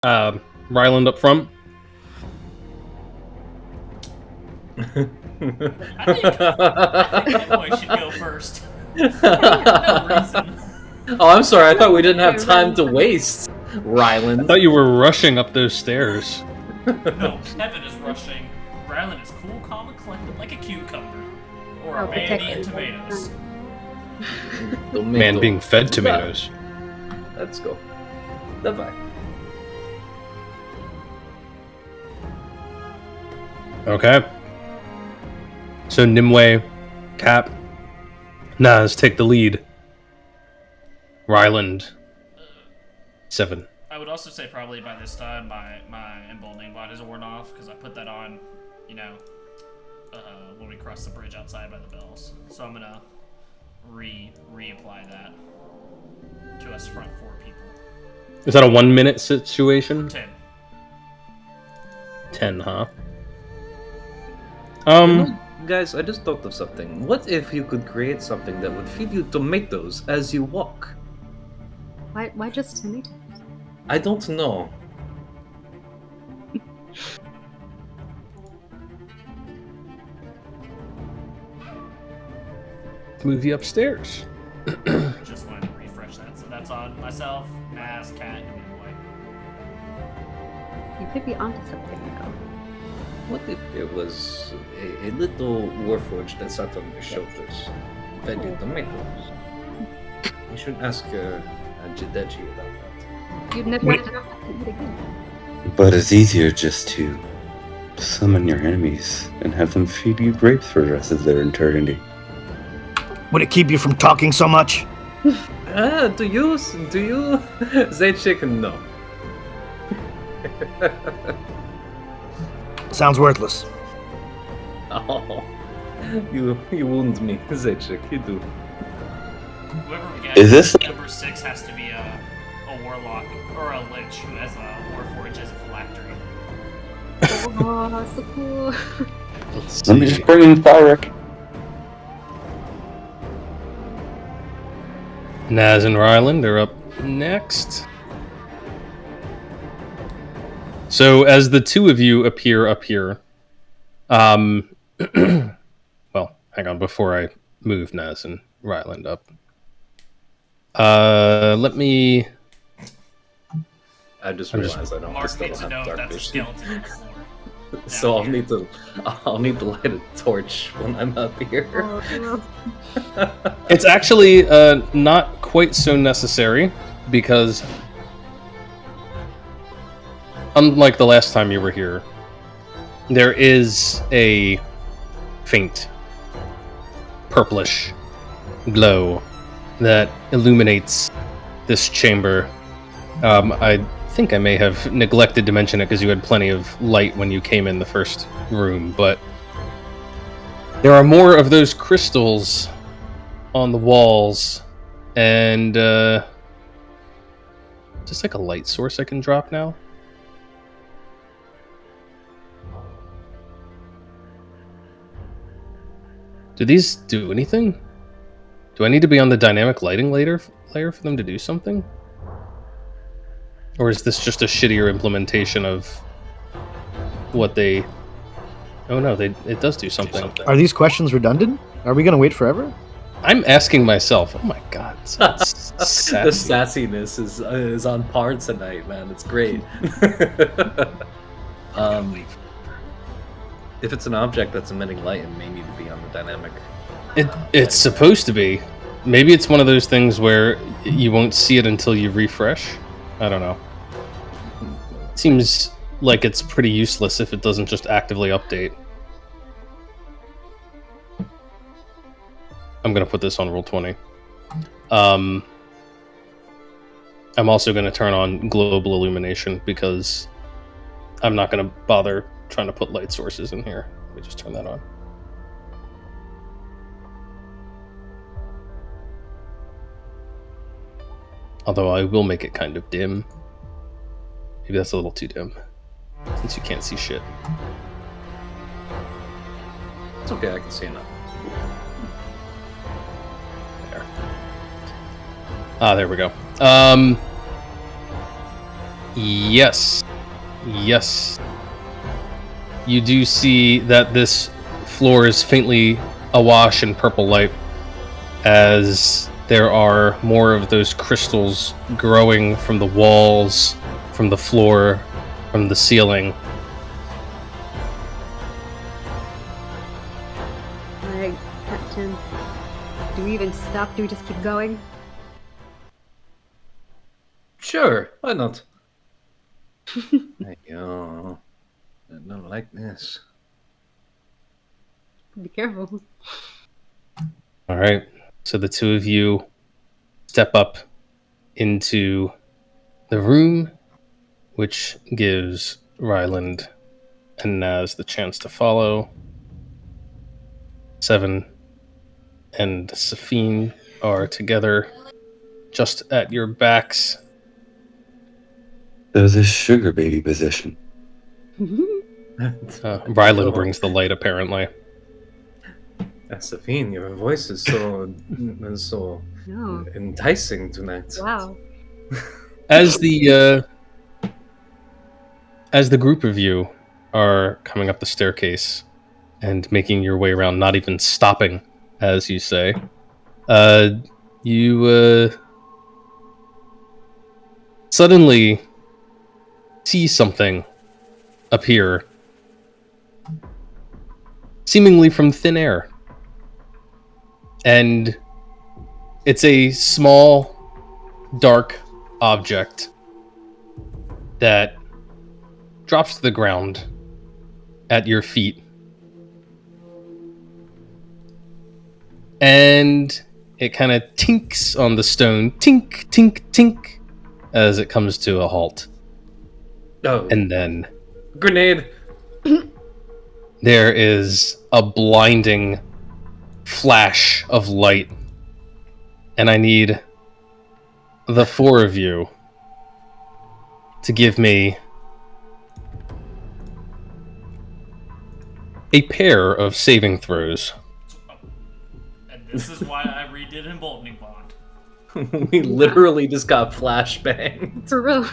Ryland up front. I think Nimue should go first. No reason. Oh, I'm sorry. I thought we didn't have time to waste, Ryland. I thought you were rushing up those stairs. No, Kevin is rushing. Ryland is cool, calm, and collected like a cucumber. Or a man eating tomatoes. Man being fed tomatoes. Let's go. Bye-bye. Okay. So Nimue, Cap, Naz take the lead. Ryland, 7. I would also say probably by this time my emboldening bot is worn off because I put that on, when we cross the bridge outside by the bells. So I'm gonna reapply that to us front 4 people. Is that a 1-minute situation? 10. 10, huh? Guys, I just thought of something. What if you could create something that would feed you tomatoes as you walk? Why just tomatoes? I don't know. Movie upstairs. Just wanted to refresh that. So that's on myself, Naz, Cat, and Nimue. You could be onto something though. What if there was a little warforged that sat on your shoulders, fed you tomatoes? You should ask Jideji about that. You'd never have enough to eat again. But it's easier just to summon your enemies and have them feed you grapes for the rest of their eternity. Would it keep you from talking so much? Do you say chicken? No. Sounds worthless. Oh, you wound me, Zaychik, you do. Whoever we get, Is this- number 6 has to be a warlock or a lich who has a warforge as a phylactery. Oh, so cool. Let's Let me see. just bring in Thyric. Naz and Ryland are up next. So as the two of you appear up here, well, hang on, before I move Naz and Ryland up. Let me... I just realized I don't Mark still needs to have know if dark that's a vision. skeleton on the floor. So Down here. I'll need to light a torch when I'm up here. Oh, no. It's actually not quite so necessary, because unlike the last time you were here, there is a faint purplish glow that illuminates this chamber. I think I may have neglected to mention it because you had plenty of light when you came in the first room, but there are more of those crystals on the walls, and just like a light source I can drop now. Do these do anything? Do I need to be on the dynamic lighting layer for them to do something? Or is this just a shittier implementation of what they... Oh no, it does do something. Are these questions redundant? Are we going to wait forever? I'm asking myself, oh my god, it's The sassy. sassiness is on par tonight, man. It's great. If it's an object that's emitting light, it may need to be on the dynamic. It's supposed to be. Maybe it's one of those things where you won't see it until you refresh. I don't know. Seems like it's pretty useless if it doesn't just actively update. I'm gonna put this on roll 20. I'm also gonna turn on global illumination because I'm not gonna bother trying to put light sources in here. Let me just turn that on. Although I will make it kind of dim. Maybe that's a little too dim, since you can't see shit. It's okay, I can see enough. There. Ah, there we go. Yes. Yes. You do see that this floor is faintly awash in purple light as there are more of those crystals growing from the walls, from the floor, from the ceiling. Alright, Captain. Do we even stop? Do we just keep going? Sure, why not? Hey, yo, I don't like this. Be careful. All right. So the two of you step up into the room, which gives Ryland and Naz the chance to follow. Seven and Safine are together just at your backs. There's a sugar baby position. Ryland brings the light, apparently. Safine, your voice is so No. enticing tonight. Wow. As the group of you are coming up the staircase and making your way around, not even stopping, as you say, you suddenly see something appear, seemingly from thin air. And it's a small, dark object that drops to the ground at your feet. And it kind of tinks on the stone, tink, tink, tink, as it comes to a halt. Oh, And then grenade! there is a blinding flash of light. And I need the four of you to give me a pair of saving throws. And this is why I redid Emboldening Bond. We literally just got flashbang. For real.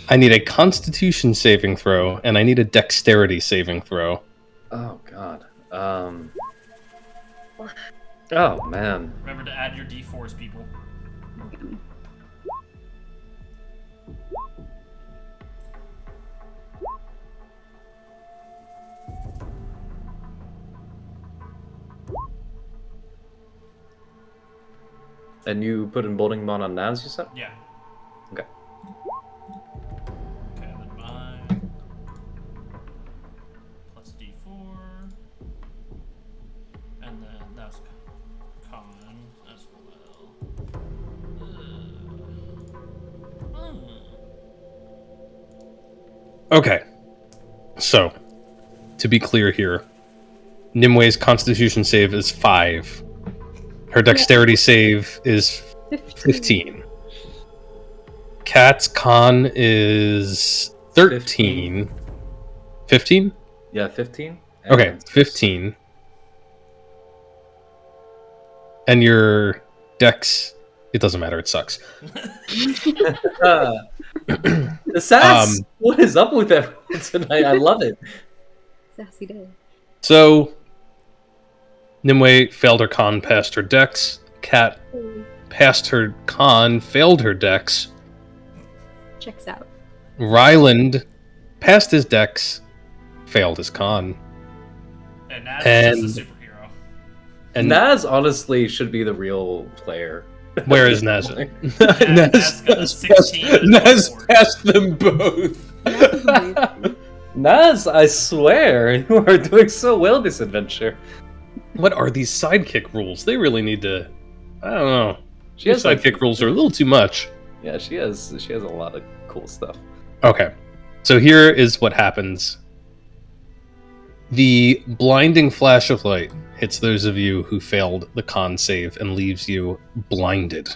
I need a Constitution saving throw, and I need a Dexterity saving throw. Oh god. Oh man. Remember to add your D4s, people. And you put Emboldening Bond on Naz, you said? Yeah. Okay. Okay, then mine. Plus D4. And then that's con as well. Okay. So, to be clear here, Nimwe's Constitution save is 5. Her Dexterity save is 15. Kat's Con is 13. 15? Yeah, 15. Okay, 15. And your Dex, it doesn't matter, it sucks. The sass! What is up with everyone tonight? I love it. Sassy day. So, Nimue failed her Con, passed her Dex. Kat passed her Con, failed her Dex. Checks out. Ryland passed his Dex, failed his Con. And Naz And- is just a superhero. And Naz honestly should be the real player. where is Naz? Yeah, Naz got a 16 and a Naz 24. passed them both. Naz, I swear, you are doing so well this adventure. What are these sidekick rules? They really need to. I don't know. She has like, Sidekick rules are a little too much. yeah, she has a lot of cool stuff. Okay, so here is what happens. The blinding flash of light hits those of you who failed the Con save and leaves you blinded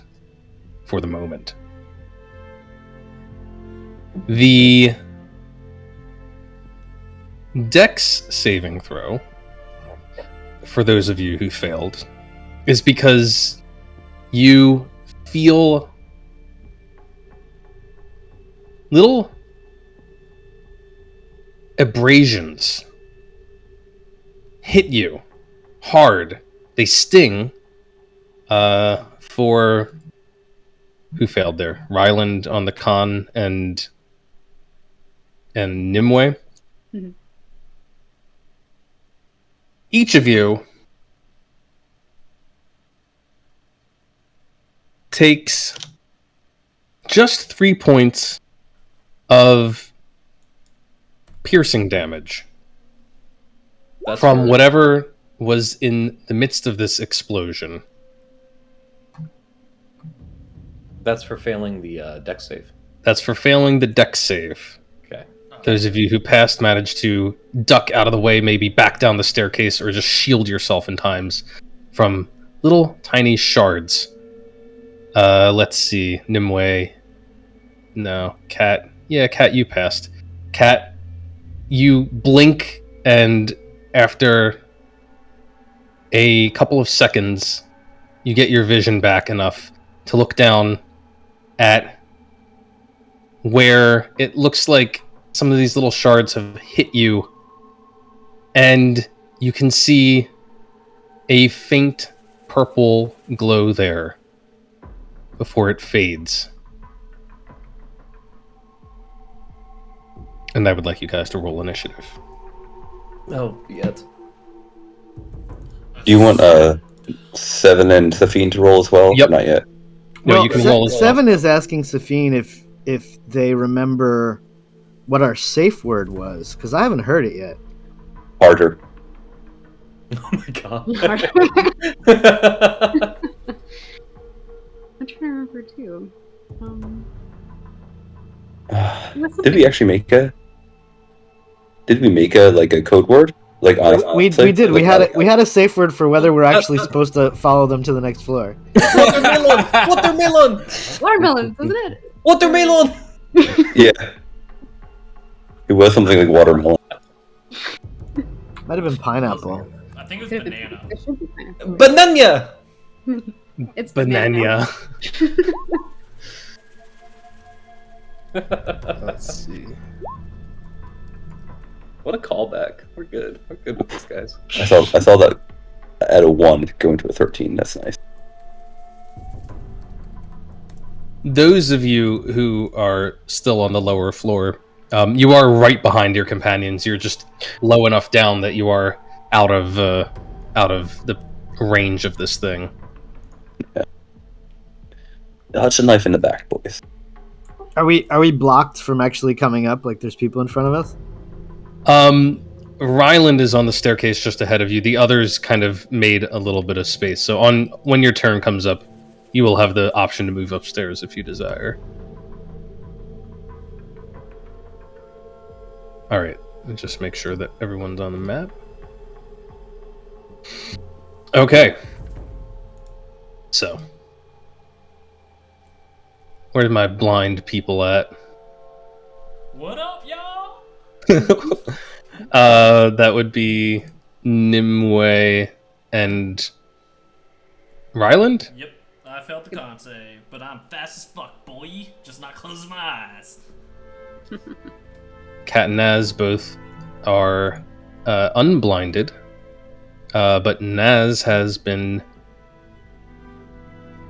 for the moment. The Dex saving throw, for those of you who failed, is because you feel little abrasions hit you hard. They sting. For who failed there? Ryland on the con and Nimue. Mhm. Each of you takes just 3 points of piercing damage That's from for- whatever was in the midst of this explosion. That's for failing the deck save. That's for failing the dex save. Okay. Those of you who passed managed to duck out of the way, maybe back down the staircase, or just shield yourself in times from little tiny shards. Let's see. Nimue. No. Cat. Yeah, Cat, you passed. Cat, you blink, and after a couple of seconds, you get your vision back enough to look down at where it looks like some of these little shards have hit you, and you can see a faint purple glow there before it fades. And I would like you guys to roll initiative. Oh, yet. Do you want Seven and Safine to roll as well? Yep. Not yet. No, you can roll as well. Seven is asking Safine if they remember what our safe word was, because I haven't heard it yet. Harder. Oh my god. I'm trying to remember too. What's Did we actually make a? Did we make a code word? Like We did. We had a safe word for whether we're actually supposed to follow them to the next floor. Watermelon! Watermelon! watermelons, isn't it? Watermelon! Yeah. It was something like watermelon. Might have been pineapple. I think it was Could have banana. been- it should be pineapple. Banana! It's Banana. Let's see. What a callback. We're good. We're good with this, guys. I saw that at a 1 going to a 13. That's nice. Those of you who are still on the lower floor, you are right behind your companions. You're just low enough down that you are out of the range of this thing. Dodge a knife in the back, boys. Are we blocked from actually coming up? Like there's people in front of us? Ryland is on the staircase just ahead of you. The others kind of made a little bit of space. So when your turn comes up, you will have the option to move upstairs if you desire. All right, just make sure that everyone's on the map. Okay. So, where's my blind people at? What up, y'all? That would be Nimue and Ryland? Yep, I failed the con save, but I'm fast as fuck, boy. Just not closing my eyes. Kat and Naz both are unblinded, but Naz has been...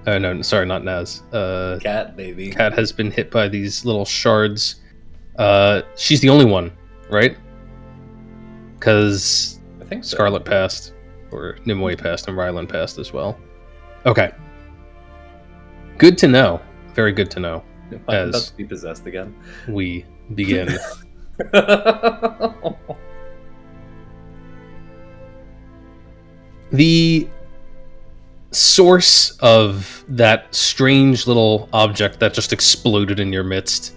Oh, no, sorry, not Naz. Cat, baby. Kat has been hit by these little shards. She's the only one, right? Because I think so. Scarlet passed, or Nimue passed, and Ryland passed as well. Okay. Good to know. Very good to know. I'm about As to be possessed again. we begin. The source of that strange little object that just exploded in your midst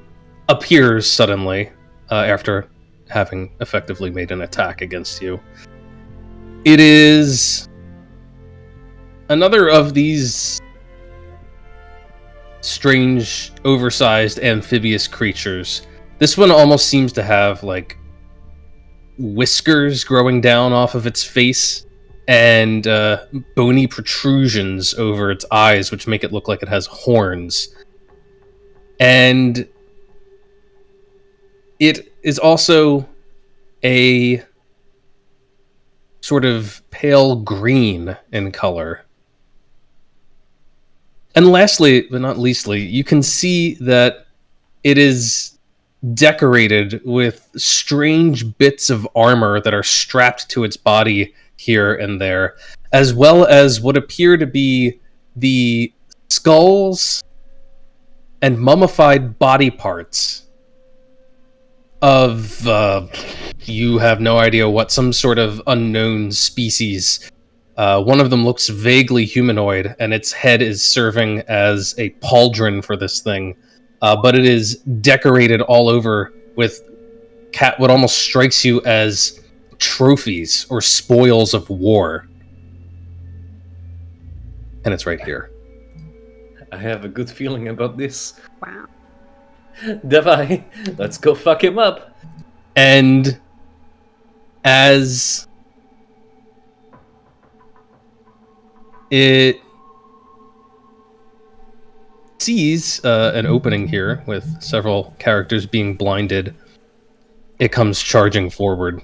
appears suddenly after having effectively made an attack against you. It is another of these strange, oversized, amphibious creatures. This one almost seems to have, like, whiskers growing down off of its face and bony protrusions over its eyes, which make it look like it has horns. And it is also a sort of pale green in color. And lastly, but not leastly, you can see that it is decorated with strange bits of armor that are strapped to its body here and there, as well as what appear to be the skulls and mummified body parts of you have no idea what, some sort of unknown species. One of them looks vaguely humanoid, and its head is serving as a pauldron for this thing. But it is decorated all over with what almost strikes you as trophies or spoils of war. And it's right here. I have a good feeling about this. Wow. Devi, let's go fuck him up. And as it sees an opening here with several characters being blinded, it comes charging forward.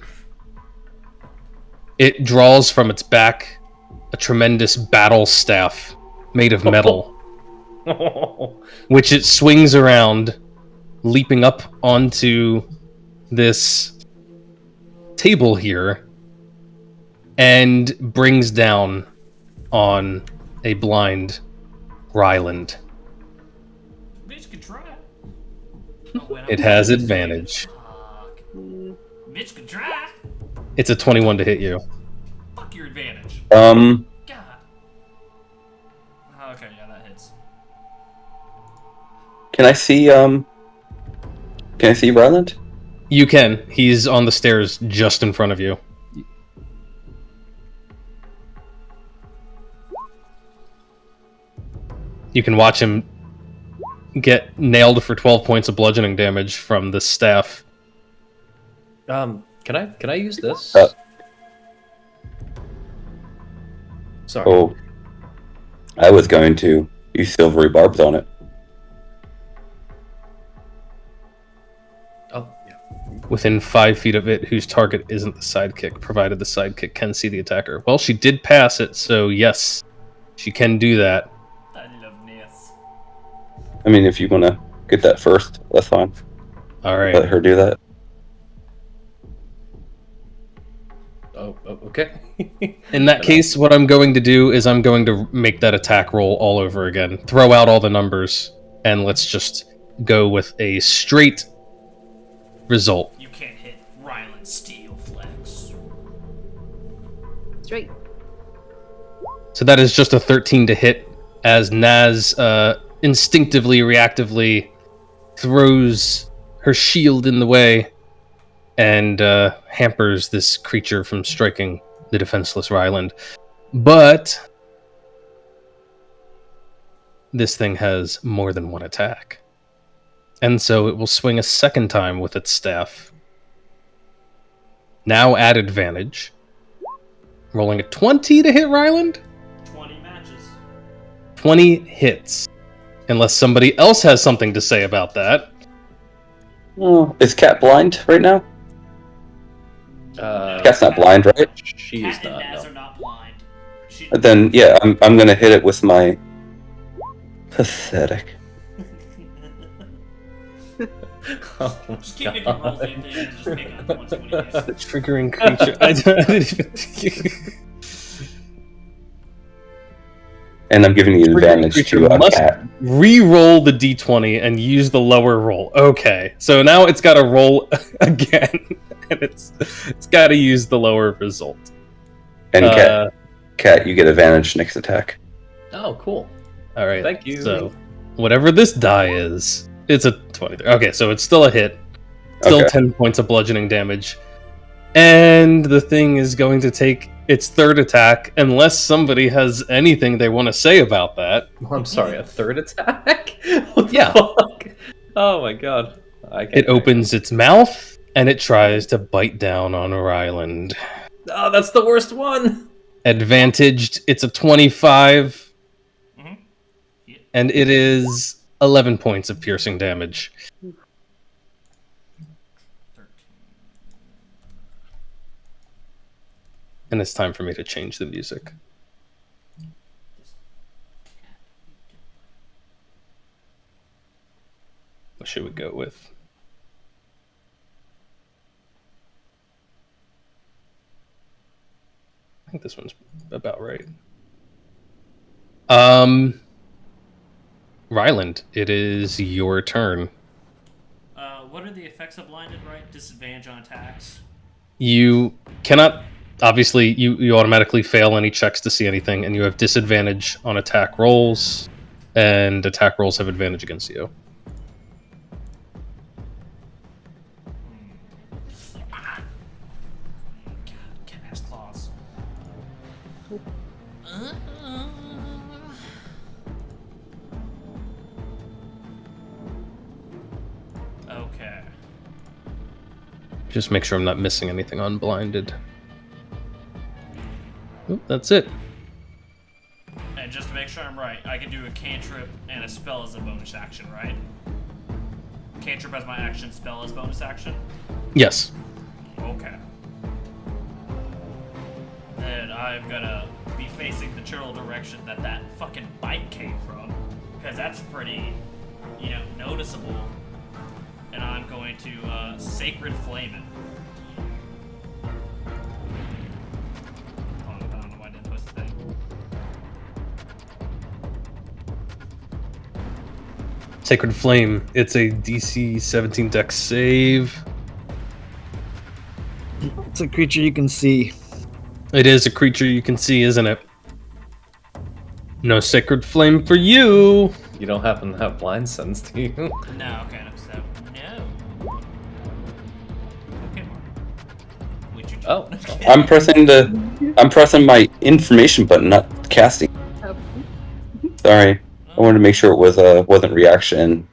It draws from its back a tremendous battle staff made of metal, which it swings around, leaping up onto this table here, and brings down on a blind Ryland. Bitch can try. It has advantage. Fuck. Bitch can try. It's a 21 to hit you. Fuck your advantage. Um, God. Oh, okay, yeah, that hits. can I see Ryland? You can. He's on the stairs just in front of you. You can watch him get nailed for 12 points of bludgeoning damage from the staff. Can I use this? Sorry. Oh, I was going to use silvery barbs on it. Oh, yeah. Within 5 feet of it, whose target isn't the sidekick, provided the sidekick can see the attacker. Well, she did pass it, so yes, she can do that. I love this. I mean, if you want to get that first, that's fine. All right. Let her do that. Oh, okay. In that case, what I'm going to do is I'm going to make that attack roll all over again. Throw out all the numbers, and let's just go with a straight result. You can't hit Ryland Steel Flex. Straight. So that is just a 13 to hit, as Naz instinctively, reactively throws her shield in the way and hampers this creature from striking the defenseless Ryland. But this thing has more than one attack. And so it will swing a second time with its staff. Now at advantage. Rolling a 20 to hit Ryland? 20 matches. 20 hits. Unless somebody else has something to say about that. Oh, is Cat blind right now? Cat's not blind, right? She is Cat and not. Naz No. are not blind. She, Then yeah, I'm gonna hit it with my pathetic. Oh my just keep making God. rolls, Anthony, and just make it 20 when you hit. The triggering creature. I didn't even... And I'm giving you advantage creature to must Cat. re-roll the d20 and use the lower roll. Okay, so now it's got to roll again, and it's got to use the lower result. And Cat, you get advantage next attack. Oh, cool. All right, Thank you. So whatever this die is, it's a 23. Okay, so it's still a hit. Still Okay. 10 points of bludgeoning damage. And the thing is going to take its third attack, unless somebody has anything they want to say about that. Oh, I'm sorry, a third attack? What the Yeah. fuck? Oh my god. It opens its mouth, and it tries to bite down on Ryland. Oh, that's the worst one! Advantaged, it's a 25, Mhm. Yeah. and it is 11 points of piercing damage. 13. And it's time for me to change the music. What should we go with? I think this one's about right. Ryland, it is your turn. What are the effects of blinded, right? Disadvantage on attacks. You cannot, obviously, you automatically fail any checks to see anything, and you have disadvantage on attack rolls, and attack rolls have advantage against you. God, cat-ass claws. Okay. Just make sure I'm not missing anything on blinded. Oop, that's it. And just to make sure I'm right, I can do a cantrip and a spell as a bonus action, right? Cantrip as my action, spell as bonus action? Yes. Okay. Then I'm gonna be facing the general direction that fucking bite came from, because that's pretty, noticeable. And I'm going to Sacred Flame it. I don't know why I didn't post the thing. Sacred Flame, it's a DC 17 dex save. It's a creature you can see. It is a creature you can see, isn't it? No Sacred Flame for you! You don't happen to have blind sense, do you? No, okay, so no. Okay, Mark. Would you Oh. I'm pressing my information button, not casting. Oh. Sorry. I wanted to make sure it was wasn't reaction.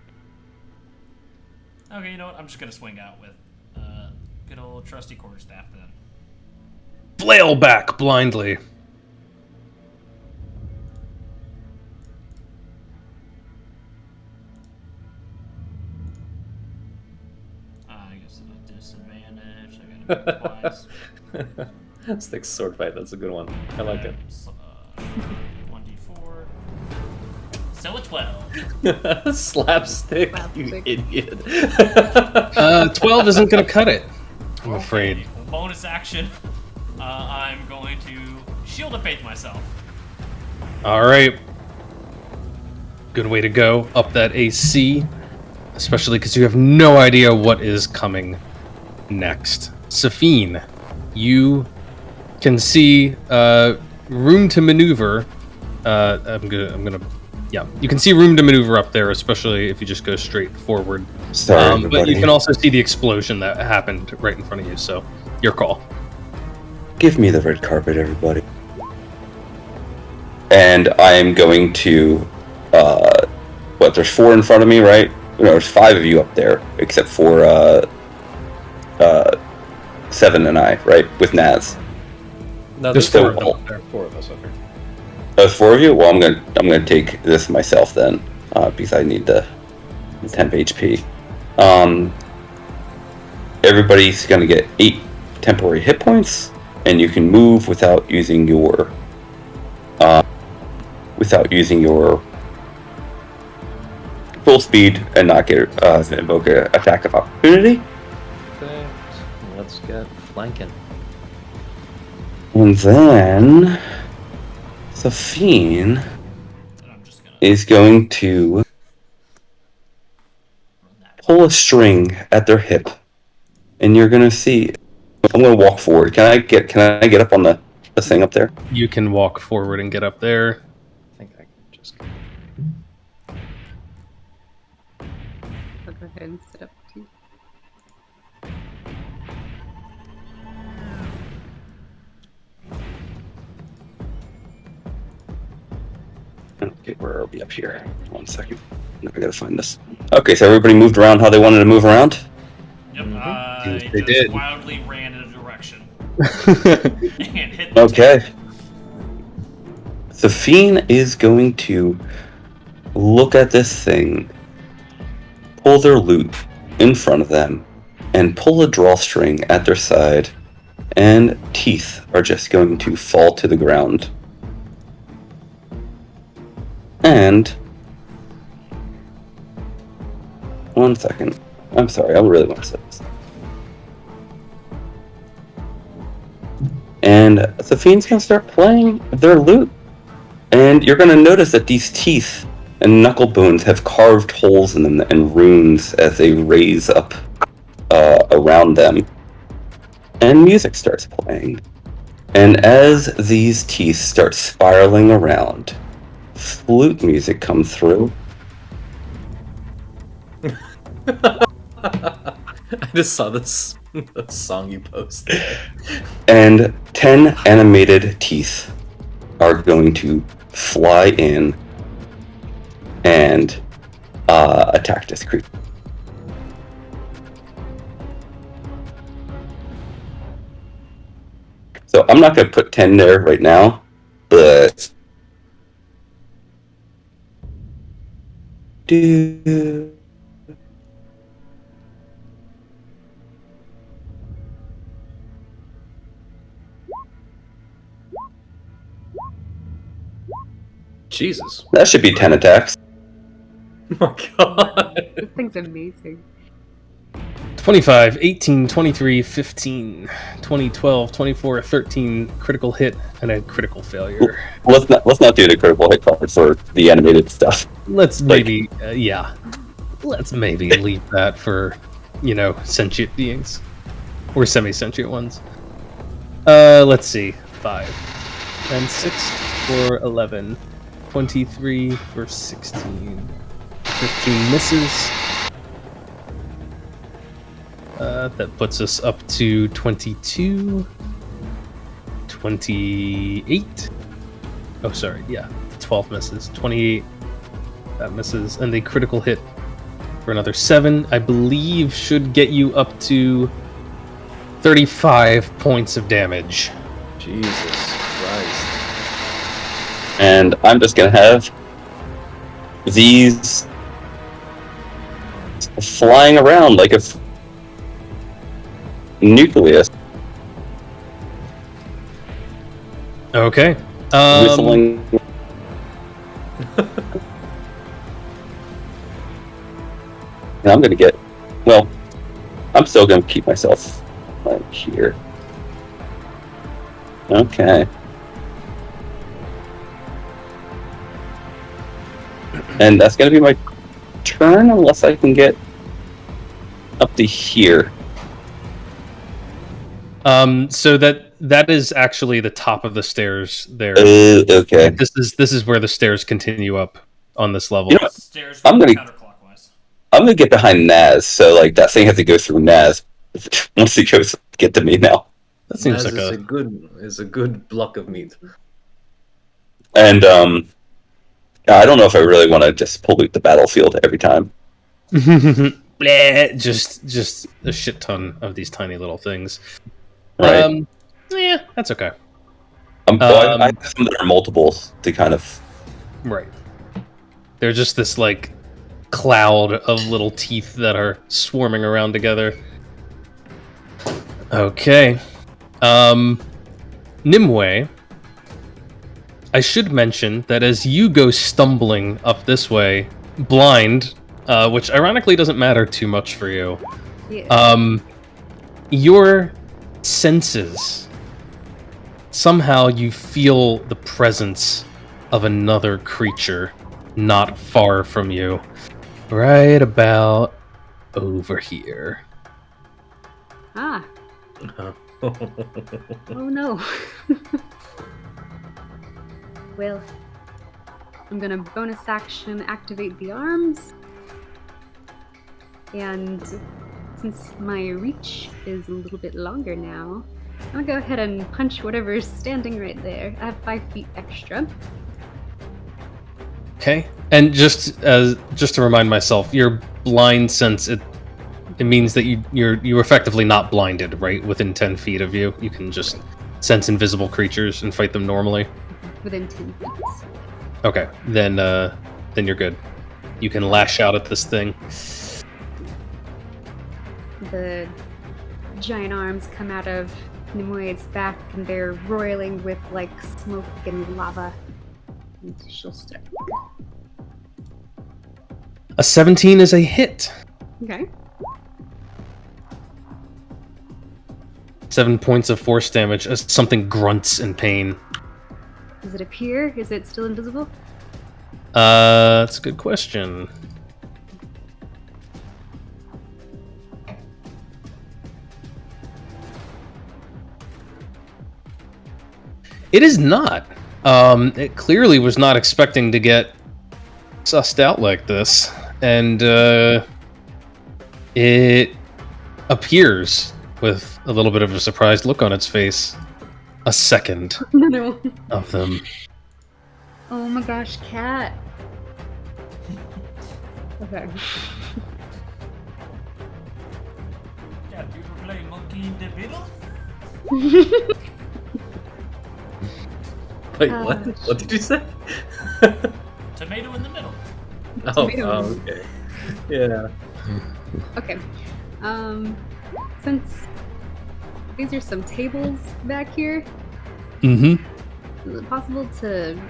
Okay, you know what? I'm just gonna swing out with good old trusty quarterstaff then. Flail back blindly. I guess a disadvantage. I gotta move twice. Stick sword fight, that's a good one. I like it. 1d4. So a 12. Slapstick, you Slapstick. idiot. 12 isn't gonna cut it, I'm afraid. Okay, bonus action. I'm going to Shield of Faith myself. Alright. Good way to go. Up that AC. Especially because you have no idea what is coming next. Safine, you can see room to maneuver. You can see room to maneuver up there, especially if you just go straight forward. Sorry, But everybody. you can also see the explosion that happened right in front of you, so your call. Give me the red carpet, everybody. And I'm going to, there's 4 in front of me, right? No, there's 5 of you up there, except for, 7 and I, right? With Naz. No, There's there's 4 up there. 4 of us up here. There's 4 of you? Well, I'm gonna take this myself then, because I need the temp HP. Everybody's gonna get 8 temporary hit points, and you can move without using your full speed and not get invoke an attack of opportunity. Perfect. Let's get flanking. And then Safine And I'm just gonna is going to run that. pull a string at their hip, and you're gonna see. I'm gonna walk forward. Can I get up on the thing up there? You can walk forward and get up there. I think I can just. I'll go ahead and sit up too. Okay, where are we up here? 1 second. I gotta find this. Okay, so everybody moved around how they wanted to move around. Yep, Mhm. I Yes, they just did. wildly ran in a direction and hit the Okay. Safine is going to look at this thing, pull their loot in front of them, and pull a drawstring at their side and teeth are just going to fall to the ground. And 1 second. I'm sorry, I really want to say this. And the fiend's gonna start playing their lute. And you're gonna notice that these teeth and knuckle bones have carved holes in them and runes as they raise up around them. And music starts playing. And as these teeth start spiraling around, flute music comes through. I just saw this song you posted. And 10 animated teeth are going to fly in and attack this creature. So I'm not going to put 10 there right now, but Jesus. that should be 10 attacks. Oh my god. This thing's amazing. 25, 18, 23, 15, 20, 12, 24, 13 critical hit and a critical failure. Let's not do the critical hit card for the animated stuff. Let's maybe, let's maybe leave that for, sentient beings. Or semi-sentient ones. Let's see. 5 and 6 for 11. 23 for 16. 15 misses. That puts us up to 22. 28. Oh, sorry. Yeah. 12 misses. 28. That misses. And the critical hit for another 7, I believe, should get you up to 35 points of damage. Jesus Christ. And I'm just going to have these flying around like a nucleus. Okay. Whistling. And I'm gonna get. Well, I'm still gonna keep myself like here. Okay. And that's gonna be my turn unless I can get up to here. So that is actually the top of the stairs there. Okay. This is where the stairs continue up on this level. You know what? Stairs I'm gonna- counterclockwise. I'm gonna get behind Naz, so like that thing has to go through Naz once it goes get to me now. That seems Naz like is a good block of meat. And I don't know if I really want to just pollute the battlefield every time. Bleh, just a shit ton of these tiny little things. Right. Yeah, that's okay. Well, I have some that are multiples to kind of. Right. They're just this like cloud of little teeth that are swarming around together. Okay. Nimue, I should mention that as you go stumbling up this way, blind, which ironically doesn't matter too much for you, Yeah. your senses, somehow you feel the presence of another creature not far from you, right about over here. Ah. Uh-huh. Oh no. Well, I'm gonna bonus action activate the arms. And since my reach is a little bit longer now, I'll go ahead and punch whatever's standing right there. I have 5 feet extra. Okay, and just to remind myself, your blind sense it means that you're effectively not blinded, right? Within 10 feet of you, you can just sense invisible creatures and fight them normally. Within 10 feet. Okay, then you're good. You can lash out at this thing. The giant arms come out of Nimue is back, and they're roiling with like smoke and lava. And she'll start. A 17 is a hit. Okay. 7 points of force damage as something grunts in pain. Does it appear? Is it still invisible? That's a good question. It is not. It clearly was not expecting to get sussed out like this, and it appears with a little bit of a surprised look on its face. A second No. of them. Oh my gosh, cat. Okay. Yeah, do you ever play Monkey in the Middle? Wait, what? What did you say? Tomato in the middle. Oh, okay. Yeah. Okay. Since these are some tables back here, Mm-hmm. is it possible to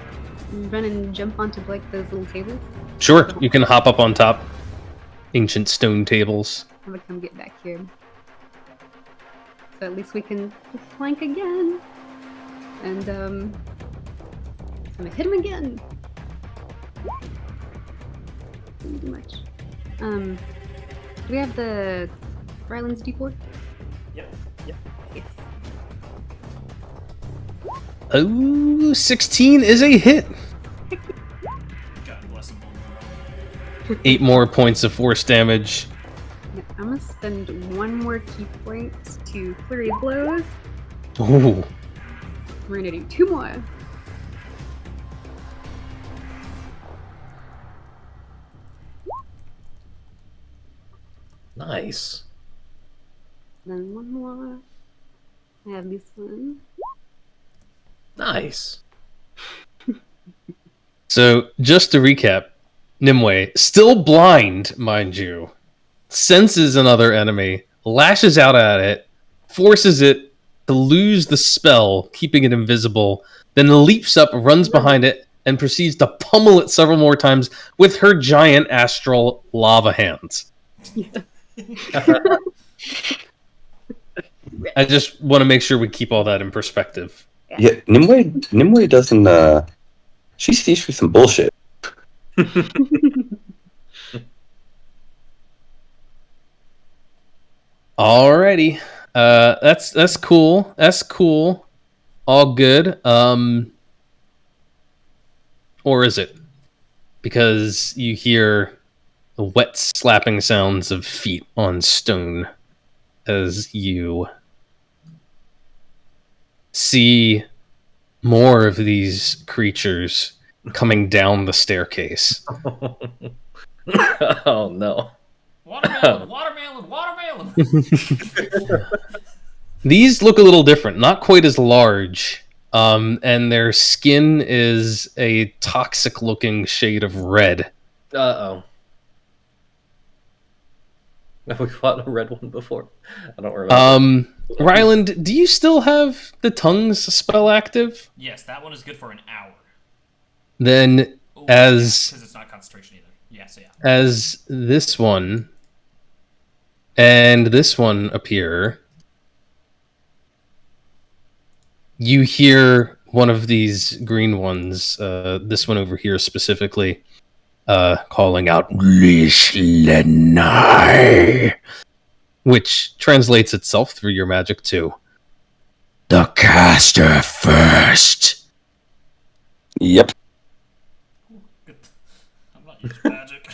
run and jump onto like those little tables? Sure, you can hop up on top. Ancient stone tables. I'm gonna come get back here. So at least we can flank again. And I'm gonna hit him again. Didn't do much. Do we have the Ryland's D4? Yep. Yes. Oh, 16 is a hit. God bless him. 8 more points of force damage. Yeah, I'm gonna spend one more key point to flurry of blows. Ooh. We're gonna do 2 more. Nice. Then one more. I have this one. Nice. So, just to recap, Nimue, still blind, mind you, senses another enemy, lashes out at it, forces it to lose the spell, keeping it invisible, then leaps up, runs behind it, and proceeds to pummel it several more times with her giant astral lava hands. I just want to make sure we keep all that in perspective. Yeah, Nimue doesn't. She sees through some bullshit. Alrighty, that's cool. That's cool. All good. Or is it? Because you hear the wet slapping sounds of feet on stone as you see more of these creatures coming down the staircase. Oh no. Watermelon! These look a little different, not quite as large, and their skin is a toxic-looking shade of red. Uh-oh. Have we fought a red one before? I don't remember. Ryland, do you still have the tongues spell active? Yes, that one is good for an hour. Then, Ooh, as because it's not concentration either. Yeah, so yeah. as this one and this one appear, you hear one of these green ones, this one over here specifically, calling out Lislenai, which translates itself through your magic to the caster first. Yep. Good. I'm not using magic.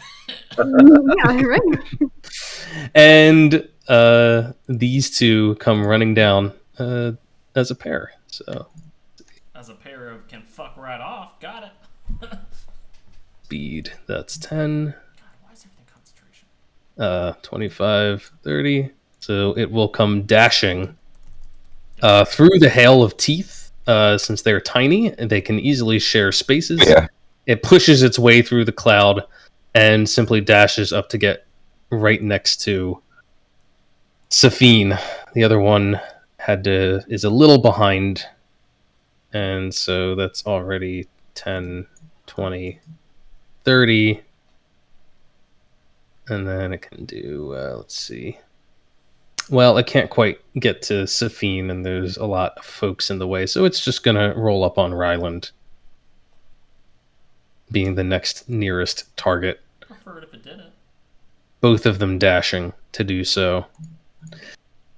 Yeah, right. And these two come running down as a pair. So As a pair of can fuck right off. Got it. speed, that's 10. God, why is everything concentration? 25, 30. So it will come dashing through the hail of teeth. Since they're tiny, they can easily share spaces. Yeah. It pushes its way through the cloud and simply dashes up to get right next to Safine. The other one is a little behind, and so that's already 10, 20, 30, and then it can do, let's see. Well, it can't quite get to Safine, and there's a lot of folks in the way, so it's just going to roll up on Ryland, being the next nearest target. Preferred if it didn't. Both of them dashing to do so.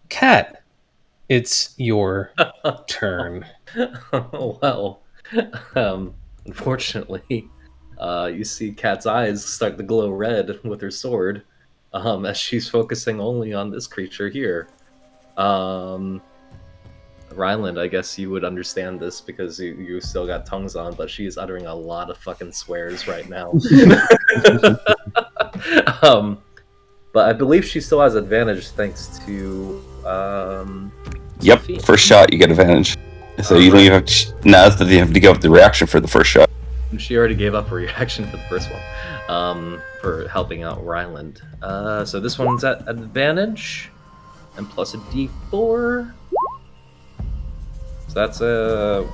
Cat, it's your turn. Well, unfortunately, you see Kat's eyes start to glow red with her sword, as she's focusing only on this creature here. Ryland, I guess you would understand this because you still got tongues on, but she's uttering a lot of fucking swears right now. But I believe she still has advantage thanks to. Yep, Sophia. first shot you get advantage. So you don't even have to. Now that you have to give up the reaction for the first shot. She already gave up a reaction for the first one, for helping out Ryland. So this one's at advantage, and plus a D4. So that's a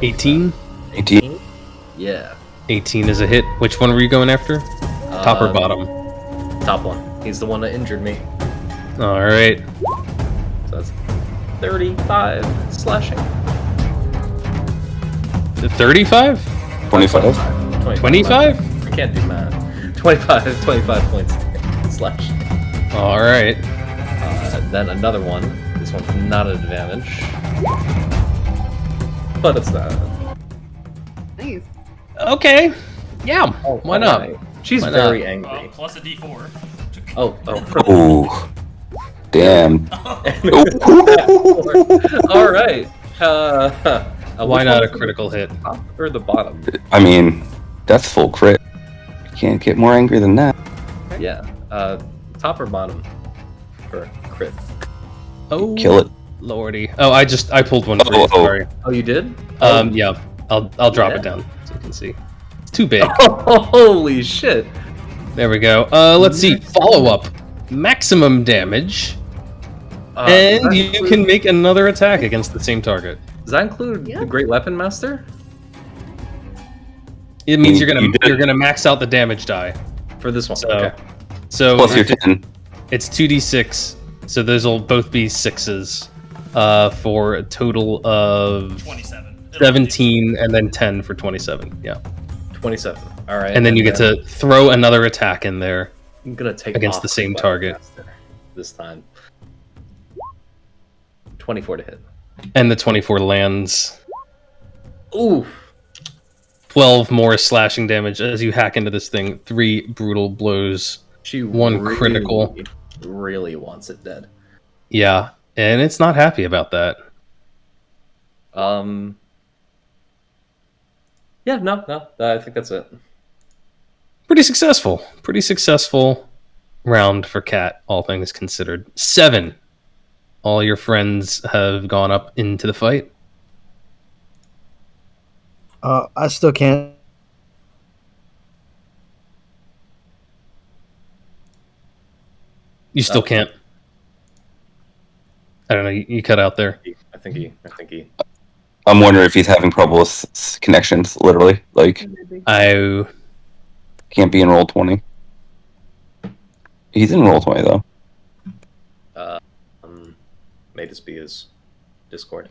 18? 18. Yeah. 18 is a hit. Which one were you going after? Top or bottom? Top one. He's the one that injured me. All right. So that's 35 slashing. 35? 25. 25? I can't do math. 25 points slash. All right. Then another one. This one's not an advantage. But it's not. Nice. Okay. Yeah. Why not? Alright. She's Why very not? angry. Plus a D4. Oh. Ooh. Damn. All right. Why not a critical hit? Top or the bottom? I mean, that's full crit. You can't get more angry than that. Yeah. Top or bottom for crit? Oh, Kill it. lordy. Oh, I pulled one for you. Oh. Sorry. Oh, you did? Yeah. I'll drop Yeah. it down so you can see. It's too big. Holy shit! There we go. Let's see. Follow up. Maximum damage. Does And that you include- can make another attack against the same target. Does that include Yeah. the Great Weapon Master It means You did. you're gonna max out the damage die. for this one? So, Okay. so Plus your 10. it's 2d6. So those will both be sixes, for a total of 27. 17, and then 10 for 27. Yeah, 27. All right. and then you get to throw another attack in there. I'm gonna take against off the same Weapon target. Master this time. 24 to hit. And the 24 lands. Ooh. 12 more slashing damage as you hack into this thing. 3 brutal blows. She One critical. really wants it dead. Yeah, and it's not happy about that. Yeah, no. I think that's it. Pretty successful round for Cat, all things considered. 7. All your friends have gone up into the fight. I still can't. You still can't. I don't know. You cut out there. I think he. I'm wondering if he's having trouble with connections, literally. Like, I can't be in roll 20. He's in roll 20, though. May just be his Discord.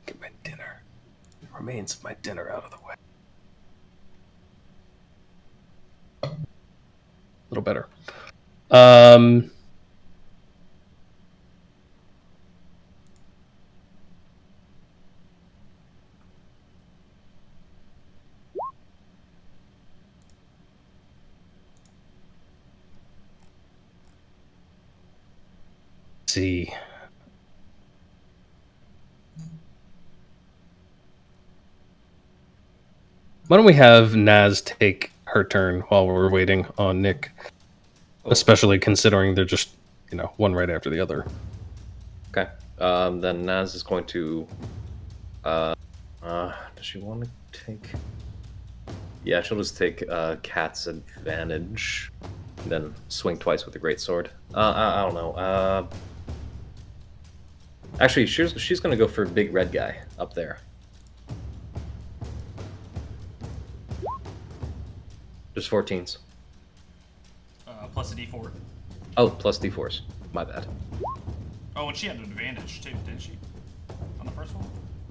get my dinner. Remains of my dinner out of the way. A little better. See. Why don't we have Naz take her turn while we're waiting on Nick? Especially considering they're just, one right after the other. Okay. Then Naz is going to. Does she want to take? Yeah, she'll just take Cat's advantage, and then swing twice with the great sword. I don't know. Actually, she's gonna go for big red guy up there. Just 14s. Plus a d4. Oh, plus d4s. My bad. Oh, and she had an advantage too, didn't she? On the first one?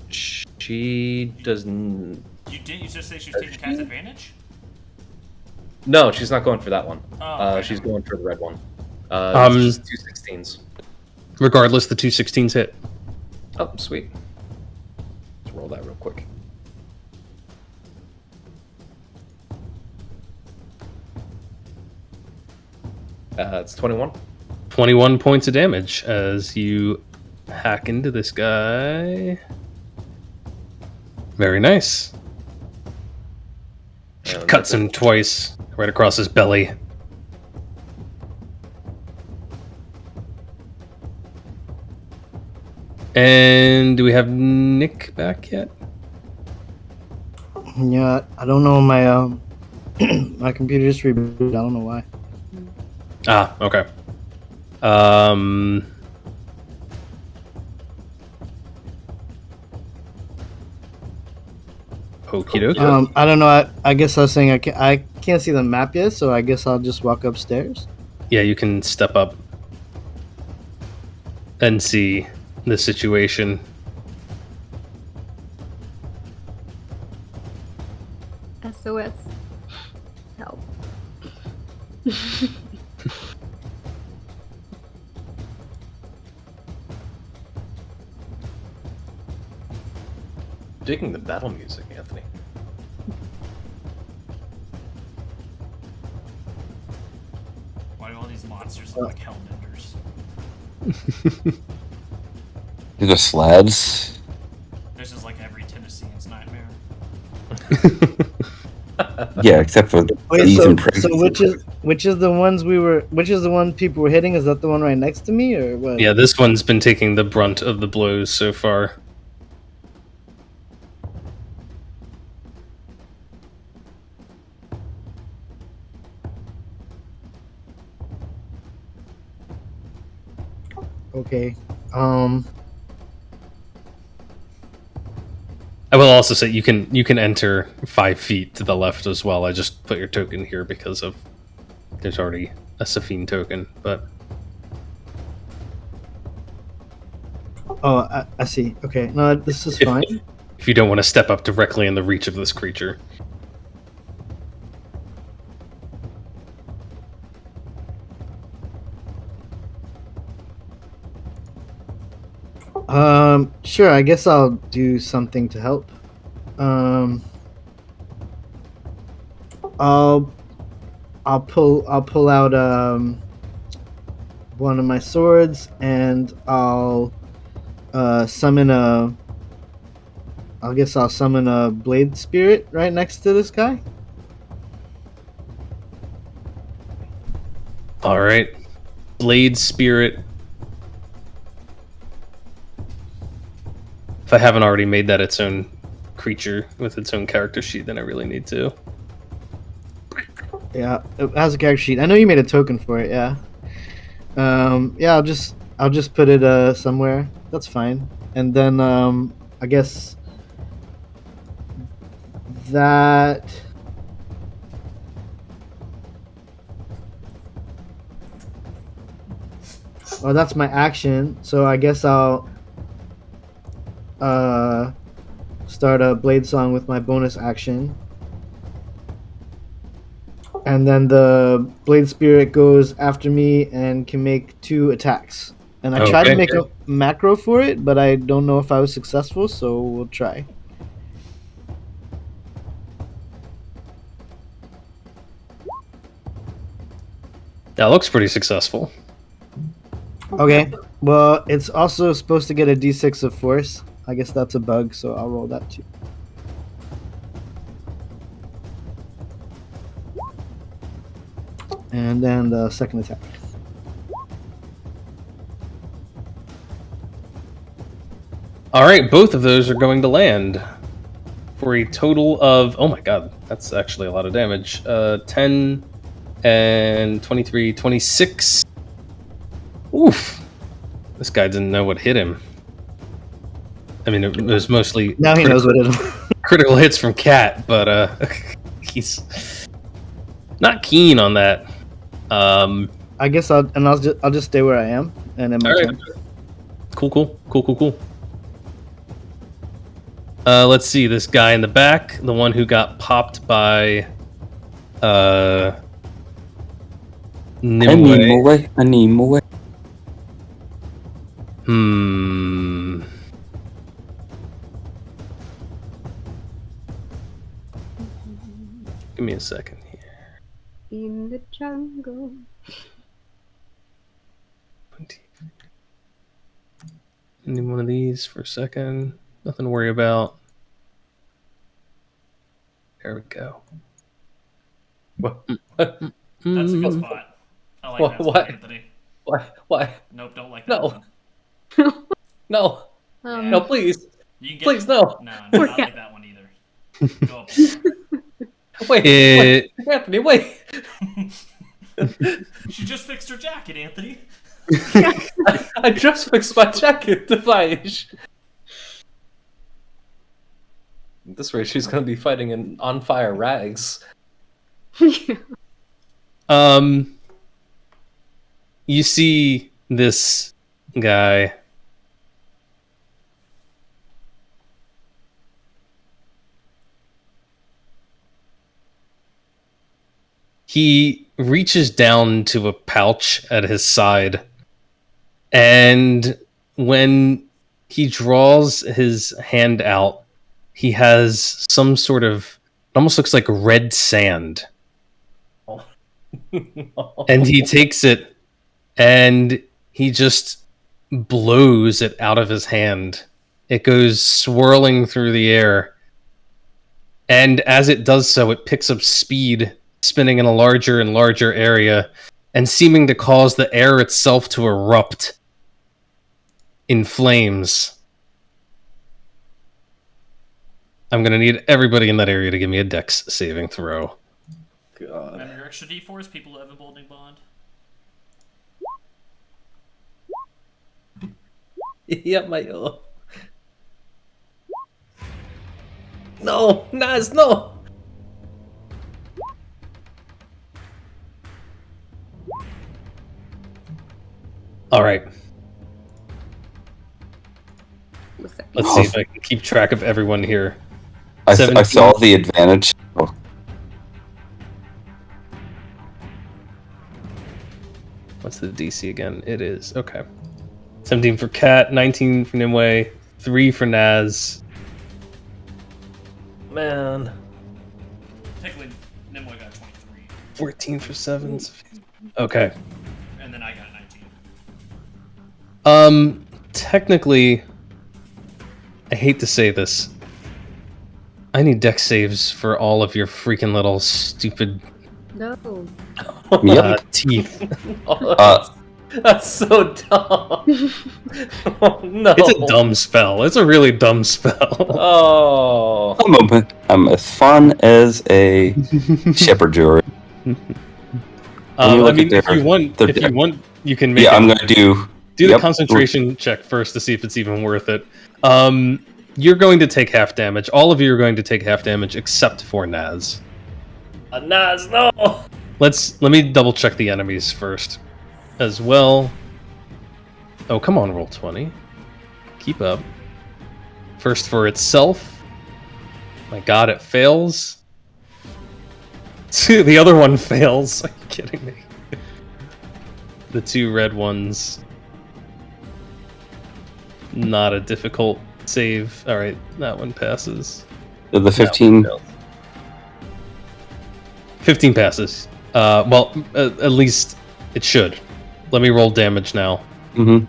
She doesn't. You just say she was taking Cat's advantage? No, she's not going for that one. Oh, okay. She's going for the red one. It's just 2 16s. Regardless, the 2 16s hit. Oh, sweet. Let's roll that real quick. It's 21. 21 points of damage as you hack into this guy. Very nice. She cuts him twice, right across his belly. And do we have Nick back yet? Yeah, I don't know. My my computer just rebooted. I don't know why. Ah, okay. Okie dokie. I don't know. I guess I was saying I can't see the map yet, so I guess I'll just walk upstairs. Yeah, you can step up and see the situation. SOS. Help. Digging the battle music, Anthony. Why do all these monsters look like hellbenders? These are slabs. This is like every Tennessean's nightmare. Yeah, except for Wait, these so and pregnancy. which is the ones which is the one people were hitting? Is that the one right next to me or what? Yeah, this one's been taking the brunt of the blows so far. Okay. I will also say you can enter 5 feet to the left as well. I just put your token here because of there's already a Safine token, but Oh, I see. Okay. No, this is fine. if you don't want to step up directly in the reach of this creature. Sure. I guess I'll do something to help. I'll pull out one of my swords and I'll summon a. I guess I'll summon a blade spirit right next to this guy. All right, blade spirit. If I haven't already made that its own creature with its own character sheet, then I really need to. Yeah, it has a character sheet. I know you made a token for it. Yeah. Yeah, I'll just put it somewhere. That's fine. And then I guess that. Oh, that's my action. So I guess I'll start a blade song with my bonus action. And then the blade spirit goes after me and can make 2 attacks. And I tried to make a macro for it, but I don't know if I was successful, so we'll try. That looks pretty successful. Okay, well, it's also supposed to get a d6 of force. I guess that's a bug, so I'll roll that too. And then the second attack. All right, both of those are going to land for a total of, oh my god, that's actually a lot of damage. 10 and 23, 26. Oof. This guy didn't know what hit him. I mean, it was mostly Now he knows what it is. critical hits from Cat, but he's not keen on that. I guess I'll just stay where I am, and then my turn. Cool. Let's see, this guy in the back, the one who got popped by Nimue. Nimue. Give me a second here. In the jungle. Any one of these for a second. Nothing to worry about. There we go. What? That's a good spot. I like that spot, Anthony. Why? Nope, don't like that No. one. No. No, please. You can get, Please, no. No, I don't like that one either. Go up more. Wait, Anthony, wait. She just fixed her jacket, Anthony. I just fixed my jacket, Device. This way, she's gonna be fighting in on fire rags. You see this guy. He reaches down to a pouch at his side, and when he draws his hand out, he has some sort of, it almost looks like red sand. No. And he takes it and he just blows it out of his hand. It goes swirling through the air. And as it does so, it picks up speed, spinning in a larger and larger area, and seeming to cause the air itself to erupt in flames. I'm going to need everybody in that area to give me a dex saving throw. God. Remember your extra d4s, people who have emboldening bond? Yeah, my... No, Naz, no! Alright. What's that? Let's see if I can keep track of everyone here. I 17. saw the advantage. Oh, What's the DC again? It is. Okay. 17 for Kat, 19 for Nimue, 3 for Naz. Man. Technically, Nimue got 23. 14 for 7. Okay. And then I got 19. Technically, I hate to say this. I need dex saves for all of your freaking little stupid No. teeth. That's so dumb. Oh, no. It's a dumb spell. It's a really dumb spell. Oh. I'm as fun as a shepherd jury. I mean, if you want, you can make. Yeah, it. I'm gonna do the concentration check first to see if it's even worth it. You're going to take half damage. All of you are going to take half damage except for Naz. Naz, no. Let me double check the enemies first, as well. Oh, come on, roll 20. Keep up. First for itself. My God, it fails. The other one fails. Are you kidding me? The two red ones. Not a difficult save. All right, that one passes. the 15. 15 passes. Well, at least it should. Let me roll damage now. Mm-hmm.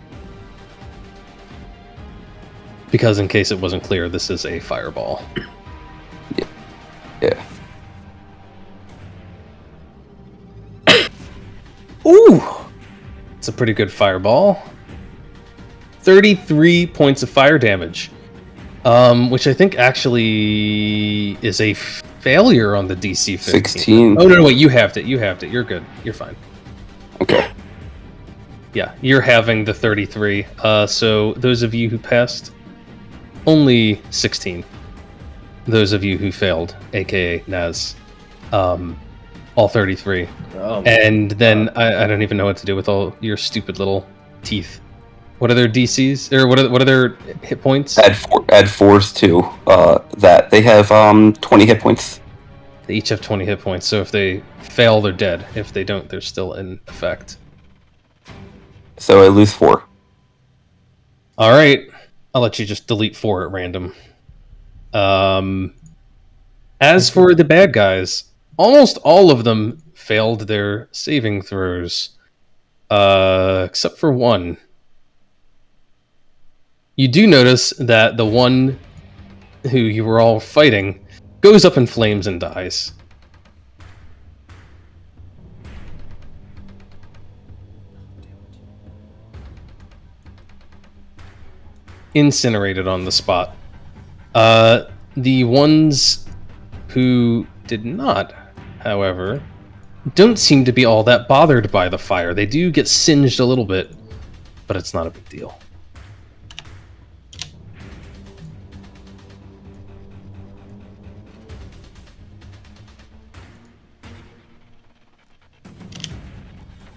Because in case it wasn't clear, this is a fireball. Yeah. Ooh! It's a pretty good fireball. 33 points of fire damage, which I think actually is a failure on the DC 15. 16. Oh, no, wait, you halved it. You're good. You're fine. Okay. Yeah, you're having the 33. So those of you who passed, only 16. Those of you who failed, aka Naz, all 33. Oh, And then I don't even know what to do with all your stupid little teeth. What are their DCs? Or what are their hit points? Add 4s to that. They have 20 hit points. They each have 20 hit points, so if they fail, they're dead. If they don't, they're still in effect. So I lose 4. Alright. I'll let you just delete 4 at random. As for the bad guys, almost all of them failed their saving throws. Except for one. You do notice that the one who you were all fighting goes up in flames and dies. Incinerated on the spot. The ones who did not, however, don't seem to be all that bothered by the fire. They do get singed a little bit, but it's not a big deal.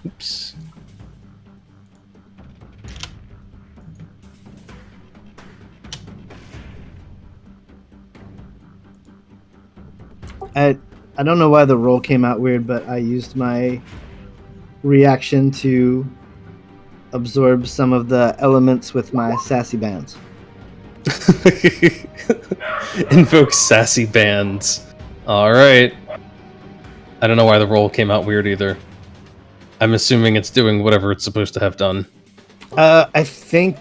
Oops. I don't know why the roll came out weird, but I used my reaction to absorb some of the elements with my sassy bands. Invoke sassy bands. Alright. I don't know why the roll came out weird either. I'm assuming it's doing whatever it's supposed to have done. I think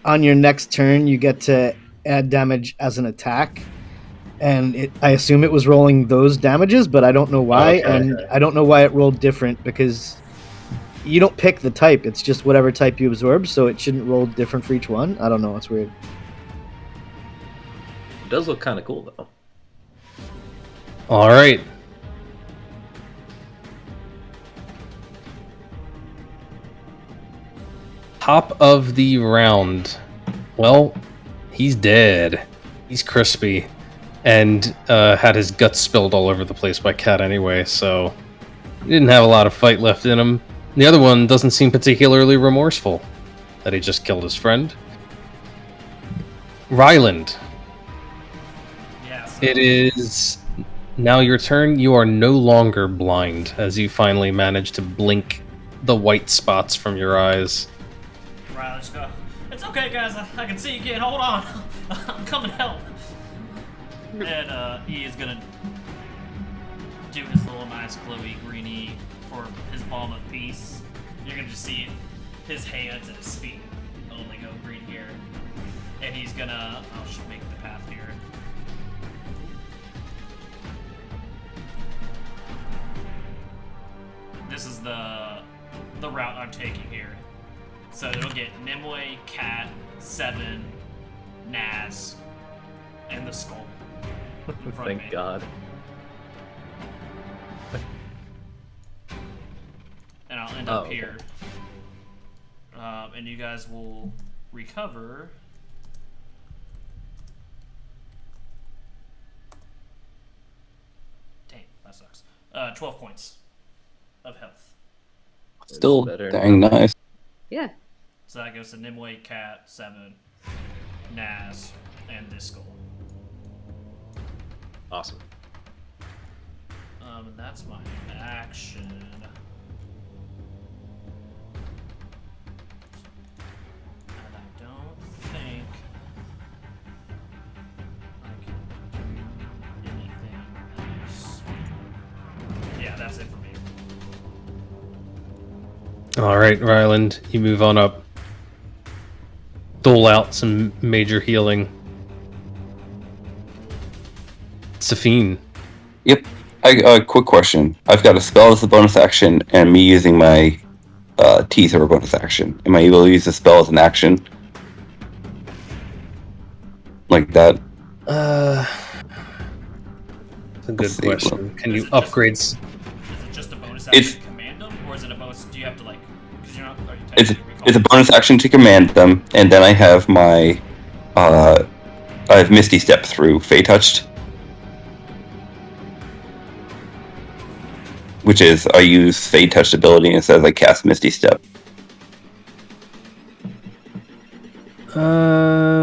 on your next turn you get to add damage as an attack. And I assume it was rolling those damages, but I don't know why, I don't know why it rolled different, because you don't pick the type, it's just whatever type you absorb, so it shouldn't roll different for each one. I don't know, it's weird. It does look kind of cool, though. Alright. Top of the round. Well, he's dead. He's crispy. And had his guts spilled all over the place by Cat anyway, so he didn't have a lot of fight left in him. The other one doesn't seem particularly remorseful that he just killed his friend. Ryland. Yes. It is now your turn. You are no longer blind, as you finally manage to blink the white spots from your eyes. Right, let's go. It's okay, guys. I can see you again. Hold on. I'm coming to help. And he is gonna do his little nice glowy greeny for his balm of peace. You're gonna just see his hands and his feet only go green here. And he's gonna, I'll just make the path here. This is the route I'm taking here. So it'll get Nimue, Cat, Seven, Naz, and the skull. In front of Thank me. God. And I'll end up okay. here. And you guys will recover. Dang, that sucks. 12 points of health. Still better. dang nice. Yeah. So that goes to Nimue, Cat, Seven, Naz, and this skull. Awesome. And that's my action. And I don't think I can do anything else. Yeah, that's it for me. Alright, Ryland, you move on up. Dole out some major healing. Safine. Yep. Quick question. I've got a spell as a bonus action, and me using my teeth are a bonus action. Am I able to use the spell as an action like that? It's a good see, question. Can Is you it upgrade? Is it just a bonus It's- action to command them, or is it a bonus? Do you have to like? Because you're not. Are you It's technically it's a recalling? bonus action to command them, and then I have my I have Misty Step through Fey Touched, which is I use Fey Touched ability instead of I cast Misty Step.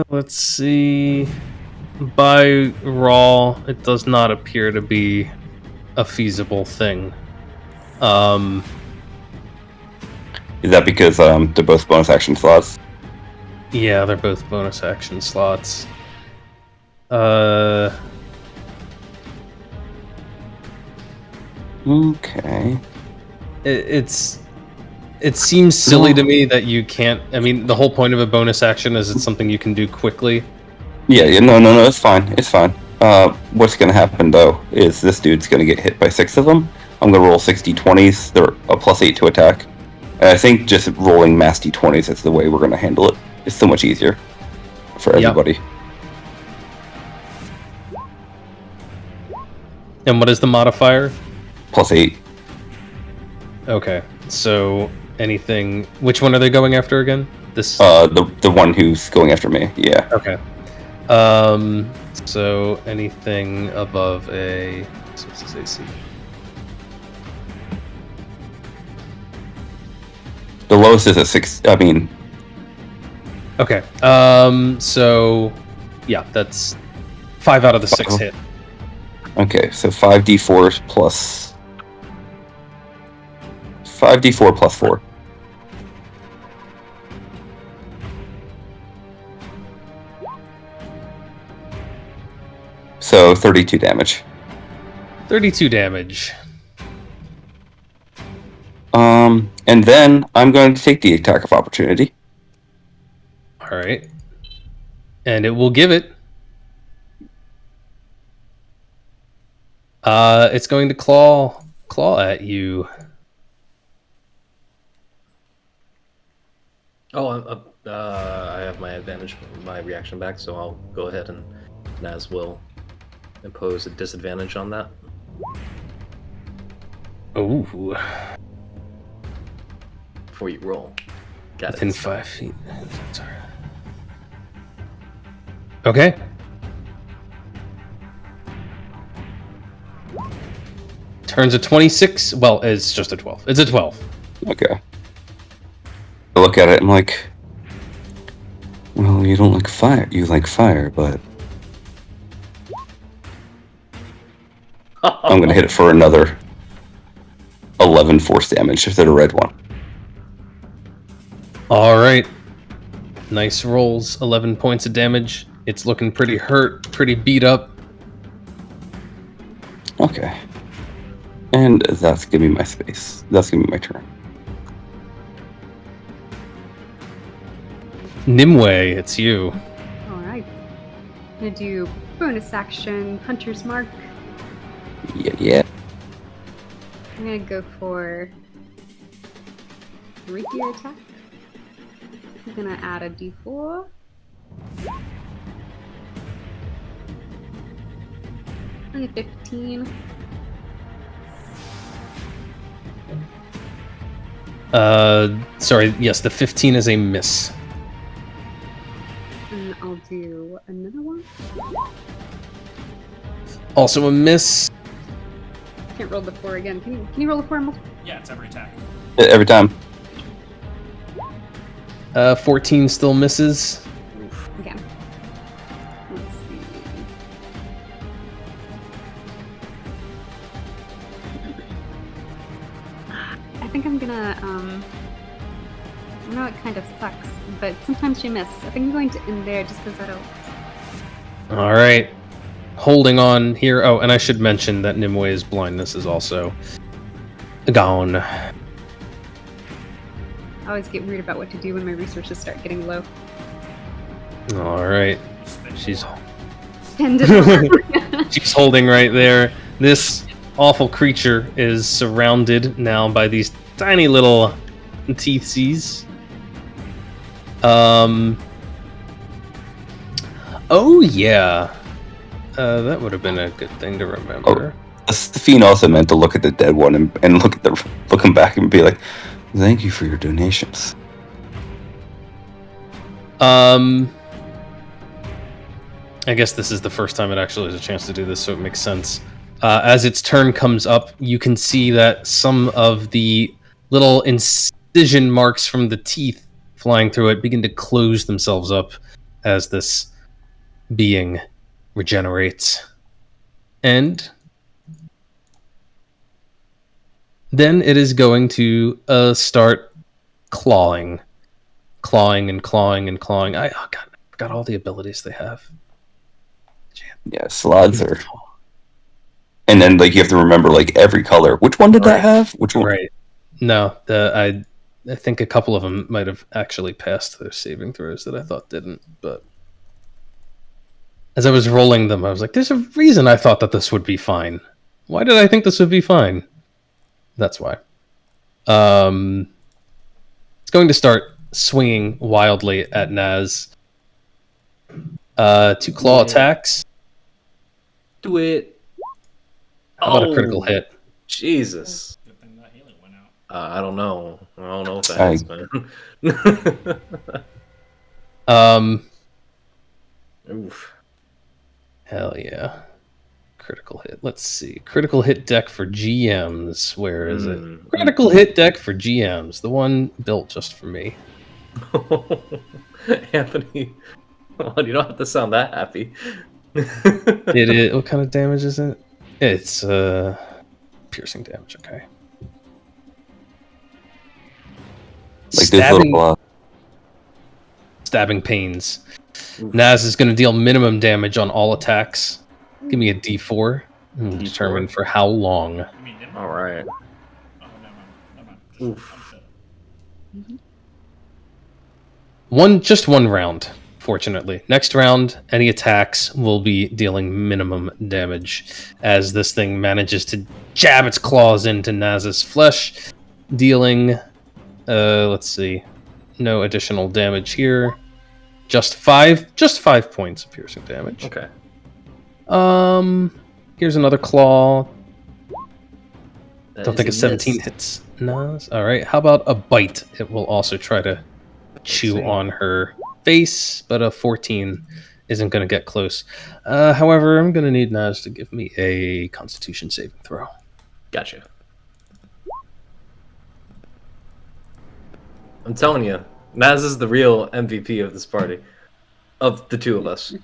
Let's see. By raw, it does not appear to be a feasible thing. Is that because they're both bonus action slots? Yeah, they're both bonus action slots. Okay. It seems silly to me that you can't. I mean, the whole point of a bonus action is it's something you can do quickly. Yeah, no, it's fine. It's fine. What's going to happen, though, is this dude's going to get hit by 6 of them. I'm going to roll 6 d20s. They're a +8 to attack. And I think just rolling mass d20s is the way we're going to handle it. It's so much easier for Yep. everybody. And what is the modifier? +8. Okay, so anything. Which one are they going after again? This. The one who's going after me. Yeah. Okay. So anything above a. So this is AC. The lowest is a 6. I mean, Okay. So, yeah, that's 5 out of the 6 hit. okay, so 5d4 plus 5d4 plus 4. So 32 damage. 32 damage. And then I'm going to take the attack of opportunity. All right. And it will give it. It's going to claw at you. Oh, I have my advantage, my reaction back, so I'll go ahead and Naz will impose a disadvantage on that. Ooh. Before you roll. Got Within it. 5 feet. Sorry. Okay. Turns a 26. Well, it's just a 12. It's a 12. Okay. I look at it and I'm like, well, you don't like fire. You like fire, but I'm going to hit it for another 11 force damage to the red one. All right. Nice rolls. 11 points of damage. It's looking pretty hurt, pretty beat up. Okay. And that's giving me my space. That's giving me my turn. Nimue, it's you. Alright. I'm gonna do bonus action, Hunter's Mark. Yeah. I'm gonna go for rapier attack. I'm gonna add a d4. Only 15. Sorry, yes, the 15 is a miss. And I'll do another one. Also a miss. Can't roll the 4 again. Can you roll the 4 multiple? Yeah, it's every attack. Every time. 14 still misses. Again. Let's see. I think I'm gonna, I know it kind of sucks, but sometimes you miss. I think I'm going to end there just because I don't. All right. Holding on here. Oh, and I should mention that Nimue's blindness is also gone. I always get weird about what to do when my resources start getting low. All right. Spend She's Spend it. she's holding right there. This awful creature is surrounded now by these tiny little teethsies. Oh, yeah. That would have been a good thing to remember. The fiend also meant to look at the dead one and look him back and be like, "Thank you for your donations." I guess this is the first time it actually has a chance to do this, so it makes sense. As its turn comes up, you can see that some of the little incision marks from the teeth flying through it begin to close themselves up as this being regenerates. And then it is going to start clawing and clawing and clawing. I forgot all the abilities they have. Yeah, slots are. And then like you have to remember like every color. Which one did that have? Which one? Right. No, I think a couple of them might have actually passed those saving throws that I thought didn't. But as I was rolling them, I was like, "There's a reason I thought that this would be fine. Why did I think this would be fine?" That's why. It's going to start swinging wildly at Naz. 2 claw attacks. Do it. How about a critical hit? Jesus. Good thing that healing went out. I don't know. I don't know if that I- is, man. Oof. Hell yeah. Critical hit. Let's see. Critical hit deck for GMs. Where is it? Critical hit deck for GMs. The one built just for me. Anthony, well, you don't have to sound that happy. It is. What kind of damage is it? It's piercing damage. Okay. Like this little. Stabbing pains. Naz is going to deal minimum damage on all attacks. Give me a D4. And determine for how long. You mean didn't? All right. Oh, never mind. Oof. Just one round, fortunately. Next round, any attacks will be dealing minimum damage as this thing manages to jab its claws into Naz's flesh, dealing, let's see, no additional damage here. Just 5 points of piercing damage. Okay. Here's another claw. That Don't think a is 17 miss. hits Naz. All right, how about a bite? It will also try to chew on her face, but a 14 isn't going to get close. However, I'm going to need Naz to give me a Constitution saving throw. Gotcha. I'm telling you, Naz is the real MVP of this party. Of the two of us.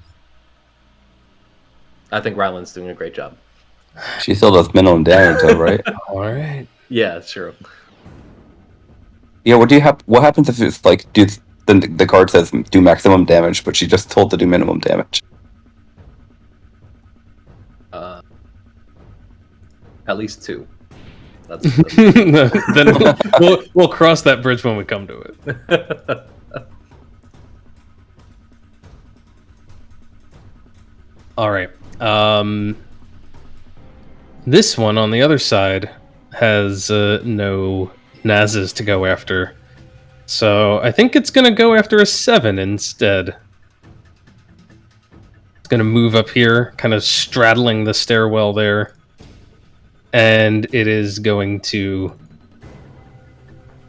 I think Ryland's doing a great job. She still does minimum damage, though, right? All right. Yeah, sure. Yeah. What happens if it's like the card says do maximum damage, but she just told to do minimum damage? At least 2. That's Then we'll cross that bridge when we come to it. All right. This one on the other side has no Nazes to go after. So I think it's going to go after a 7 instead. It's going to move up here, kind of straddling the stairwell there. And it is going to...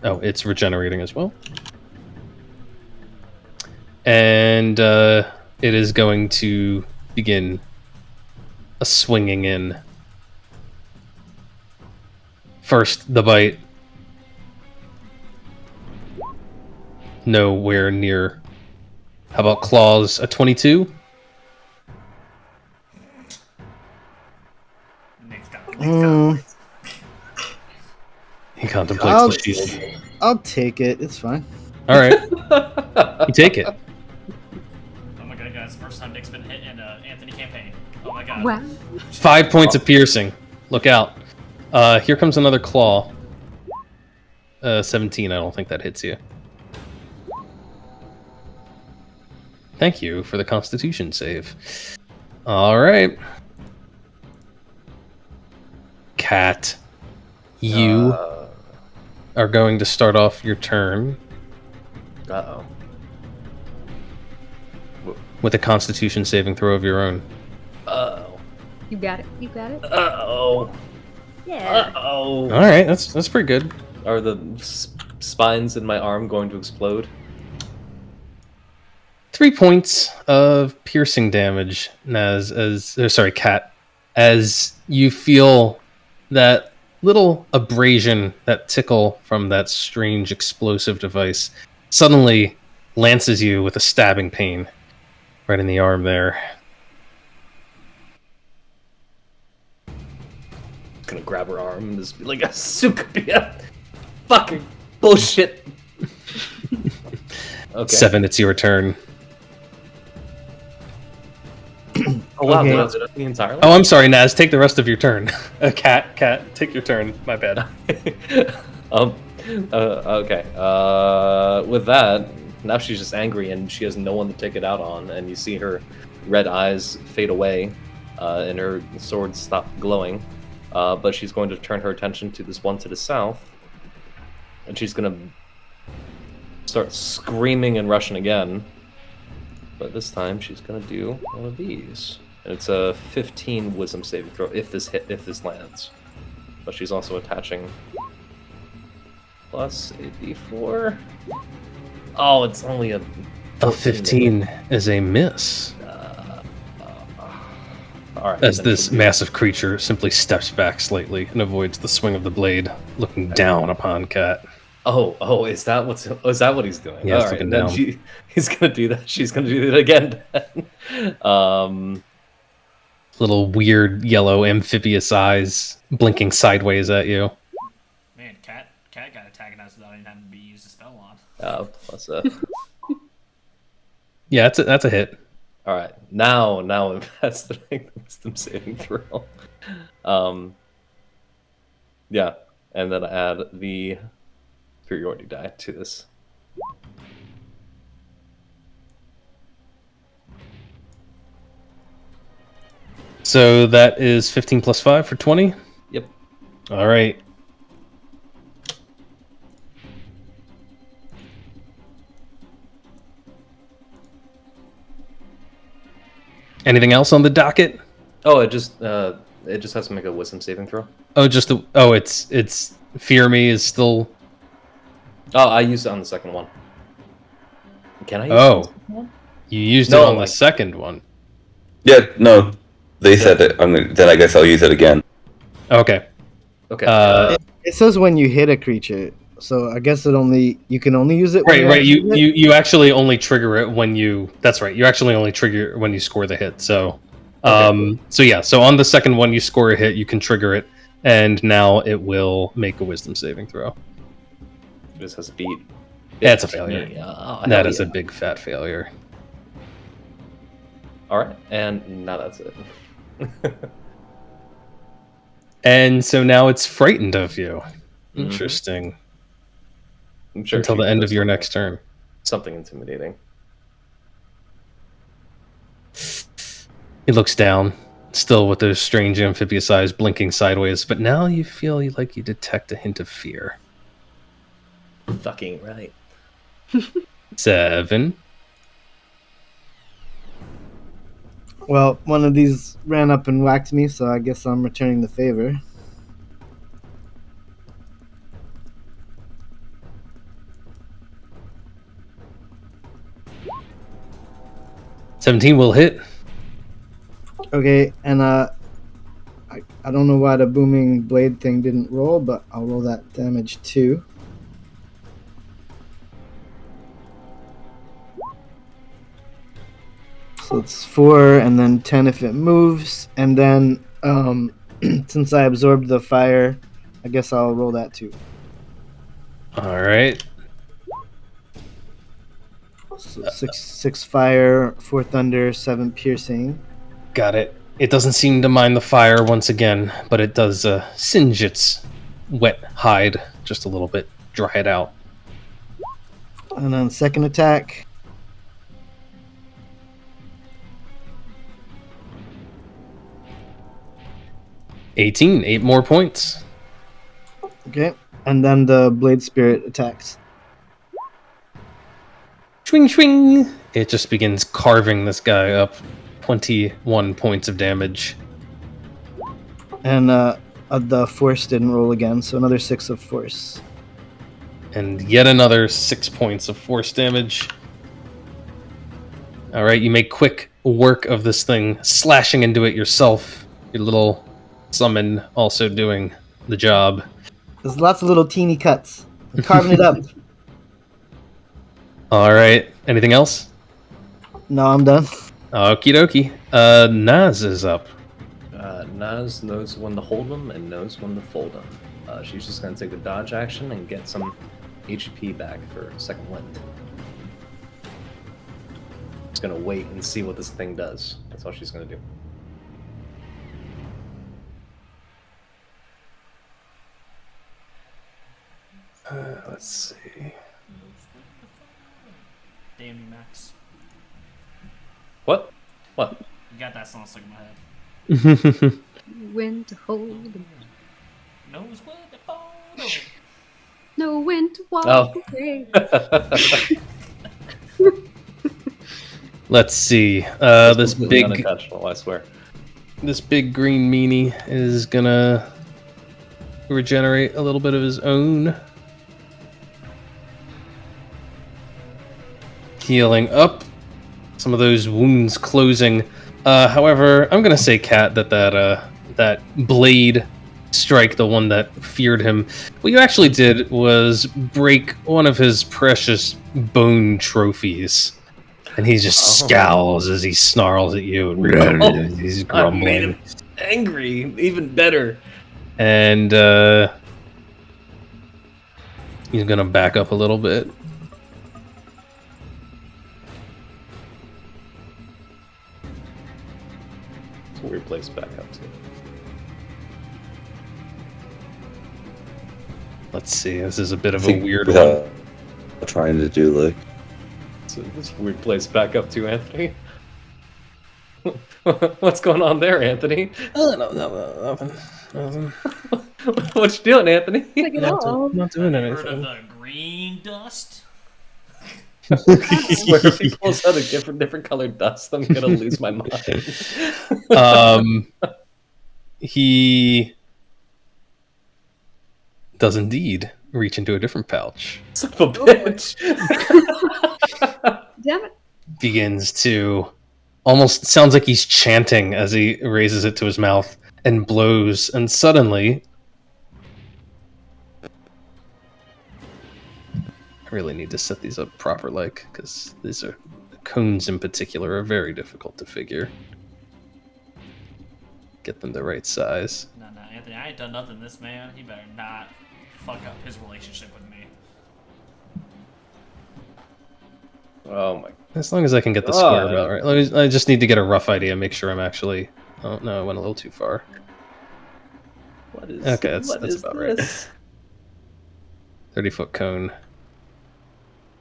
Oh, it's regenerating as well. And it is going to begin a swinging in. First, the bite. Nowhere near. How about claws? A 22? He contemplates the shield. I'll take it. It's fine. All right. You take it. Oh my god, guys. First time Nick's been hit in an Anthony campaign. Oh my god. Wow. 5 points of piercing. Look out. Here comes another claw. 17, I don't think that hits you. Thank you for the Constitution save. All right. Cat, you are going to start off your turn. Uh-oh. with a Constitution saving throw of your own. Uh-oh. You got it. You got it. Uh-oh. Yeah. Uh-oh. All right, that's pretty good. Are the spines in my arm going to explode? 3 points of piercing damage, Kat, as you feel that little abrasion, that tickle from that strange explosive device, suddenly lances you with a stabbing pain right in the arm there. Gonna grab her arm and just be like, a Sukabia. Fucking bullshit. Okay. 7, it's your turn. Oh wow, Okay. was it the entirely? Oh, I'm sorry, Naz. Take the rest of your turn. Cat, take your turn. My bad. Okay. With that, now she's just angry and she has no one to take it out on, and you see her red eyes fade away, and her sword stop glowing. But she's going to turn her attention to this one to the south, and she's gonna start screaming and rushing again. But this time she's gonna do one of these. And it's a 15 wisdom saving throw if this lands. But she's also attaching plus a d4. Oh, it's only a 15 is a miss. All right. As then this she'll do- massive creature simply steps back slightly and avoids the swing of the blade, looking down upon Cat. Oh, is that what he's doing? Yeah, it's All right, looking and then down. he's gonna do that. She's gonna do that again. Little weird yellow amphibious eyes blinking sideways at you. Man, cat got antagonized without even having to be used a spell on. Plus Yeah, that's a hit. All right, now that's the wisdom saving throw. Yeah, and then add the superiority die to this. So that is 15 plus 5 for 20? Yep. All right. Anything else on the docket? Oh, it just has to make a wisdom saving throw. Oh, it's Fear Me is still. Oh, I used it on the second one. Can I use it on Oh, the second one? you used No, it on the like- second one. Yeah, no, they said it. Then I guess I'll use it again. Okay. Okay. It says when you hit a creature, so I guess you can only use it. when Right. you hit it? You actually only trigger it when you. That's right. You actually only trigger it when you score the hit. So, So on the second one, you score a hit, you can trigger it, and now it will make a wisdom saving throw. It just has a beat. That's a failure. Yeah. That is a big fat failure. All right, and now that's it. And so now it's frightened of you. Mhm. Interesting. I'm sure Until she the end does of your something- next turn. Something intimidating. He looks down, still with those strange amphibious eyes blinking sideways, but now you feel like you detect a hint of fear. Fucking right. 7. Well, one of these ran up and whacked me, so I guess I'm returning the favor. "17 will hit." Okay, and I don't know why the booming blade thing didn't roll, but I'll roll that damage too. So it's 4 and then 10 if it moves, and then since I absorbed the fire, I guess I'll roll that too. All right. So 6 fire, 4 thunder, 7 piercing. Got it. It doesn't seem to mind the fire once again, but it does singe its wet hide just a little bit, dry it out. And then second attack. "18, 8 more points." Okay. And then the blade spirit attacks. swing, swing. It just begins carving this guy up. 21 points of damage. And the force didn't roll again, so another 6 of force. And yet another 6 points of force damage. Alright, you make quick work of this thing, slashing into it yourself. Your little summon also doing the job. There's lots of little teeny cuts. I'm carving it up. Alright, anything else? No, I'm done. Okie dokie. Naz is up. Naz knows when to hold them and knows when to fold them. She's just going to take the dodge action and get some HP back for second wind. Just going to wait and see what this thing does. That's all she's going to do. Let's see. Damn you, Max. What? What? You got that song stuck in my head. When to hold 'em. Knows where to fold 'em. Know when to walk Oh. away. Let's see. This Completely big, unintentional, I swear. this big green meanie is gonna regenerate a little bit of his own. Healing up. Some of those wounds closing. However, I'm gonna say, Cat, that blade strike, the one that feared him, what you actually did was break one of his precious bone trophies. And he just scowls as he snarls at you. And he's I made grumbling. him angry. Even better. And he's gonna back up a little bit. It's a weird place back up to. Let's see. This is a bit of a think weird without one. trying to do like It's a weird place back up to, Anthony. What's going on there, Anthony? Oh, no, nothing. What you doing, Anthony? Take it all. Not doing Heard of anything. the green dust? I swear if he pulls out a different colored dust, I'm gonna lose my mind. He does indeed reach into a different pouch. Son of a bitch. Damn it. Begins to almost sounds like he's chanting as he raises it to his mouth and blows, and suddenly I really need to set these up proper, like, because these are the cones in particular are very difficult to figure. Get them the right size. No, Anthony, I ain't done nothing to this man. He better not fuck up his relationship with me. Oh my. As long as I can get the square about right. I just need to get a rough idea, make sure I'm actually. Oh no, I went a little too far. What is? Okay, that's what is about right. this? 30-foot cone.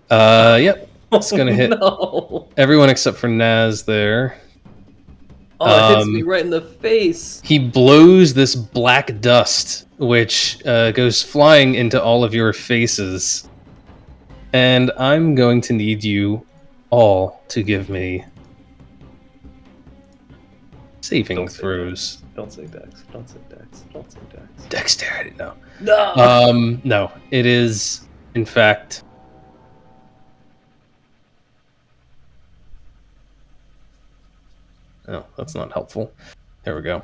Yep. It's gonna hit No. everyone except for Naz there. Oh, it hits me right in the face. He blows this black dust, which goes flying into all of your faces. And I'm going to need you all to give me saving throws. Don't say Dex. Don't say Dex. Don't say Dex. Dexterity, no. No. No. It is, in fact... Oh, that's not helpful. There we go.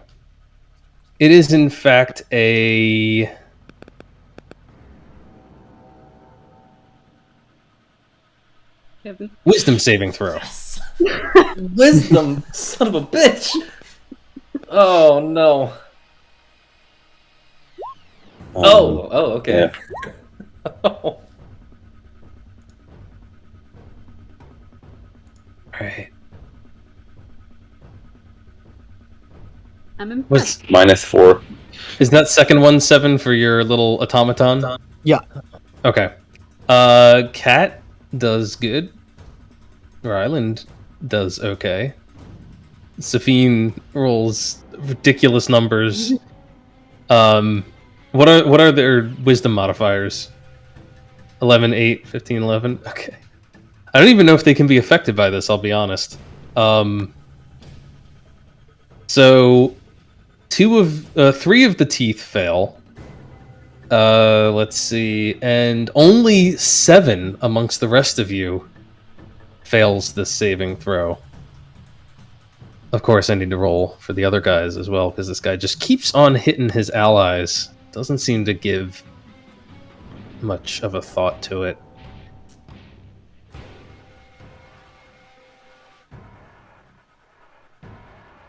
It is, in fact, a... Kevin. wisdom saving throw. Yes. Wisdom, son of a bitch. Oh no. Oh, okay. Yeah. Oh. Alright. I'm impressed. -4. Is that second one 7 for your little automaton? Yeah. Okay. Cat does good. Ryland does okay. Safine rolls ridiculous numbers. What are their wisdom modifiers? 11, 8, 15, 11? Okay. I don't even know if they can be affected by this, I'll be honest. So 3 of the teeth fail. Let's see, and only 7 amongst the rest of you fails this saving throw. Of course, I need to roll for the other guys as well, because this guy just keeps on hitting his allies. Doesn't seem to give much of a thought to it.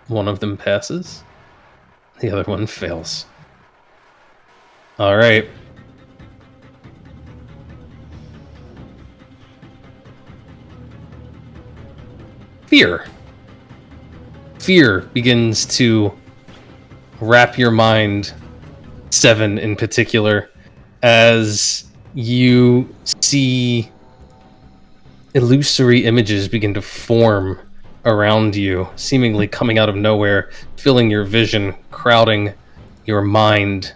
One of them passes. The other one fails. All right. Fear. Fear begins to wrap your mind, 7 in particular, as you see illusory images begin to form around you, seemingly coming out of nowhere, filling your vision, crowding your mind.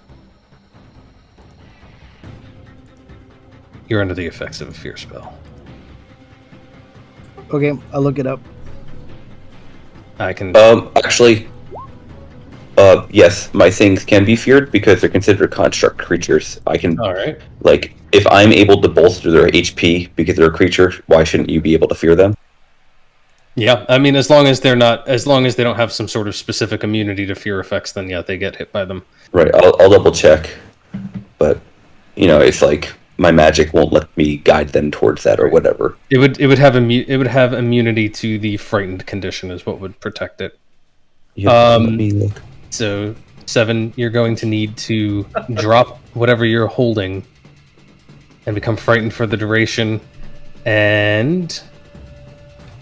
You're under the effects of a fear spell. Okay, I'll look it up. I can... Actually, yes, my things can be feared because they're considered construct creatures. I can, Alright. like, if I'm able to bolster their HP because they're a creature, why shouldn't you be able to fear them? Yeah, I mean, as long as they don't have some sort of specific immunity to fear effects, then yeah, they get hit by them. Right, I'll double check. But, it's like my magic won't let me guide them towards that or whatever. It would have immunity to the frightened condition is what would protect it. Yeah, let me look. So 7, you're going to need to drop whatever you're holding and become frightened for the duration, and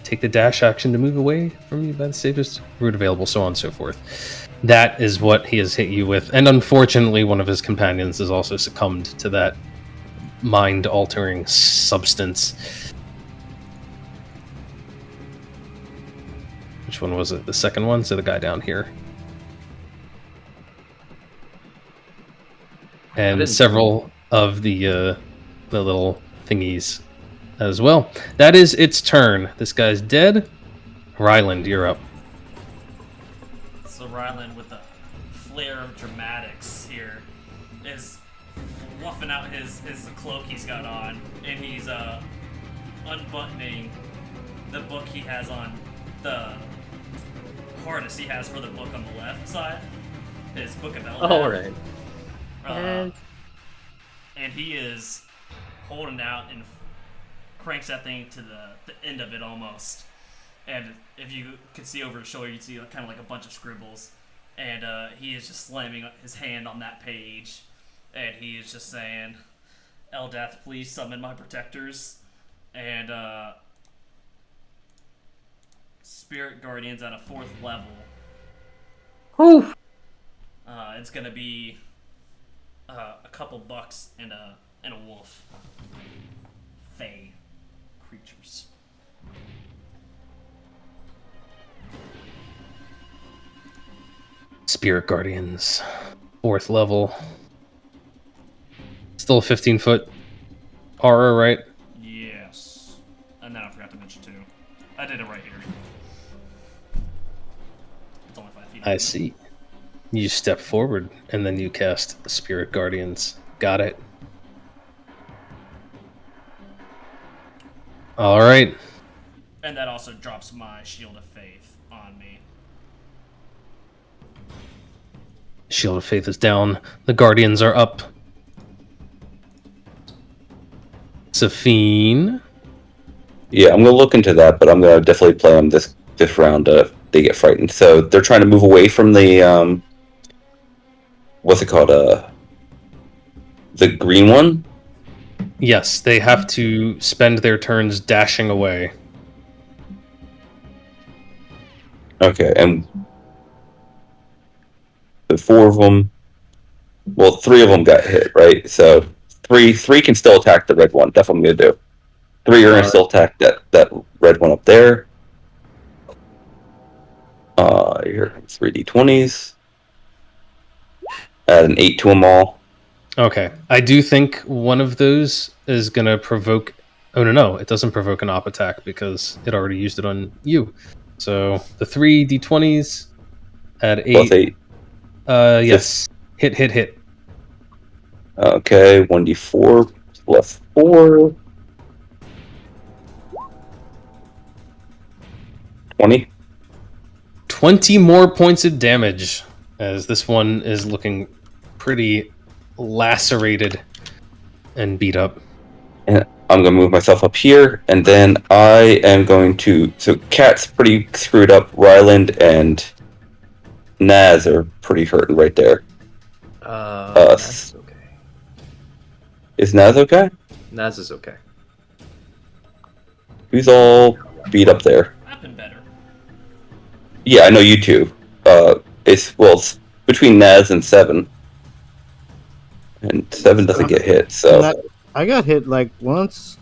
take the dash action to move away from you by the safest route available, so on and so forth. That is what he has hit you with, and unfortunately one of his companions has also succumbed to that mind-altering substance. Which one was it? The second one? So the guy down here. And several of the little thingies as well. That is its turn. This guy's dead. Ryland, you're up. So Ryland, with a flair of dramatics here, is fluffing out his cloak he's got on, and he's unbuttoning the book he has on, the harness he has for the book on the left side, his Book of Eldad. All right. And he is holding out and cranks that thing to the end of it almost. And if you could see over his shoulder, you'd see kind of like a bunch of scribbles. And he is just slamming his hand on that page. And he is just saying, Eldath, please summon my protectors. And Spirit Guardians at a 4th level. Oof. It's going to be a couple bucks and a wolf. Fey creatures. Spirit Guardians, 4th level. Still a 15-foot aura, right? Yes. And then I forgot to mention too. I did it right here. It's only 5 feet. I see. You step forward, and then you cast Spirit Guardians. Got it. All right. And that also drops my Shield of Faith on me. Shield of Faith is down. The Guardians are up. Safine. Yeah, I'm going to look into that, but I'm going to definitely play them this round if they get frightened. So they're trying to move away from the, what's it called? The green one? Yes, they have to spend their turns dashing away. Okay, and the 4 of them, well, 3 of them got hit, right? So three can still attack the red one. That's what I'm going to do. 3 are going to still attack that red one up there. Here, 3d20s. Add an 8 to them all. Okay. I do think one of those is going to provoke Oh no, it doesn't provoke an op attack because it already used it on you. So the 3d20s at 8. Plus 8. Yes. Hit. Okay, 1d4 plus 4. 20. 20 more points of damage, as this one is looking pretty lacerated and beat up. And I'm going to move myself up here, and then I am going to... So Cat's pretty screwed up. Ryland and Naz are pretty hurting right there. That's okay. Is Naz okay? Naz is okay. Who's all beat up there? I've been better. Yeah, I know you two. It's between Naz and 7. And 7 doesn't get hit, so... I got hit like once.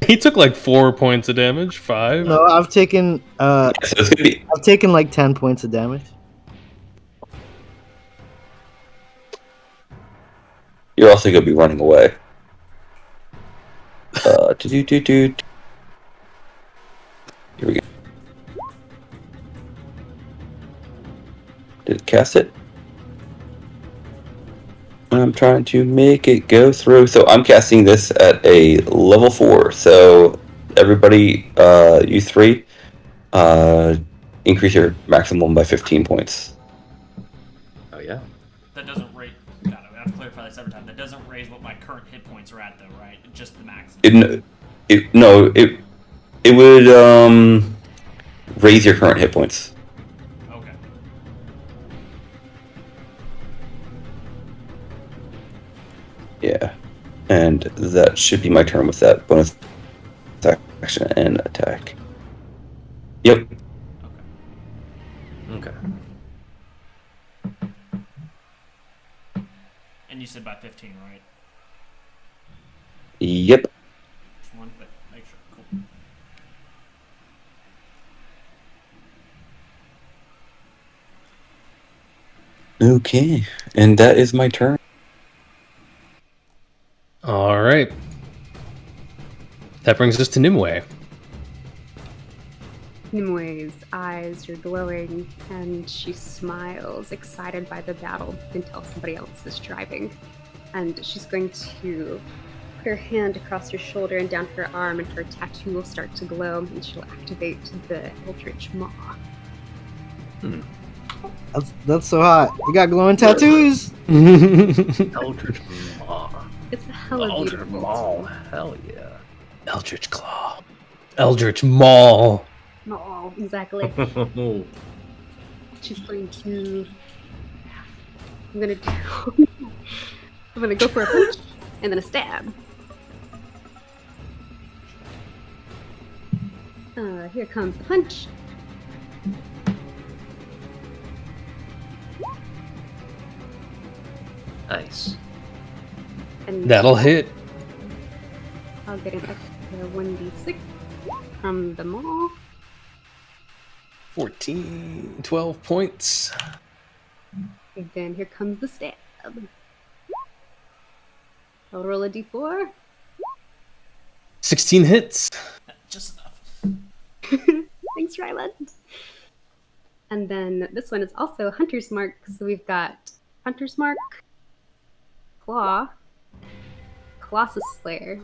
He took like 4 points of damage. 5. No, I've taken So it's gonna be... I've taken like 10 points of damage. You're also going to be running away. Here we go. Did it cast it? I'm trying to make it go through. So I'm casting this at a level 4. So everybody, you 3, increase your maximum by 15 points. Oh yeah. That doesn't raise. God, I have to clarify this every time. That doesn't raise what my current hit points are at, though, right? Just the maximum. It would raise your current hit points. Okay. Yeah, and that should be my turn with that bonus action and attack. Yep. Okay. And you said by 15, right? Yep. Just one, but make sure. Cool. Okay, and that is my turn. All right. That brings us to Nimue. Nimue's eyes are glowing, and she smiles, excited by the battle, until somebody else is driving. And she's going to put her hand across her shoulder and down her arm, and her tattoo will start to glow, and she'll activate the Eldritch Maw. That's so hot. You got glowing tattoos. Eldritch Maw. It's a hella Eldritch beautiful. Maw. Hell yeah. Eldritch Claw. Eldritch Maul. Oh, exactly. She's going to. I'm gonna go for a punch and then a stab. Here comes the punch. Nice. And That'll hit. I'll get an extra 1d6 from the maul. 12 points. And then here comes the stab. I'll roll a d4. 16 hits. Just enough. Thanks, Ryland. And then this one is also Hunter's Mark. So we've got Hunter's Mark, Claw, Colossus Slayer.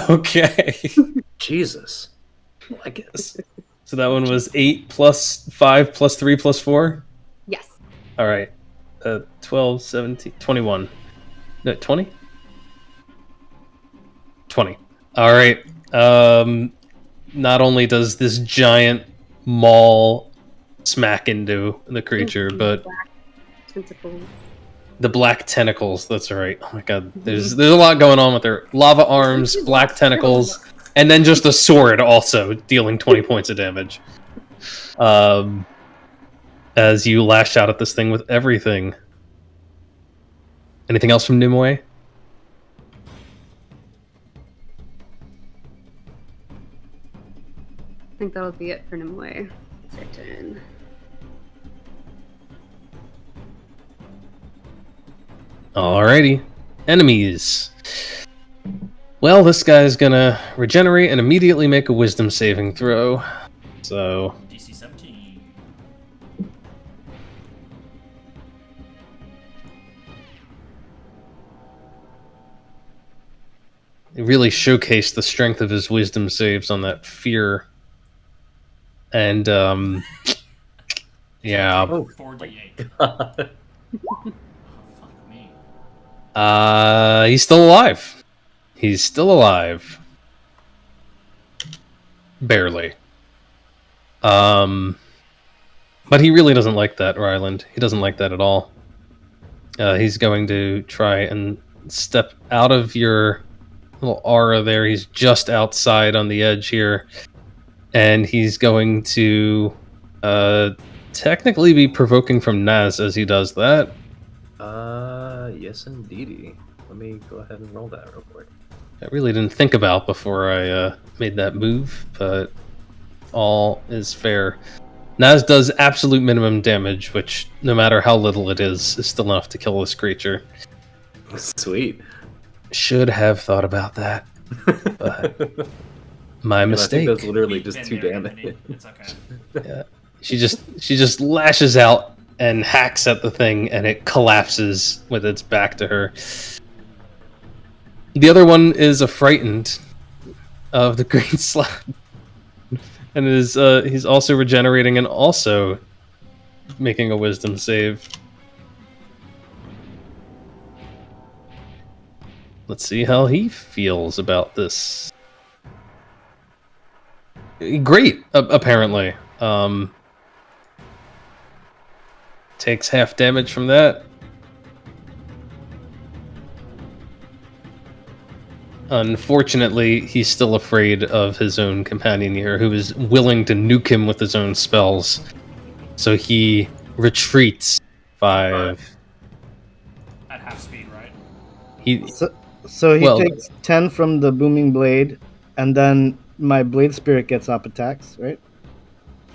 Okay. Jesus. I guess. So that one was 8 plus 5 plus 3 plus 4? Yes. All right. 12, 17, 21. No, 20? 20. All right. Not only does this giant maul smack into the creature, but Black tentacles. the black tentacles. That's right. Oh my god. There's a lot going on with their lava arms, black tentacles, and then just a sword also dealing 20 points of damage. As you lash out at this thing with everything. Anything else from Nimue? I think that'll be it for Nimue. It's her turn. Alrighty. Enemies. Well, this guy's gonna regenerate and immediately make a wisdom saving throw. So, DC 17. he really showcased the strength of his wisdom saves on that fear. And, yeah. Oh, 48. God. Oh, fuck me. He's still alive. He's still alive. Barely. But he really doesn't like that, Ryland. He doesn't like that at all. He's going to try and step out of your little aura there. He's just outside on the edge here. And he's going to technically be provoking from Naz as he does that. Yes, indeedy. Let me go ahead and roll that real quick. I really didn't think about before I made that move, but all is fair. Naz does absolute minimum damage, which, no matter how little it is still enough to kill this creature. Sweet. Should have thought about that, but my mistake. I think that's literally We've just been 2 there, damage. Anthony. It's okay. Yeah. She just lashes out and hacks at the thing, and it collapses with its back to her. The other one is frightened of the green slab, and he's also regenerating and also making a wisdom save. Let's see how he feels about this. Great, apparently. Takes half damage from that. Unfortunately, he's still afraid of his own companion here, who is willing to nuke him with his own spells. So he retreats 5. At half speed, right? So he Well- takes 10 from the booming blade, and then my blade spirit gets up attacks, right?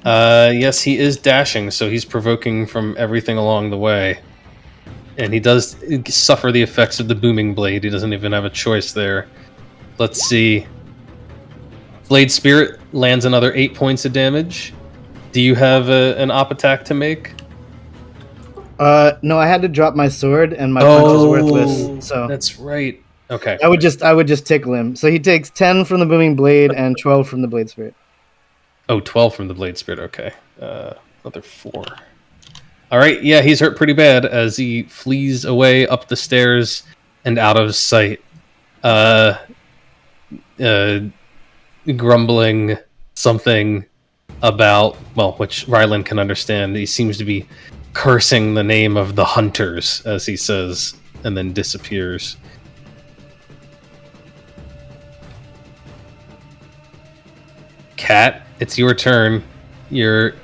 Yes, he is dashing, so he's provoking from everything along the way. And he does suffer the effects of the booming blade. He doesn't even have a choice there. Let's see. Blade Spirit lands another 8 points of damage. Do you have an op attack to make? No, I had to drop my sword, and my punch is worthless. So That's right. Okay. I would just tickle him. So he takes 10 from the booming blade and 12 from the blade spirit. Oh, 12 from the Blade Spirit. Okay. Another 4. All right. Yeah, he's hurt pretty bad as he flees away up the stairs and out of sight. Grumbling something about, well, which Ryland can understand. He seems to be cursing the name of the hunters, as he says, and then disappears. Cat, it's your turn. You're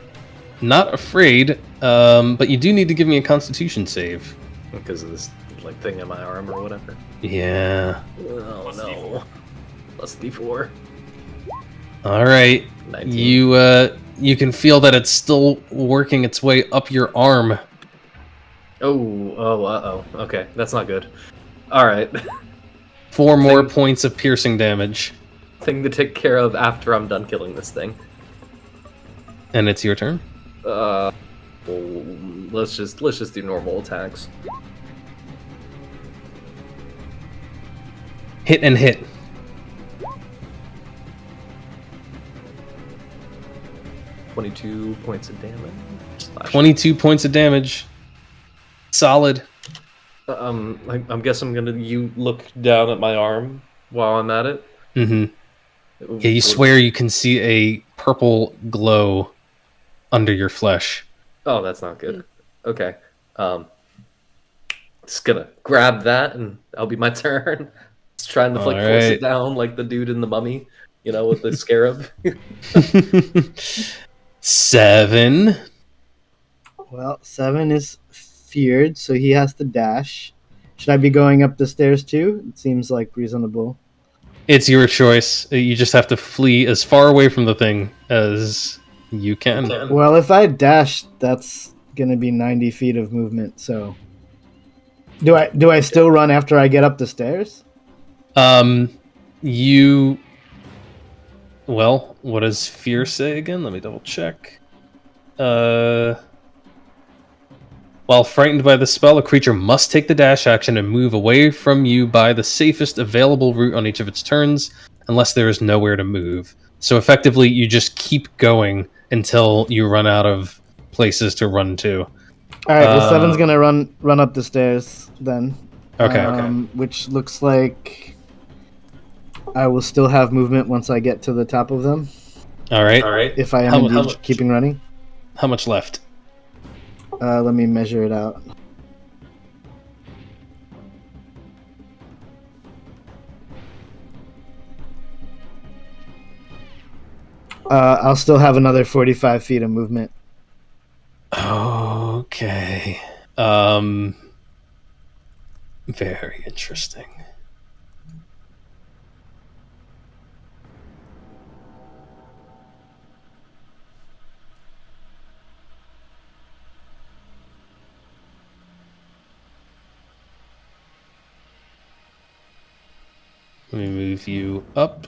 not afraid, but you do need to give me a Constitution save. Because of this thing in my arm or whatever. Yeah. Oh Plus no. D4. Plus D4. All right. 19. You can feel that it's still working its way up your arm. Oh, okay, that's not good. Alright. 4 more points of piercing damage. Thing to take care of after I'm done killing this thing. And it's your turn. Well, let's just do normal attacks. Hit and hit. 22 points of damage. 22 points of damage. Solid. I guess you look down at my arm while I'm at it. Mm-hmm. Yeah, you swear you can see a purple glow under your flesh. Oh, that's not good. Okay. Just gonna grab that and that'll be my turn. Just trying to force right. it down like the dude in the Mummy, with the scarab. 7. Well, 7 is feared, so he has to dash. Should I be going up the stairs too? It seems like reasonable. It's your choice. You just have to flee as far away from the thing as you can. Well, if I dash, that's gonna be 90 feet of movement. So, do I still run after I get up the stairs? you. Well, what does fear say again? Let me double check. While frightened by the spell, a creature must take the dash action and move away from you by the safest available route on each of its turns, unless there is nowhere to move. So effectively, you just keep going until you run out of places to run to. All right, well, Seven's gonna run up the stairs then. Okay. Which looks like I will still have movement once I get to the top of them. All right. If I am indeed keeping running. How much left? Let me measure it out. I'll still have another 45 feet of movement. Okay. Very interesting. Let me move you up.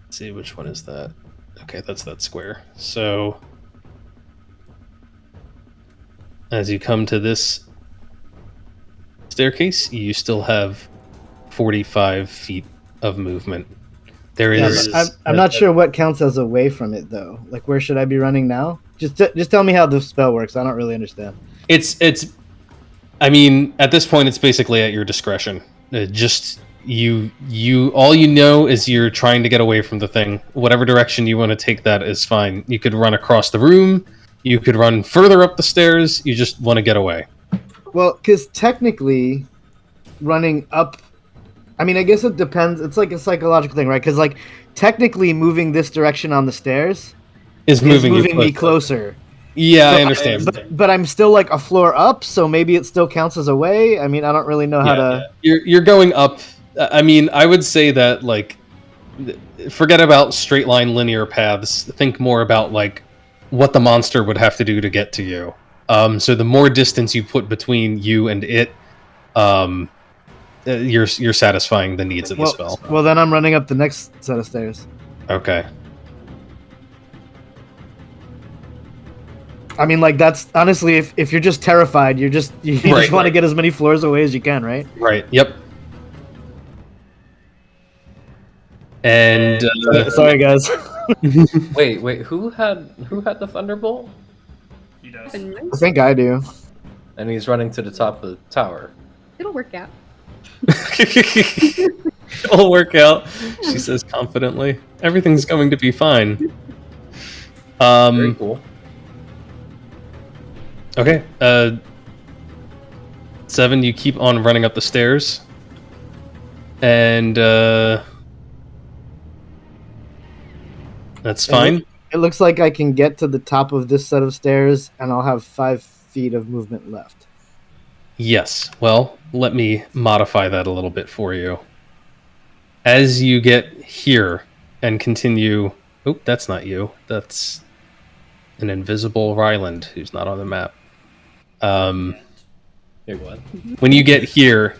Let's see, which one is that? Okay, that's that square. So, as you come to this staircase, you still have 45 feet of movement. There is. I'm not sure what counts as away from it, though. Like, where should I be running now? Just tell me how the spell works. I don't really understand. It's. I mean, at this point, it's basically at your discretion. Just you. All you know is you're trying to get away from the thing. Whatever direction you want to take, that is fine. You could run across the room. You could run further up the stairs. You just want to get away. Well, because technically, running up. I mean, I guess it depends. It's like a psychological thing, right? Because, like, technically moving this direction on the stairs is moving me closer. Yeah, so I understand. But I'm still, like, a floor up, so maybe it still counts as away. I mean, I don't really know how to... Yeah. You're going up. I mean, I would say that, like, forget about straight line linear paths. Think more about, like, what the monster would have to do to get to you. So the more distance you put between you and it, you're satisfying the needs of the spell. Well, then I'm running up the next set of stairs. Okay. I mean, like, that's honestly, if you're just terrified, you just want to get as many floors away as you can, right? Right. Yep. And sorry, guys. Wait. Who had the thunderbolt? He does. I think I do. And he's running to the top of the tower. It'll work out. It'll work out, she says confidently. Everything's going to be fine. Very cool. Okay. 7, you keep on running up the stairs. And that's fine. It looks like I can get to the top of this set of stairs, and I'll have 5 feet of movement left. Yes. Well, let me modify that a little bit for you. As you get here and continue... Oh, that's not you. That's an invisible Ryland who's not on the map. When you get here,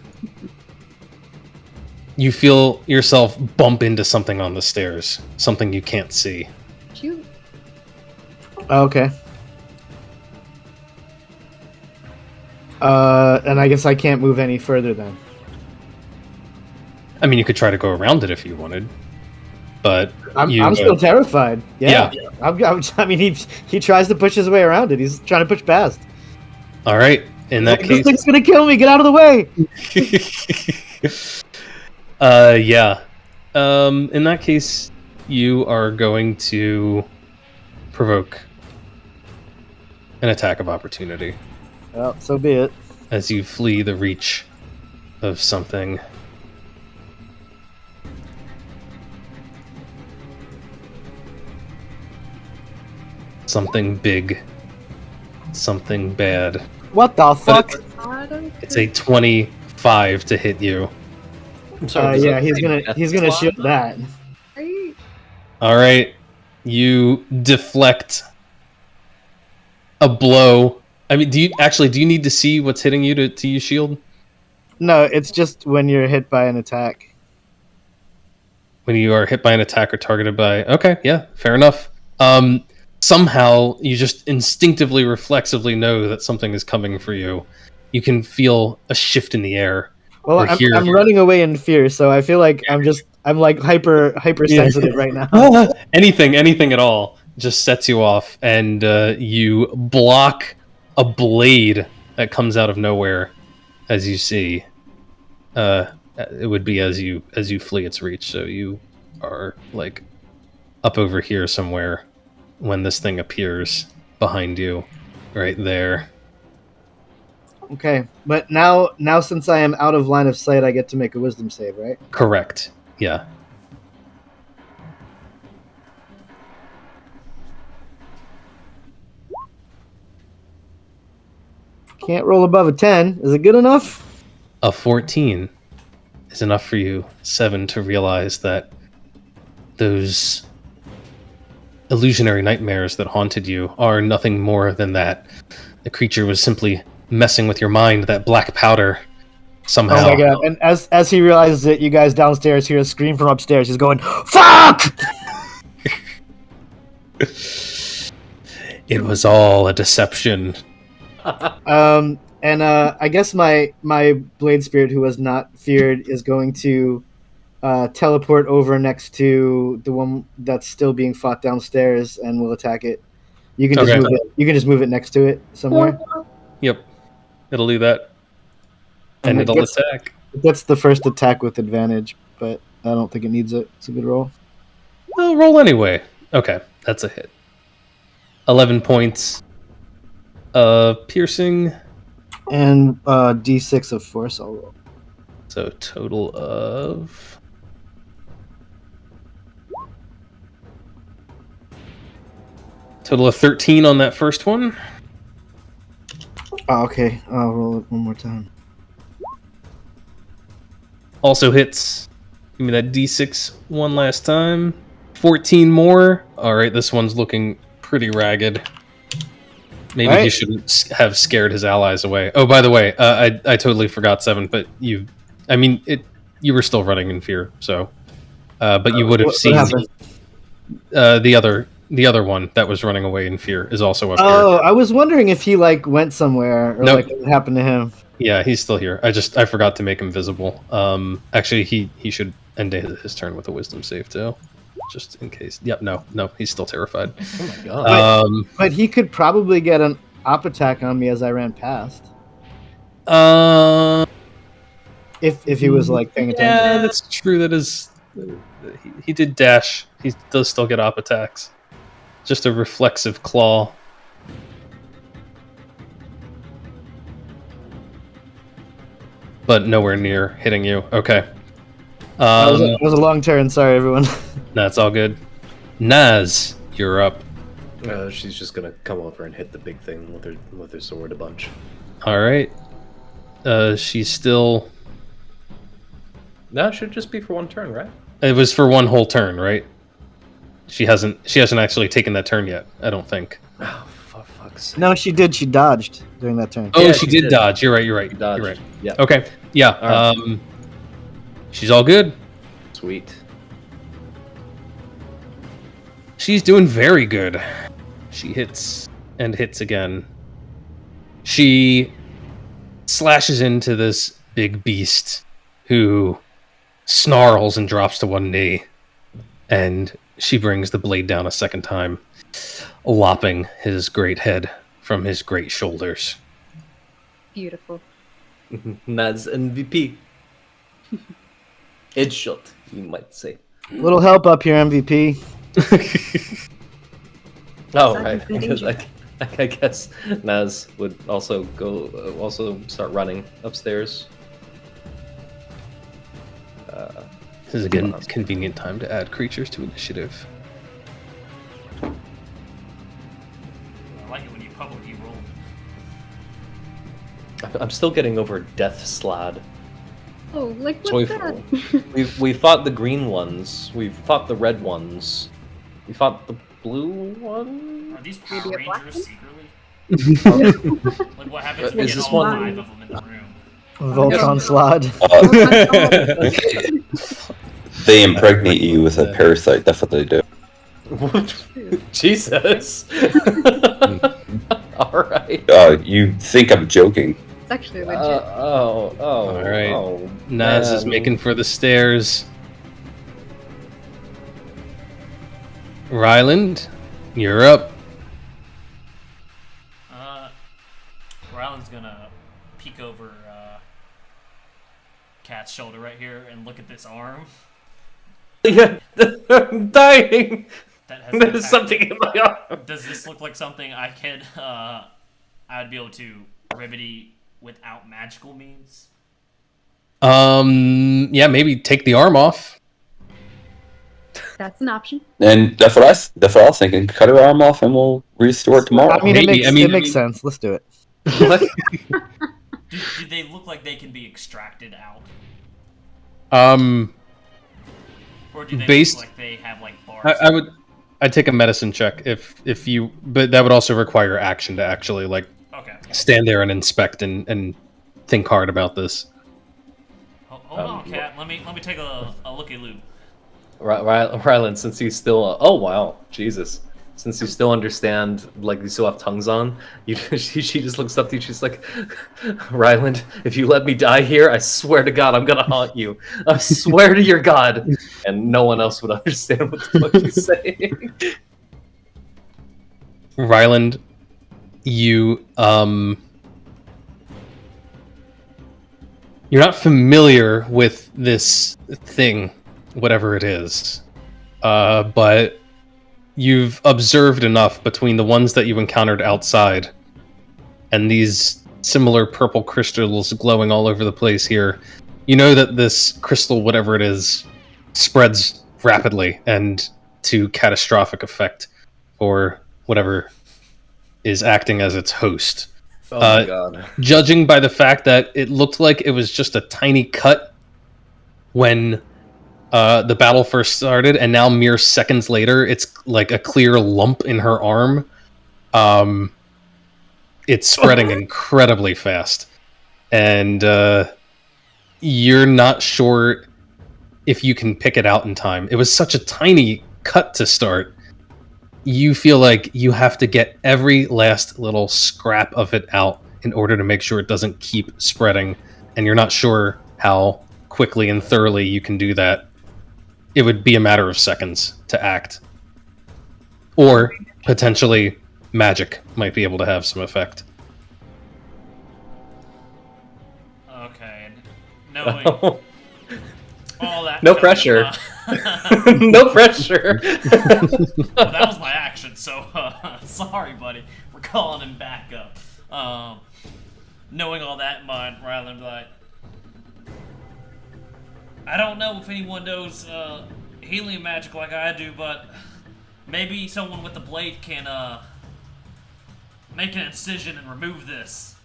you feel yourself bump into something on the stairs. Something you can't see. Shoot. Okay. And I guess I can't move any further then. I mean, you could try to go around it if you wanted, but I'm still terrified. Yeah. I mean, he tries to push his way around it. He's trying to push past. All right. In that case, this thing's gonna kill me. Get out of the way. Yeah. In that case, you are going to provoke an attack of opportunity. Well, so be it. As you flee the reach of something. Something big. Something bad. What the fuck? It's a 25 to hit you. I'm sorry. Yeah, he's gonna shield that. All right, you deflect a blow. I mean, do you need to see what's hitting you to use shield? No, it's just when you're hit by an attack. when you are hit by an attack or targeted by... Okay, yeah, fair enough. Somehow, you just instinctively, reflexively know that something is coming for you. You can feel a shift in the air. Well, I'm running away in fear, so I feel like I'm like hyper sensitive right now. Anything at all just sets you off, and you block a blade that comes out of nowhere as you see. It would be as you flee its reach, so you are like up over here somewhere when this thing appears behind you, right there. Okay, but now since I am out of line of sight, I get to make a wisdom save, right? Correct. Yeah. Can't roll above a 10. Is it good enough? A 14 is enough for you, 7, to realize that those illusionary nightmares that haunted you are nothing more than that. The creature was simply messing with your mind, that black powder, somehow. Oh my god, and as he realizes it, you guys downstairs hear a scream from upstairs. He's going, "Fuck!" It was all a deception. And I guess my blade spirit, who was not feared, is going to teleport over next to the one that's still being fought downstairs, and will attack it. You can just move it. You can just move it next to it somewhere. Yep, it'll do that, and it'll attack. It gets the first attack with advantage, but I don't think it needs it. It's a good roll. Well, roll anyway. Okay, that's a hit. 11 points. Piercing. And D6 of force I'll roll. So total of... Total of 13 on that first one. Oh, okay, I'll roll it one more time. Also hits. Give me that D6 one last time. 14 more. Alright, this one's looking pretty ragged. Maybe he shouldn't have scared his allies away. Oh, by the way, I totally forgot 7, but you were still running in fear, so... but you would have seen the other one that was running away in fear is also up here. Oh, I was wondering if he went somewhere or what happened to him. Yeah, he's still here. I forgot to make him visible. Actually, he should end his turn with a wisdom save too, just in case. Yep, no, he's still terrified. Oh my god! But he could probably get an op attack on me as I ran past. If he was paying attention. Yeah, that's true. That is, he did dash. He does still get op attacks. Just a reflexive claw. But nowhere near hitting you. Okay. That was a long turn. Sorry, everyone. That's all good. Naz, you're up. She's just gonna come over and hit the big thing with her sword a bunch. All right. She's still... No, it should just be for one turn, right? It was for one whole turn, right? She hasn't actually taken that turn yet, I don't think. Oh, for fuck's sake. No, she did. She dodged during that turn. Oh, yeah, she did dodge. You're right. You're right. Yeah. Okay. Yeah. Right. She's all good. Sweet. She's doing very good. She hits and hits again. She slashes into this big beast who snarls and drops to one knee. And she brings the blade down a second time, lopping his great head from his great shoulders. Beautiful. Naz MVP. Headshot, you might say. Little help up here, MVP. Oh, right. Because I guess Naz would also start running upstairs. This is again a convenient time to add creatures to initiative. I like it when you publicly roll. I'm still getting over Death Slad. Oh, what's that? We fought the green ones. We fought the red ones. We fought the blue one. Are these Power Maybe a black Rangers secretly? Like what happens when you Is get this all one- 5 of them in the room? Voltron Slod. they impregnate you with a parasite, that's what they do. Jesus. All right. You think I'm joking? It's actually legit. All right. Oh, Naz is man. making for the stairs. Ryland, you're up. Ryland's gonna peek over Cat's shoulder right here and look at this arm. Yeah, I'm dying. That has There's something in my arm. Does this look like something I could, I'd be able to remedy without magical means? Yeah, maybe take the arm off. That's an option. And that's what I was thinking. Cut her arm off and we'll restore it tomorrow. I mean, Maybe. it makes sense. Let's do it. What? Do they look like they can be extracted out? Or do they Based- look like they have like bars? I'd take a medicine check if you, but that would also require action to actually like Okay. stand there and inspect and think hard about this. Hold on, Cat. Let me take a looky loop. Ryland, since you still... oh, wow. Jesus. Since you still understand, like, you still have tongues on, she just looks up to you, she's like, Ryland, if you let me die here, I swear to God, I'm gonna haunt you. I swear to your God. And no one else would understand what the fuck she's saying. Ryland, you you're not familiar with this thing, whatever it is, but you've observed enough between the ones that you encountered outside and these similar purple crystals glowing all over the place here. You know that this crystal, whatever it is, spreads rapidly and to catastrophic effect for whatever is acting as its host. Oh my God. Judging by the fact that it looked like it was just a tiny cut when the battle first started, and now mere seconds later, it's like a clear lump in her arm. It's spreading incredibly fast, and you're not sure if you can pick it out in time. It was such a tiny cut to start. You feel like you have to get every last little scrap of it out in order to make sure it doesn't keep spreading, and you're not sure how quickly and thoroughly you can do that. It would be a matter of seconds to act. Or, potentially, magic might be able to have some effect. Okay. Knowing all that. No pressure. Well, No pressure. that was my action, so sorry, buddy. We're calling him back up. Knowing all that in mind, Ryland, like, I don't know if anyone knows healing magic like I do, but maybe someone with the blade can make an incision and remove this.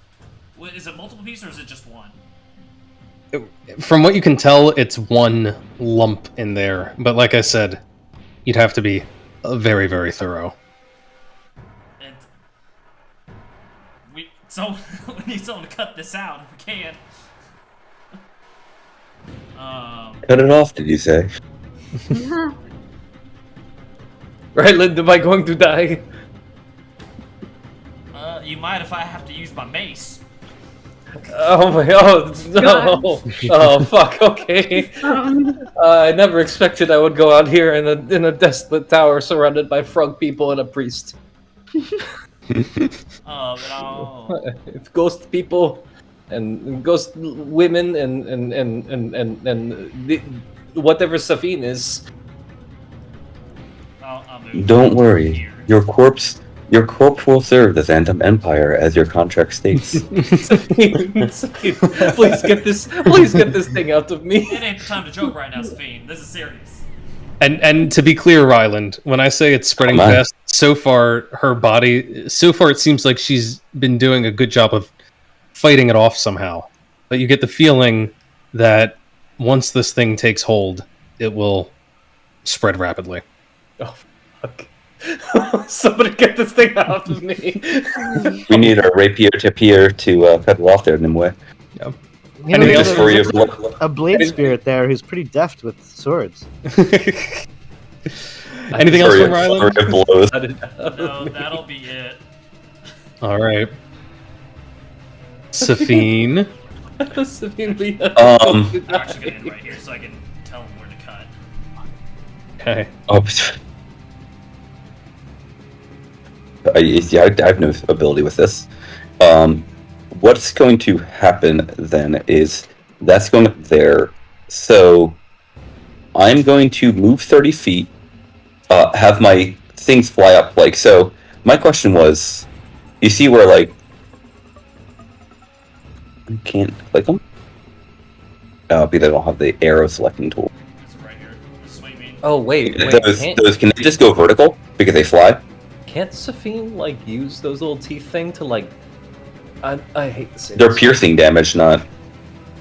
Is it multiple pieces or is it just one? From what you can tell, it's one lump in there. But like I said, you'd have to be very, very thorough. We need someone to cut this out if we can. Cut it off, did you say? Ryland, am I going to die? You might if I have to use my mace. Oh my god, no. Oh fuck, okay. I never expected I would go out here in a desolate tower surrounded by frog people and a priest. No. If ghost people and ghost women and whatever Safine is. I'll move Don't worry. here. Your corpse will serve the Xantham Empire, as your contract states. Safine, please get this thing out of me. It ain't the time to joke right now, Safine. This is serious. And to be clear, Ryland, when I say it's spreading Come on. fast, so far it seems like she's been doing a good job of fighting it off somehow. But you get the feeling that once this thing takes hold, it will spread rapidly. Oh fuck. Somebody get this thing out of me. We need our rapier to peer to cut it off there, Nimue. You Anything there's else for you? a blade spirit there who's pretty deft with swords. Anything else from Ryland? Blows. No, that'll be it. All right. Safine. I'm actually gonna end right here so I can tell him where to cut. Okay. Oh, I have no ability with this. What's going to happen then is that's going there. So I'm going to move 30 feet, have my things fly up like so. My question was, you see where like I can't click them? Because I don't have the arrow selecting tool. It's right here. Swing me. Oh wait, Those can they just go vertical because they fly? Can't Safine like use those little teeth thing to like? I hate to say They're this. piercing damage, not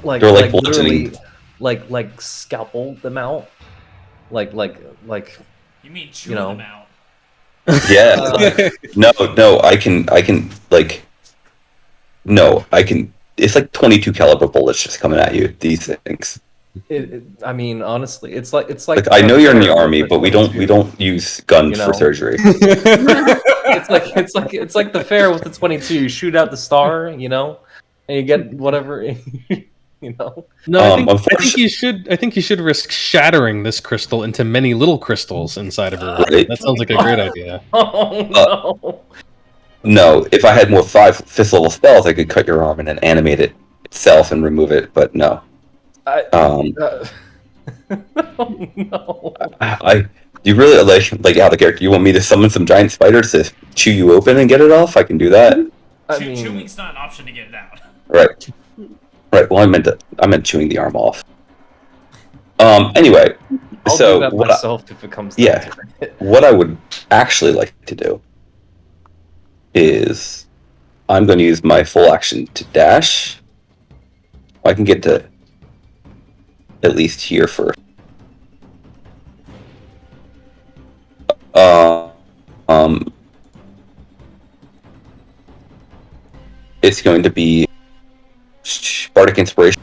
Like they're like literally, bludgeoning. like scalpel them out, like You mean chew You know. them out? Yeah. No, I can like no, I can. It's like 22 caliber bullets just coming at you. These things. I mean, honestly, it's like Like I know you're in the fair army, with but we the don't use guns You for know? surgery. It's like the fair with the 22. You shoot out the star, you know, and you get whatever, you know. No, I think you unfortunately- should risk shattering this crystal into many little crystals inside of her. Right. That sounds like a great idea. Oh no! No, if I had more 5th level spells, I could cut your arm and then animate it itself and remove it. But no. Oh, no. You really like out of character. You want me to summon some giant spiders to chew you open and get it off? I can do that. I mean, Chewing's not an option to get it out. Right. Well, I meant chewing the arm off. Anyway, I'll so do that what? myself if it comes. Yeah. down to it. What I would actually like to do is I'm going to use my full action to dash. I can get to at least here first. It's going to be Bardic Inspiration,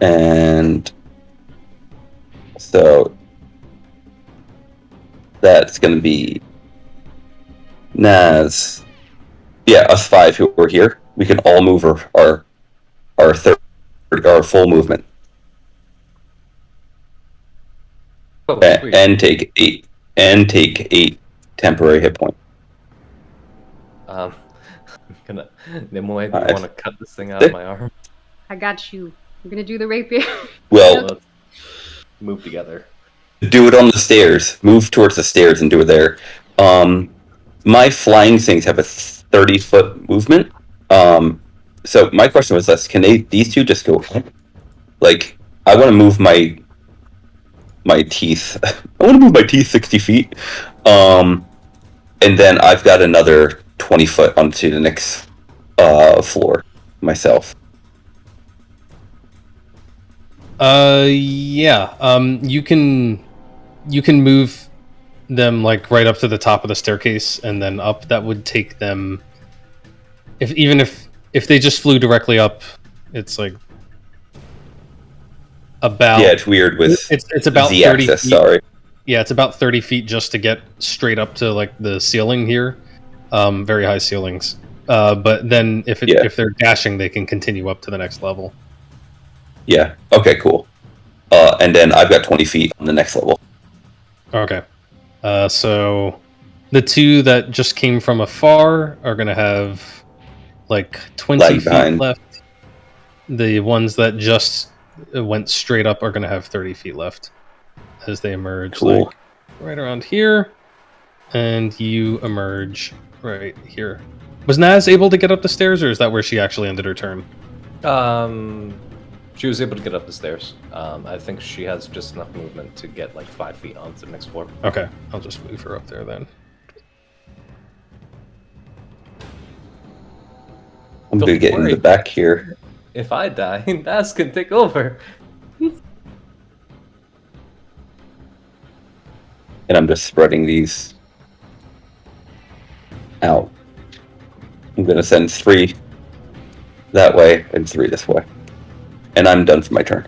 and so that's going to be Naz. Yeah, us 5 who are here. We can all move our full movement. Oh, sweet. And take 8 temporary hit points. I'm gonna. Nimue, do you Alright. want to cut this thing out of my arm? I got you. I'm gonna do the rapier. Well, Let's move together. do it on the stairs. Move towards the stairs and do it there. My flying things have a 30-foot movement. So my question was this: can these two just go up? Like, I want to move my teeth. I want to move my teeth 60 feet. And then I've got another 20 foot onto the next floor myself. Yeah. You can move them like right up to the top of the staircase and then up. That would take them. If they just flew directly up, it's like about. Yeah, it's weird with It's about Z 30 axis. feet. Sorry. Yeah, it's about 30 feet just to get straight up to like the ceiling here. Very high ceilings. But then if they're dashing, they can continue up to the next level. Yeah. Okay. Cool. And then I've got 20 feet on the next level. Okay. So the two that just came from afar are going to have like 20 Lag feet behind. left. The ones that just went straight up are going to have 30 feet left as they emerge. Cool. Like right around here. And you emerge right here. Was Naz able to get up the stairs, or is that where she actually ended her turn? She was able to get up the stairs. I think she has just enough movement to get like 5 feet onto the next floor. Okay, I'll just move her up there then. I'm Don't gonna get in worry. the back here. If I die, Naz can take over. And I'm just spreading these out. I'm gonna send 3 that way and 3 this way. and I'm done for my turn.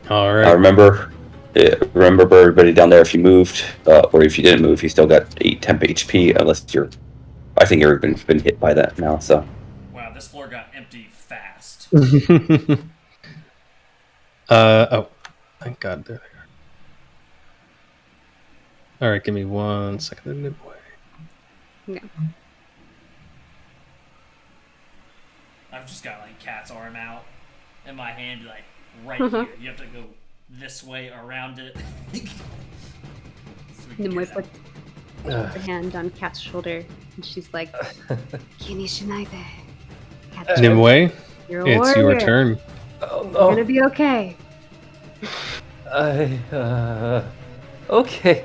All right. Remember everybody down there, if you moved, or if you didn't move, you still got 8 temp HP, unless you're... I think everybody's been hit by that now, so... Wow, this floor got empty fast. Oh, thank God. There they are. All right, give me 1 second. Midway. Yeah. I've just got like cat's arm out in my hand, like right Uh-huh. here. You have to go this way around it. Nimue puts her hand on Kat's shoulder, and she's like, "Kinishinai de." Kat, Nimue, you're a it's your warrior. turn. Oh You're no. gonna be okay. Okay.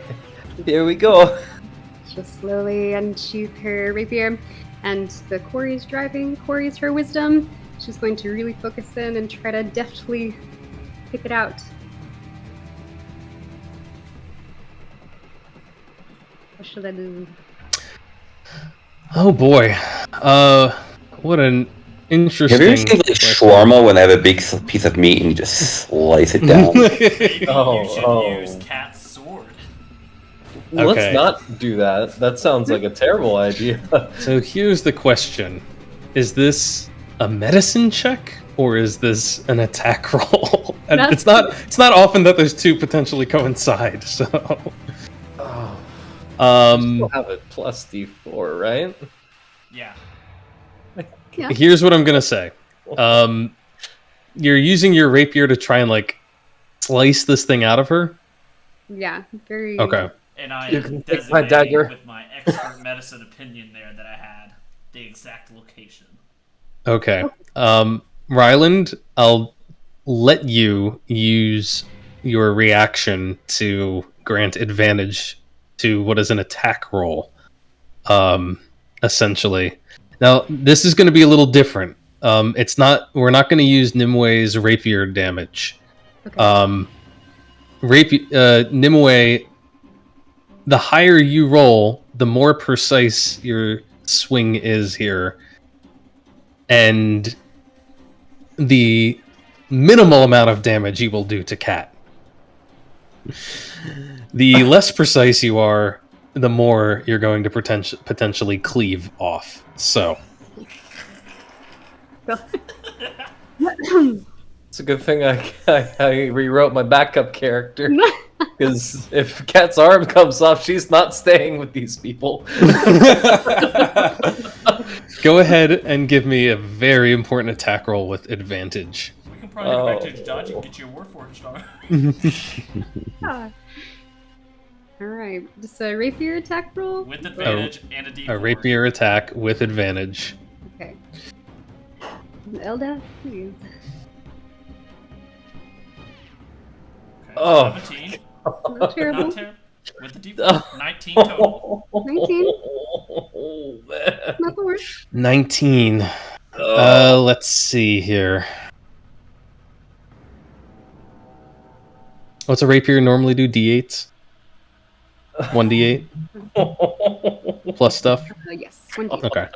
Here we go. She'll slowly unsheath her rapier, and the Corey's driving. Corey's her wisdom. She's going to really focus in and try to deftly pick it out. What should I do? Oh boy. What an interesting. Have you ever seen like shawarma when they have a big piece of meat and you just slice it down? Maybe Oh, you should oh. use cat's sword. Okay. Let's not do that. That sounds like a terrible idea. So here's the question: is this a medicine check or is this an attack roll? And it's not often that those two potentially coincide. So, Oh, we'll have it plus D4, right? Yeah. Yeah. here's what I'm gonna say. You're using your rapier to try and like slice this thing out of her. Yeah, very. Okay. And I You am can take my designating dagger. with my expert medicine opinion there that I had the exact location. Okay. Ryland, I'll let you use your reaction to grant advantage to what is an attack roll. Essentially. Now, this is going to be a little different. We're not going to use Nimue's rapier damage. Okay. Nimue, the higher you roll, the more precise your swing is here. And the minimal amount of damage you will do to Cat. The less precise you are, the more you're going to potentially cleave off. So, It's a good thing I rewrote my backup character. Because if Kat's arm comes off, she's not staying with these people. go ahead and give me a very important attack roll with advantage. We can probably go back to the dodge and get you a Warforged star. Ah. All right, just a rapier attack roll. With advantage and a D4. A rapier attack with advantage. Okay. Elda, please. Okay, Oh. 17. Not terrible. Not terrible. With the D4, 19 total. 19. Oh, man. Not the worst. 19. Let's see here. What's a rapier normally do? D8s? 1d8 plus stuff? Yes, 1 D. Okay.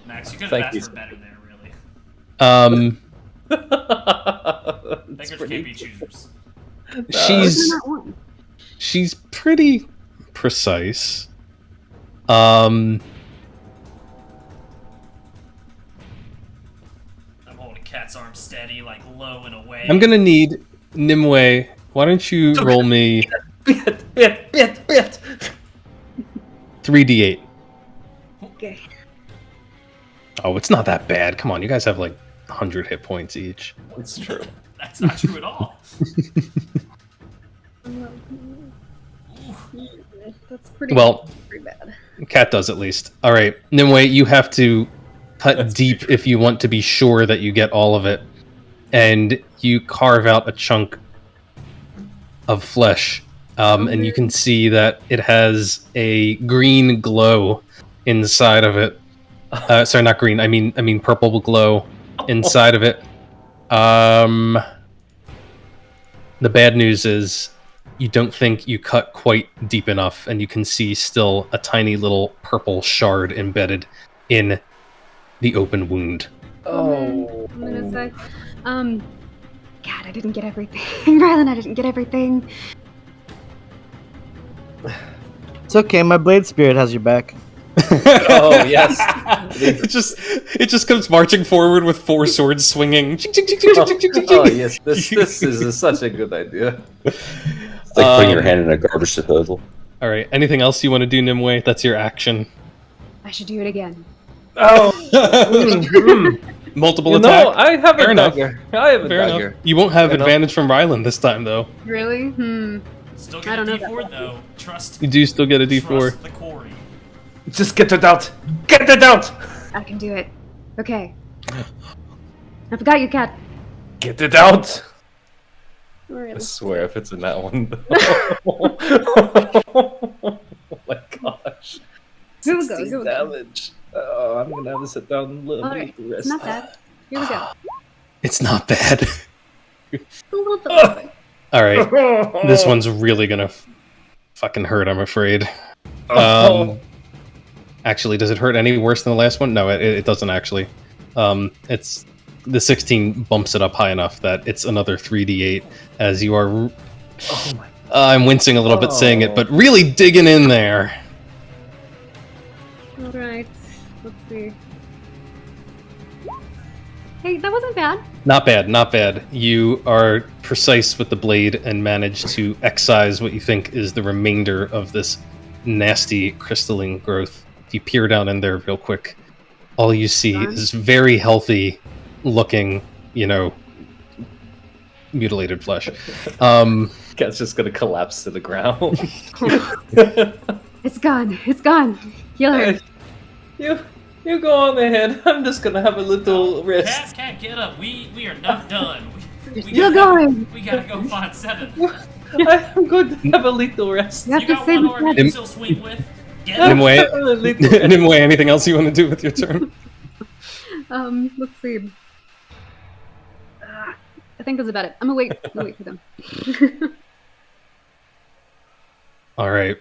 Max, you could Thank have you. asked for better there, really. That's Beggars pretty- can't be choosers. She's Not one. she's pretty precise. Um, I'm holding Cat's arm steady, like low and away. I'm gonna need Nimue. Why don't you roll me Bit. 3d8? Okay. Oh, it's not that bad. Come on, you guys have like 100 hit points each. It's true. That's not true at all. That's pretty, Well, pretty bad. Cat does at least. All right, Nimue, you have to cut deep if you want to be sure that you get all of it, and you carve out a chunk of flesh, and you can see that it has a green glow inside of it. Sorry, not green. I mean purple glow inside of it. The bad news is you don't think you cut quite deep enough, and you can see still a tiny little purple shard embedded in the open wound. Oh. I'm gonna say, God, I didn't get everything. Rylan, I didn't get everything. It's okay. My blade spirit has your back. Oh, yes. it just comes marching forward with 4 swords swinging. Oh, yes. This is such a good idea. It's like putting your hand in a garbage disposal. All right. Anything else you want to do, Nimue? That's your action. I should do it again. Oh. Multiple No, attack. I have Fair a enough. dagger. I have a Fair dagger. enough. You won't have Fair enough. advantage from Rylan this time, though. Really? Still I get a don't know about D4 that. though. Trust. You do still get a D4. Trust the quarry. Just get it out. Get it out. I can do it. Okay. I forgot you, cat. Get it out. Alright, I let's- swear, if it's in that one. Oh my gosh. Here we go, 16 here we go. damage. Oh, I'm gonna have to sit down and let Alright, the rest. it's not bad. Here we go. It's not bad. It's a little bit better. All right. This one's really gonna fucking hurt, I'm afraid. Actually, does it hurt any worse than the last one? No, it doesn't actually. It's the 16 bumps it up high enough that it's another 3d8 as you are. Oh my. I'm wincing a little bit saying it, but really digging in there. Alright, let's see. Hey, that wasn't bad. Not bad, not bad. You are precise with the blade and manage to excise what you think is the remainder of this nasty crystalline growth. If you peer down in there real quick, all you see is very healthy looking, mutilated flesh. Cat's just gonna collapse to the ground. It's gone. It's gone. Heal her. You go on ahead. I'm just gonna have a little rest. Cat, get up. We are not done. We You're gotta- going. We gotta go find 7. I'm going to have a little rest. You have You to got save one arm you the can still swing with. Get up. Nimue, Have a little- Nimue, anything else you want to do with your turn? Let's see. I think that's about it. I'm gonna wait. For them. All right.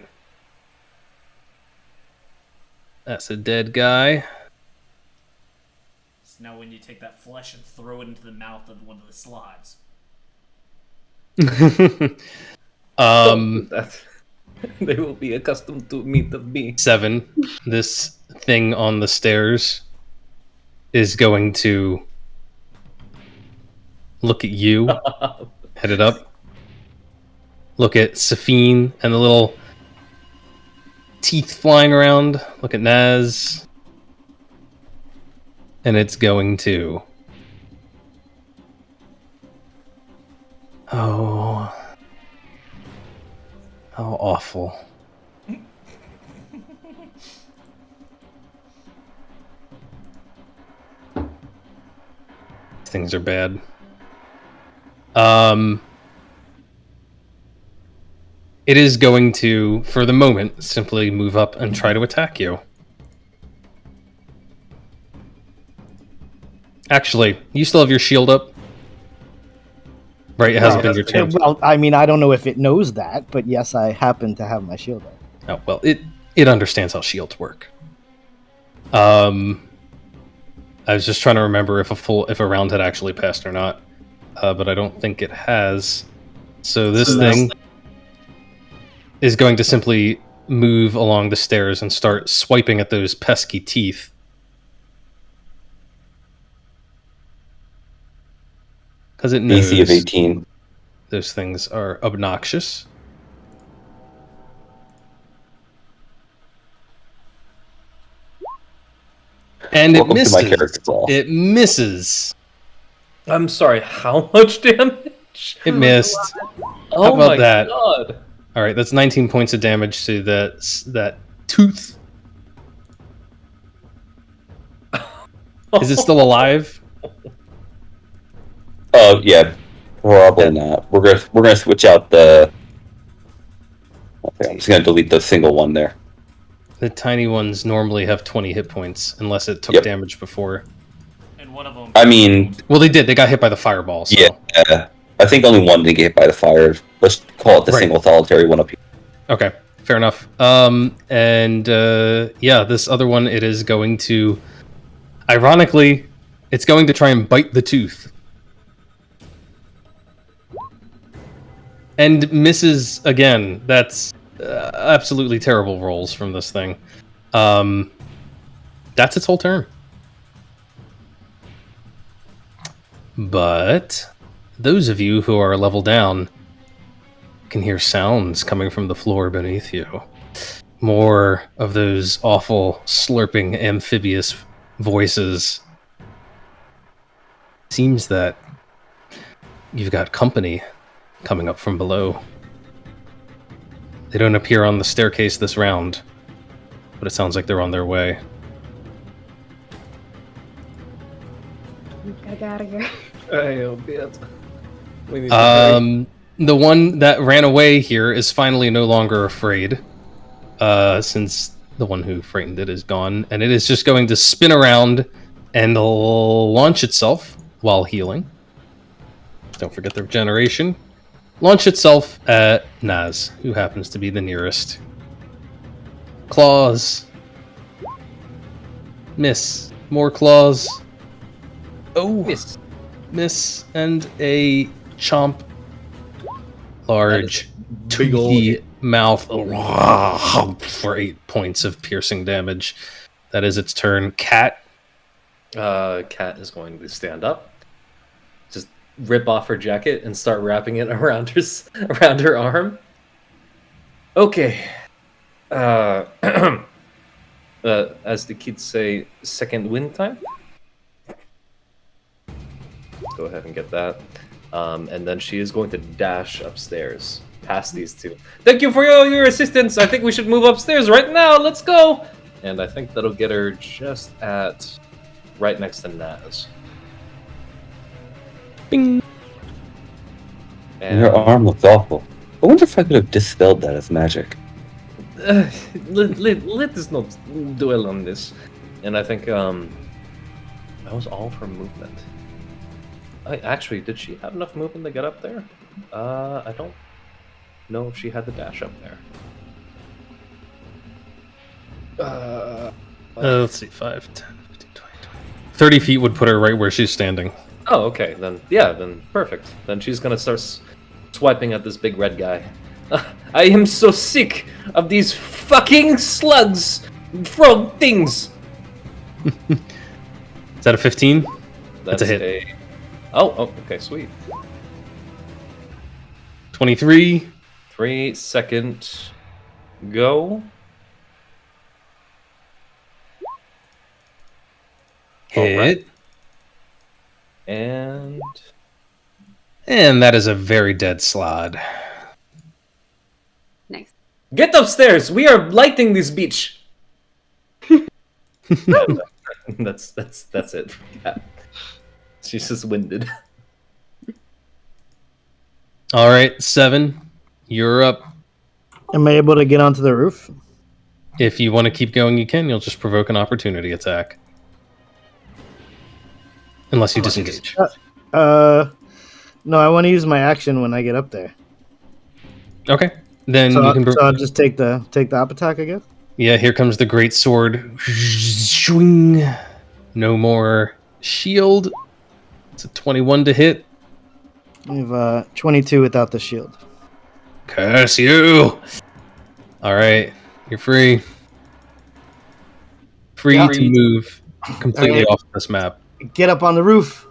That's a dead guy. So now when you take that flesh and throw it into the mouth of one of the slides. They will be accustomed to meat of me. 7. This thing on the stairs is going to look at you, head it up. Look at Safine and the little teeth flying around. Look at Naz. And it's going to... Oh... How awful. Things are bad. It is going to, for the moment, simply move up and try to attack you. Actually, you still have your shield up? Right, it hasn't been your turn. Well, I mean, I don't know if it knows that, but yes, I happen to have my shield up. Oh, well, it understands how shields work. I was just trying to remember if a round had actually passed or not, but I don't think it has. So this thing is going to simply move along the stairs and start swiping at those pesky teeth. Because it knows AC of 18. those things are obnoxious. And Welcome it to my misses. character class. It misses. I'm sorry, how much damage? It missed. Oh How about my that? god. All right, that's 19 points of damage to that tooth. Is it still alive? Oh yeah, probably not. We're gonna switch out the. Okay, I'm just gonna delete the single one there. The tiny ones normally have 20 hit points unless it took Yep. damage before. And one of them. I mean, Well, they did. They got hit by the fireball. So. yeah, I think only one did get hit by the fire. Let's call it the Right. single solitary one up here. Okay, fair enough. Yeah, this other one, it is going to Ironically, it's going to try and bite the tooth. And misses again. That's absolutely terrible rolls from this thing. That's its whole turn. But those of you who are level down can hear sounds coming from the floor beneath you. More of those awful, slurping, amphibious voices. Seems that you've got company coming up from below. They don't appear on the staircase this round, but it sounds like they're on their way. We gotta get out of here. Oh, bit. We need to hurry. The one that ran away here is finally no longer afraid, since the one who frightened it is gone, and it is just going to spin around and launch itself while healing. Don't forget the regeneration. Launch itself at Naz, who happens to be the nearest. Claws. Miss. More claws. Oh, miss, and a chomp. Large, toothy mouth for 8 points of piercing damage. That is its turn. Cat. Cat is going to stand up, just rip off her jacket and start wrapping it around her arm. Okay. As the kids say, second wind time. Go ahead and get that. And then she is going to dash upstairs past these two. Thank you for your assistance. I think we should move upstairs right now. Let's go. And I think that'll get her just at right next to Naz. Bing. And her arm looks awful. I wonder if I could have dispelled that as magic. Let us not dwell on this. And I think that was all for movement. Actually, did she have enough movement to get up there? I don't know if she had the dash up there. Let's see, 5, 10, 15, 20, 30 feet would put her right where she's standing. Oh, okay. Then, yeah, then perfect. Then she's gonna start swiping at this big red guy. I am so sick of these fucking slugs! Frog things! Is that a 15? That's a hit. Oh, okay, sweet. 23. 3 second go. Hit. Alright. And that is a very dead slod. Nice. get upstairs. We are lighting this beach. That's it. Yeah. She's just winded. All right, 7. You're up. Am I able to get onto the roof? If you want to keep going, you can. You'll just provoke an opportunity attack. Unless you disengage. No, I want to use my action when I get up there. Okay. Then So, you can... so I'll just take the up attack, I guess? Yeah, here comes the great sword. Swing. No more shield. It's a 21 to hit. I have 22 without the shield. Curse you! All right, you're free. Free Yeah. to move completely Alright. off this map. Get up on the roof.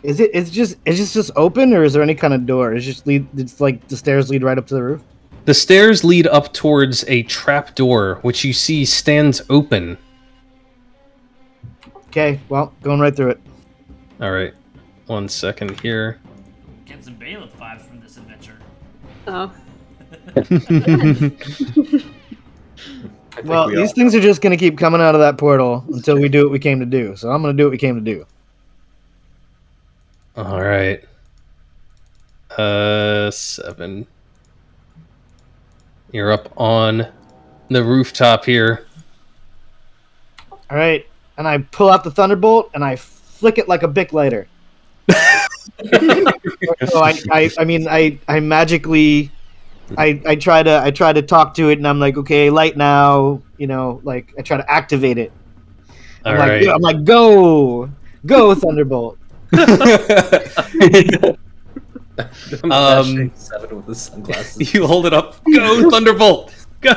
Is it just open, or is there any kind of door? It's like the stairs lead right up to the roof? The stairs lead up towards a trap door, which you see stands open. Okay, well, going right through it. All right, 1 second here. Get some bailiff vibes from this adventure. Oh. Well, these things are just going to keep coming out of that portal until we do what we came to do. So I'm going to do what we came to do. All right. 7. You're up on the rooftop here. All right, and I pull out the thunderbolt and I flick it like a Bic lighter. So I magically I try to talk to it, and I'm like, okay, light now. You know, like I try to activate it. All right. I'm like, go thunderbolt. I'm imagining Seven with his sunglasses. You hold it up. Go thunderbolt. Go.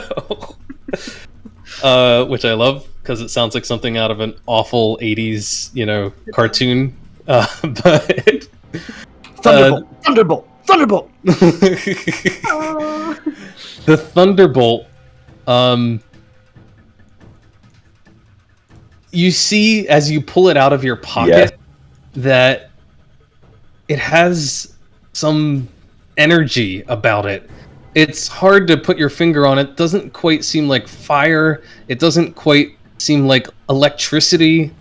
Which I love because it sounds like something out of an awful '80s, cartoon. But Thunderbolt. Oh. The thunderbolt. You see as you pull it out of your pocket that it has some energy about it. It's hard to put your finger on it. It doesn't quite seem like fire. It doesn't quite seem like electricity.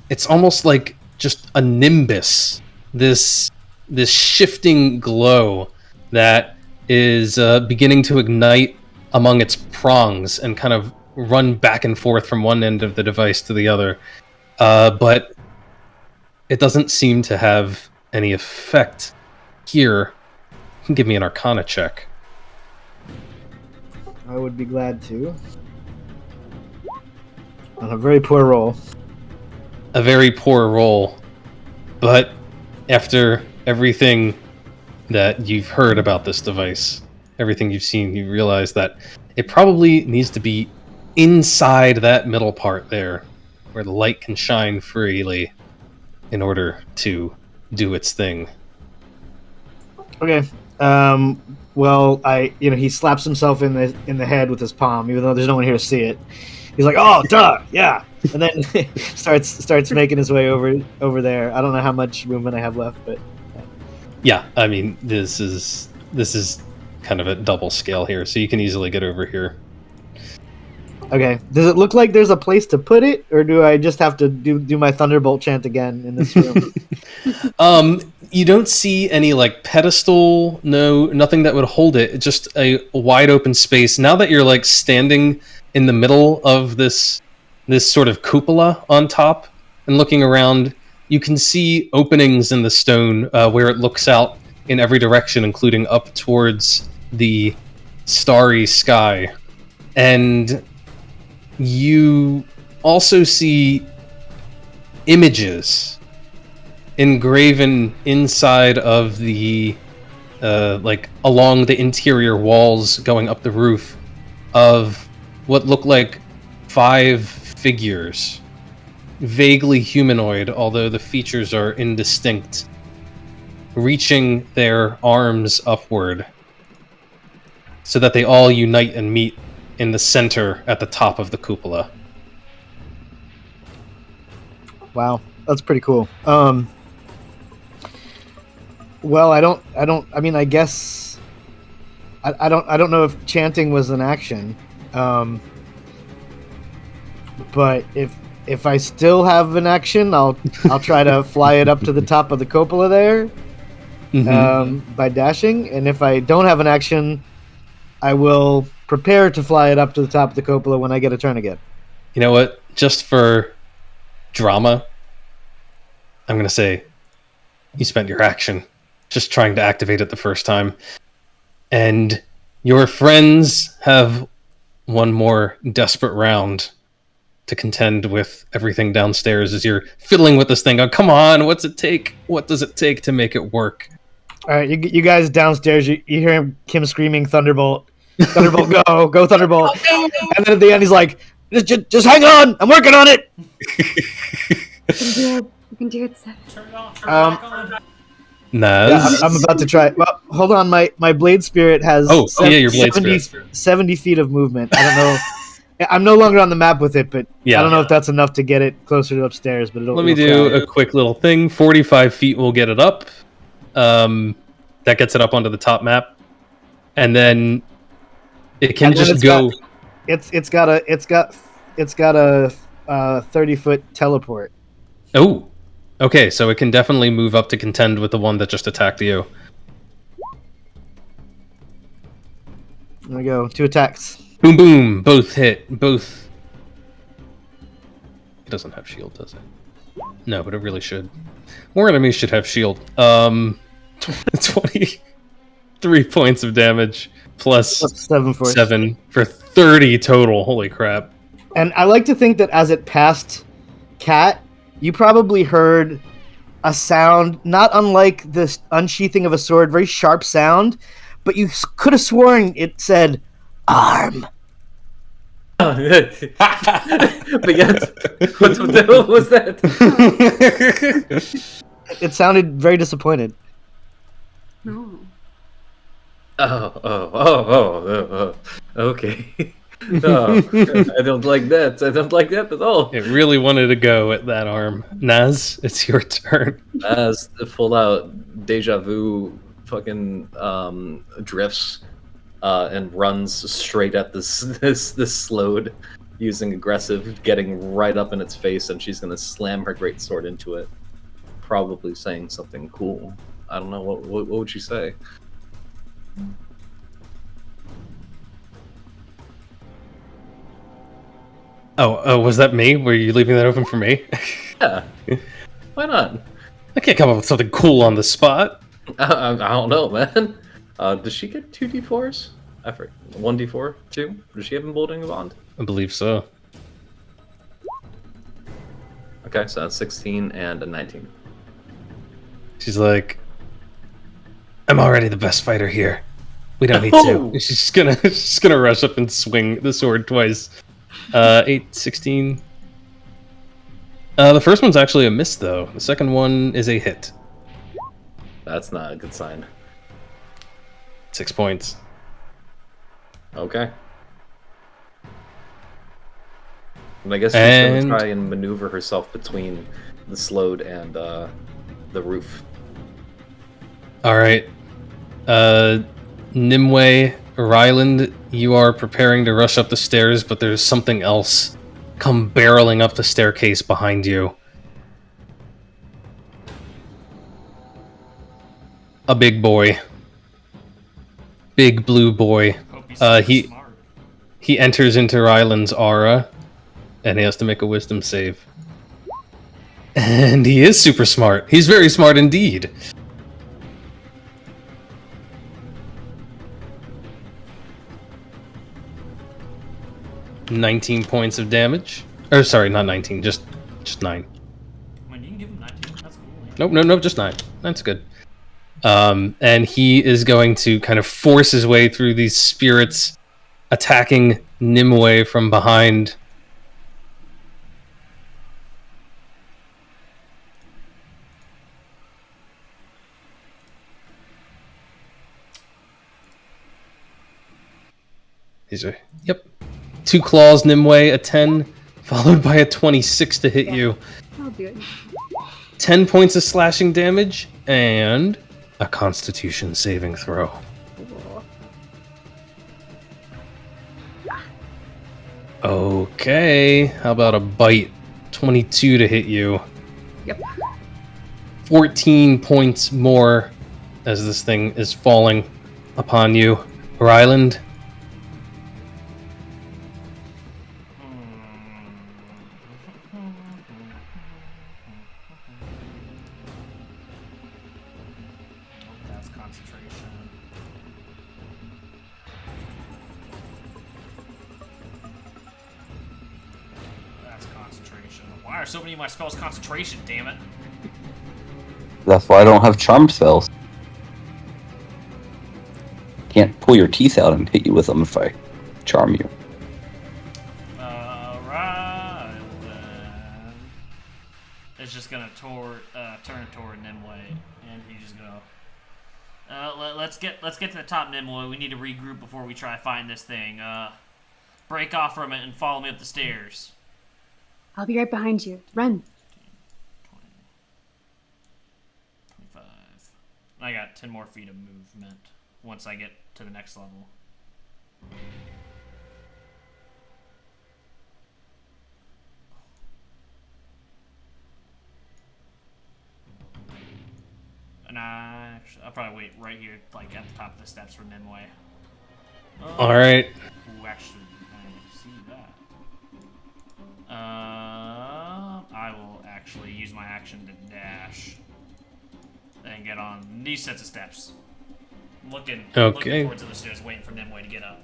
It's almost like just a nimbus. This shifting glow that is beginning to ignite among its prongs and kind of run back and forth from one end of the device to the other. But it doesn't seem to have any effect here. You can give me an Arcana check. I would be glad to. On a very poor roll. A very poor roll. But after everything that you've heard about this device, everything you've seen, you realize that it probably needs to be inside that middle part there, where the light can shine freely in order to do its thing. Okay. Well, he slaps himself in the head with his palm, even though there's no one here to see it. He's like, "Oh, duh, yeah," and then starts making his way over there. I don't know how much movement I have left, but yeah, I mean, this is kind of a double scale here, so you can easily get over here. Okay. Does it look like there's a place to put it, or do I just have to do my thunderbolt chant again in this room? You don't see any like pedestal, nothing that would hold it. It's just a wide open space. Now that you're like standing in the middle of this sort of cupola on top and looking around, you can see openings in the stone where it looks out in every direction, including up towards the starry sky. And you also see images engraven inside of the like along the interior walls going up the roof of what look like 5 figures, vaguely humanoid, although the features are indistinct, reaching their arms upward so that they all unite and meet in the center at the top of the cupola. Wow, that's pretty cool. Well, I mean, I guess I don't know if chanting was an action. But if I still have an action, I'll try to fly it up to the top of the cupola there, by dashing. And if I don't have an action, I will prepare to fly it up to the top of the cupola when I get a turn again. You know what? Just for drama, I'm going to say you spent your action just trying to activate it the first time. And your friends have one more desperate round to contend with everything downstairs as you're fiddling with this thing. Oh, come on, what's it take? What does it take to make it work? All right, you guys downstairs, you hear Kim screaming, "Thunderbolt! Thunderbolt, go Thunderbolt!" And then at the end, he's like, "Just hang on, I'm working on it." You can do it, Seth. Turn it off. Turn it back on. Nah. Yeah, I'm about to try. Well, hold on, my blade spirit has your blade spirit. 70 feet of movement. I don't know. I'm no longer on the map with it, but I don't know if that's enough to get it closer to upstairs. But let me do a quick little thing. 45 feet will get it up. That gets it up onto the top map, and then it can just go. It's got a 30-foot teleport. Oh, okay. So it can definitely move up to contend with the one that just attacked you. There we go. 2 attacks. Boom, boom. Both hit. Both. It doesn't have shield, does it? No, but it really should. More enemies should have shield. 20. 3 points of damage plus Plus 7 force. 7 for 30 total. Holy crap. And I like to think that as it passed Cat, you probably heard a sound not unlike the unsheathing of a sword, very sharp sound, but you could have sworn it said arm. But yet, what the hell was that? It sounded very disappointed. No. Okay. Oh, I don't like that. I don't like that at all. It really wanted to go at that arm. Naz, it's your turn. As the full out deja vu fucking drifts and runs straight at this slowed, using aggressive, getting right up in its face, and she's gonna slam her greatsword into it, probably saying something cool. I don't know what would she say. Oh, was that me? Were you leaving that open for me? Yeah, why not? I can't come up with something cool on the spot. I don't know, man. Does she get 2d4s? I forget. 1d4? 2? Does she have emboldening bond? I believe so. Okay, so that's 16 and a 19. She's like, I'm already the best fighter here. We don't need Oh! to. She's just gonna rush up and swing the sword twice. 8, 16. The first one's actually a miss, though. The second one is a hit. That's not a good sign. 6 points. Okay. And I guess she's And- gonna try and maneuver herself between the slowed and the roof. All right. Nimue, Ryland, you are preparing to rush up the stairs, but there's something else come barreling up the staircase behind you. A big boy. Big blue boy. Hope he's super he- smart. He enters into Ryland's aura, and he has to make a wisdom save. And he is super smart. He's very smart indeed. $19 points of damage. Or sorry, not 19, just 9. I mean, you can give him 19. That's cool. Yeah. Nope, just 9. That's good. And he is going to kind of force his way through these spirits, attacking Nimue from behind. These are, yep. 2 claws, Nimue, a 10, followed by a 26 to hit you. I'll do it. 10 points of slashing damage, and a constitution saving throw. Cool. Okay, how about a bite? 22 to hit you. Yep. 14 points more as this thing is falling upon you. Ryland, That's concentration. That's concentration. Why are so many of my spells concentration, damn it? That's why I don't have charm spells. Can't pull your teeth out and hit you with them if I charm you. Right then. It's just gonna turn toward Nimue, and he's just gonna. Let's get to the top, Nimue. We need to regroup before we try to find this thing. Break off from it and follow me up the stairs. I'll be right behind you. Run. 25. I got 10 more feet of movement once I get to the next level. And I'll probably wait right here, like at the top of the steps for Nimue. alright. Ooh, actually, I see that. I will actually use my action to dash. And get on these sets of steps. looking Okay. towards the stairs, waiting for Nimue to get up.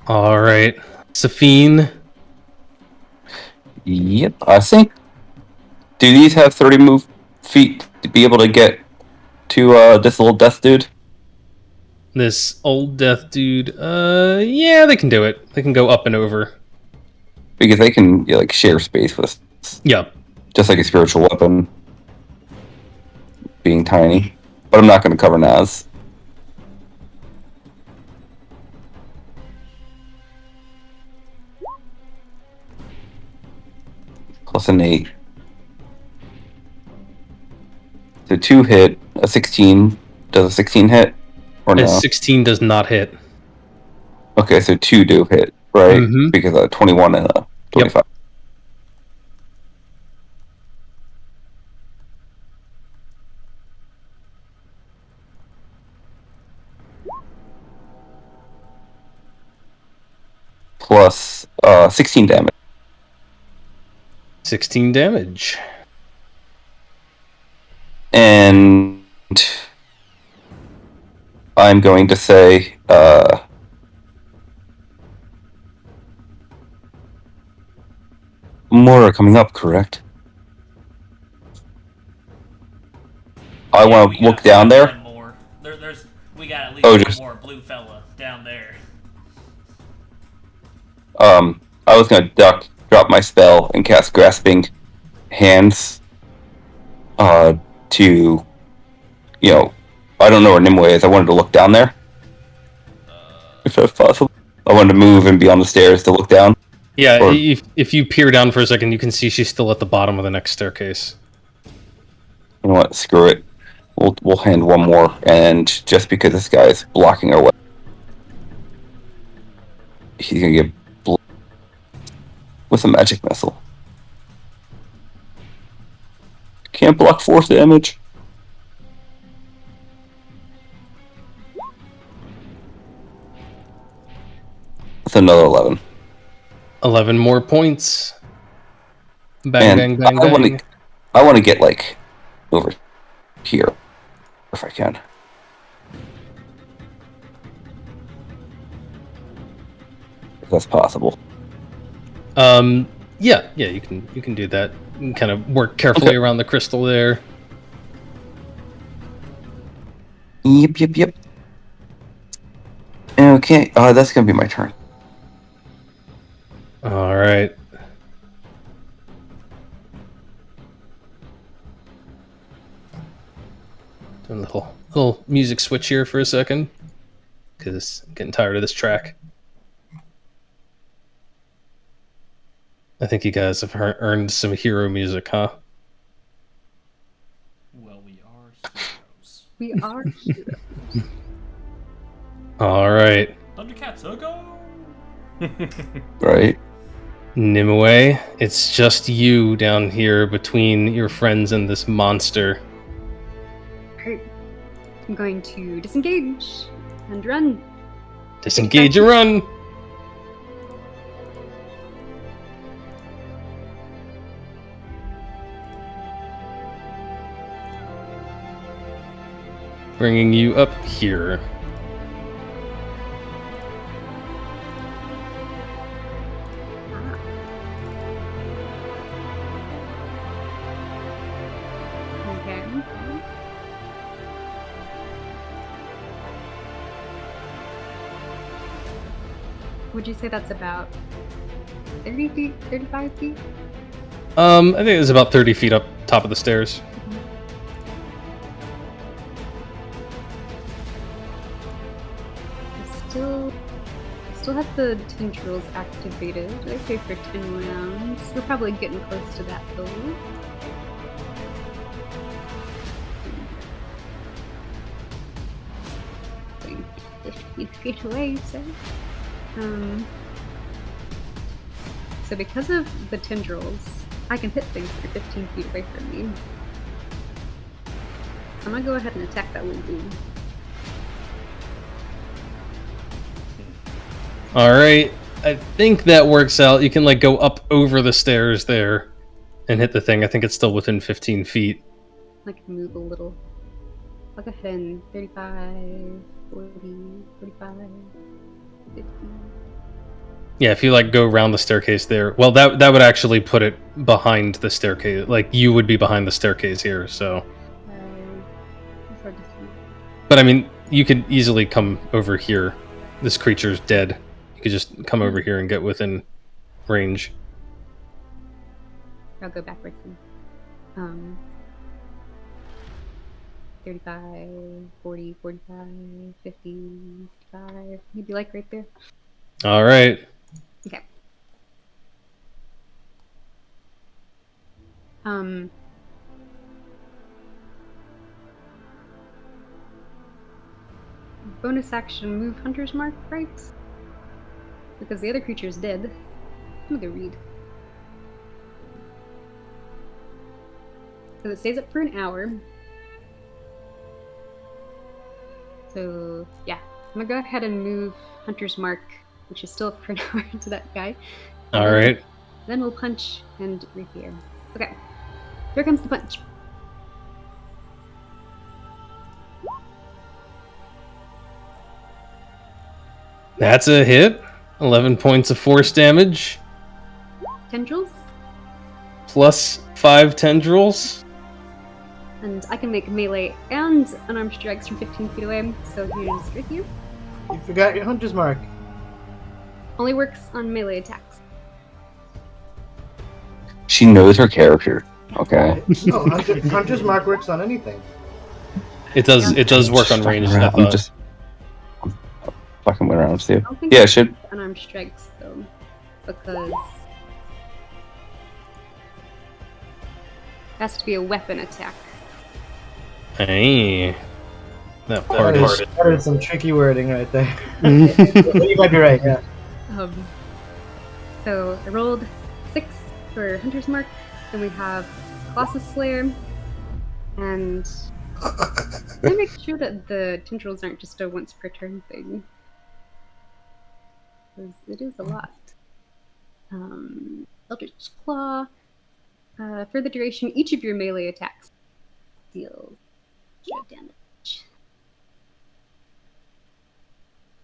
All right. Safine. Yep, I think. Do these have 30 move feet to be able to get to this little death dude? This old death dude. Yeah, they can do it. They can go up and over. Because they can like share space with us. Yeah. Just like a spiritual weapon. Being tiny. But I'm not going to cover Naz. Plus an 8. So 2 hit, a 16. Does a 16 hit? Or no? A 16 does not hit. Okay, so 2 do hit, right? Mhm. Because 21 and a 25. Yep. Plus 16 damage. 16 damage. And I'm going to say more are coming up, correct? I want we to look got down there. one more. We got at least Oh, one just- more blue fella down there. I was going to drop my spell and cast Grasping Hands to, I don't know where Nimue is. I wanted to look down there. If that's possible. I wanted to move and be on the stairs to look down. Yeah, Or- if you peer down for a second, you can see she's still at the bottom of the next staircase. You know what? Screw it. We'll hand one more, and just because this guy is blocking our way, he's gonna get with a magic missile. Can't block force damage. That's another 11. 11 more points. Bang, And bang, bang, bang. I want to get like over here if I can. If that's possible. Yeah, you can do that. You can kind of work carefully Okay. around the crystal there. Yep. Okay, that's gonna be my turn. All right. Doing a little music switch here for a second, because I'm getting tired of this track. I think you guys have earned some hero music, huh? Well, we are heroes. We are heroes. All right, Thundercats, go! Right. Nimue, it's just you down here between your friends and this monster. Alright. I'm going to disengage and run. Disengage and run. Bringing you up here. Okay. Would you say that's about 30 feet, 35 feet? I think it's about 30 feet up top of the stairs. I still have the tendrils activated. Okay, for 10 rounds. We're probably getting close to that though. Going 15 feet away, so. So because of the tendrils, I can hit things that are 15 feet away from me. So I'm gonna go ahead and attack that one dude. All right, I think that works out. You can like go up over the stairs there and hit the thing. I think it's still within 15 feet. I can move a little. I'll go ahead and 35, 40, 45, 50. Yeah, if you like go around the staircase there, well, that would actually put it behind the staircase. Like you would be behind the staircase here. So, It's hard to see. but I mean, you could easily come over here. This creature's dead. You could just come over here and get within range. I'll go backwards then. 35, 40, 45, 50, 55. Maybe like right there. All right. Okay. Bonus action move Hunter's Mark, right? Because the other creature's dead. I'm gonna read. So it stays up for an hour. So yeah, I'm gonna go ahead and move Hunter's Mark, which is still up for an hour, to that guy. All right. Then we'll punch and rapier. Okay, here comes the punch. That's a hit. 11 points of force damage. Tendrils, Plus 5 tendrils. and I can make melee and unarmed strikes from 15 feet away. So here's rapier. You forgot your hunter's mark. Only works on melee attacks. She knows her character. Okay. No, hunter's mark works on anything. It does work on range. I I'm thought. just I'm fucking around with you. I don't think Yeah, it's should. unarmed strikes though, because it has to be a weapon attack. Hey. That part is. That is some tricky wording right there. You might be right. Yeah. So I rolled 6 for Hunter's Mark. Then we have Colossus Slayer, and I make sure that the tendrils aren't just a once per turn thing, because it is a lot. Eldritch Claw. For the duration, each of your melee attacks deals damage.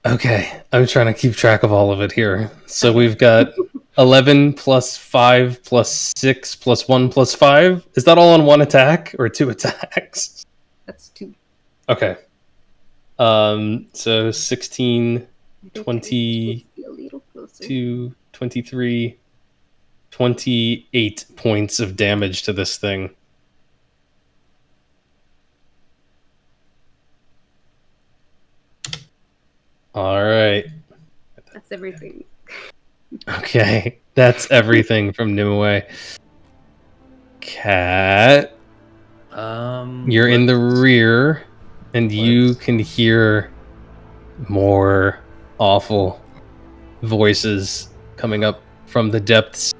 Okay, I'm trying to keep track of all of it here. So we've got 11 plus 5 plus 6 plus 1 plus 5. Is that all on one attack or 2 attacks? That's 2. Okay. So 16, I think it is 20, supposed to be a little closer. 2, 23, 28 points of damage to this thing. All right. That's everything. Okay. That's everything from Nimue. Cat, you're in the rear, and you can hear more awful voices coming up from the depths.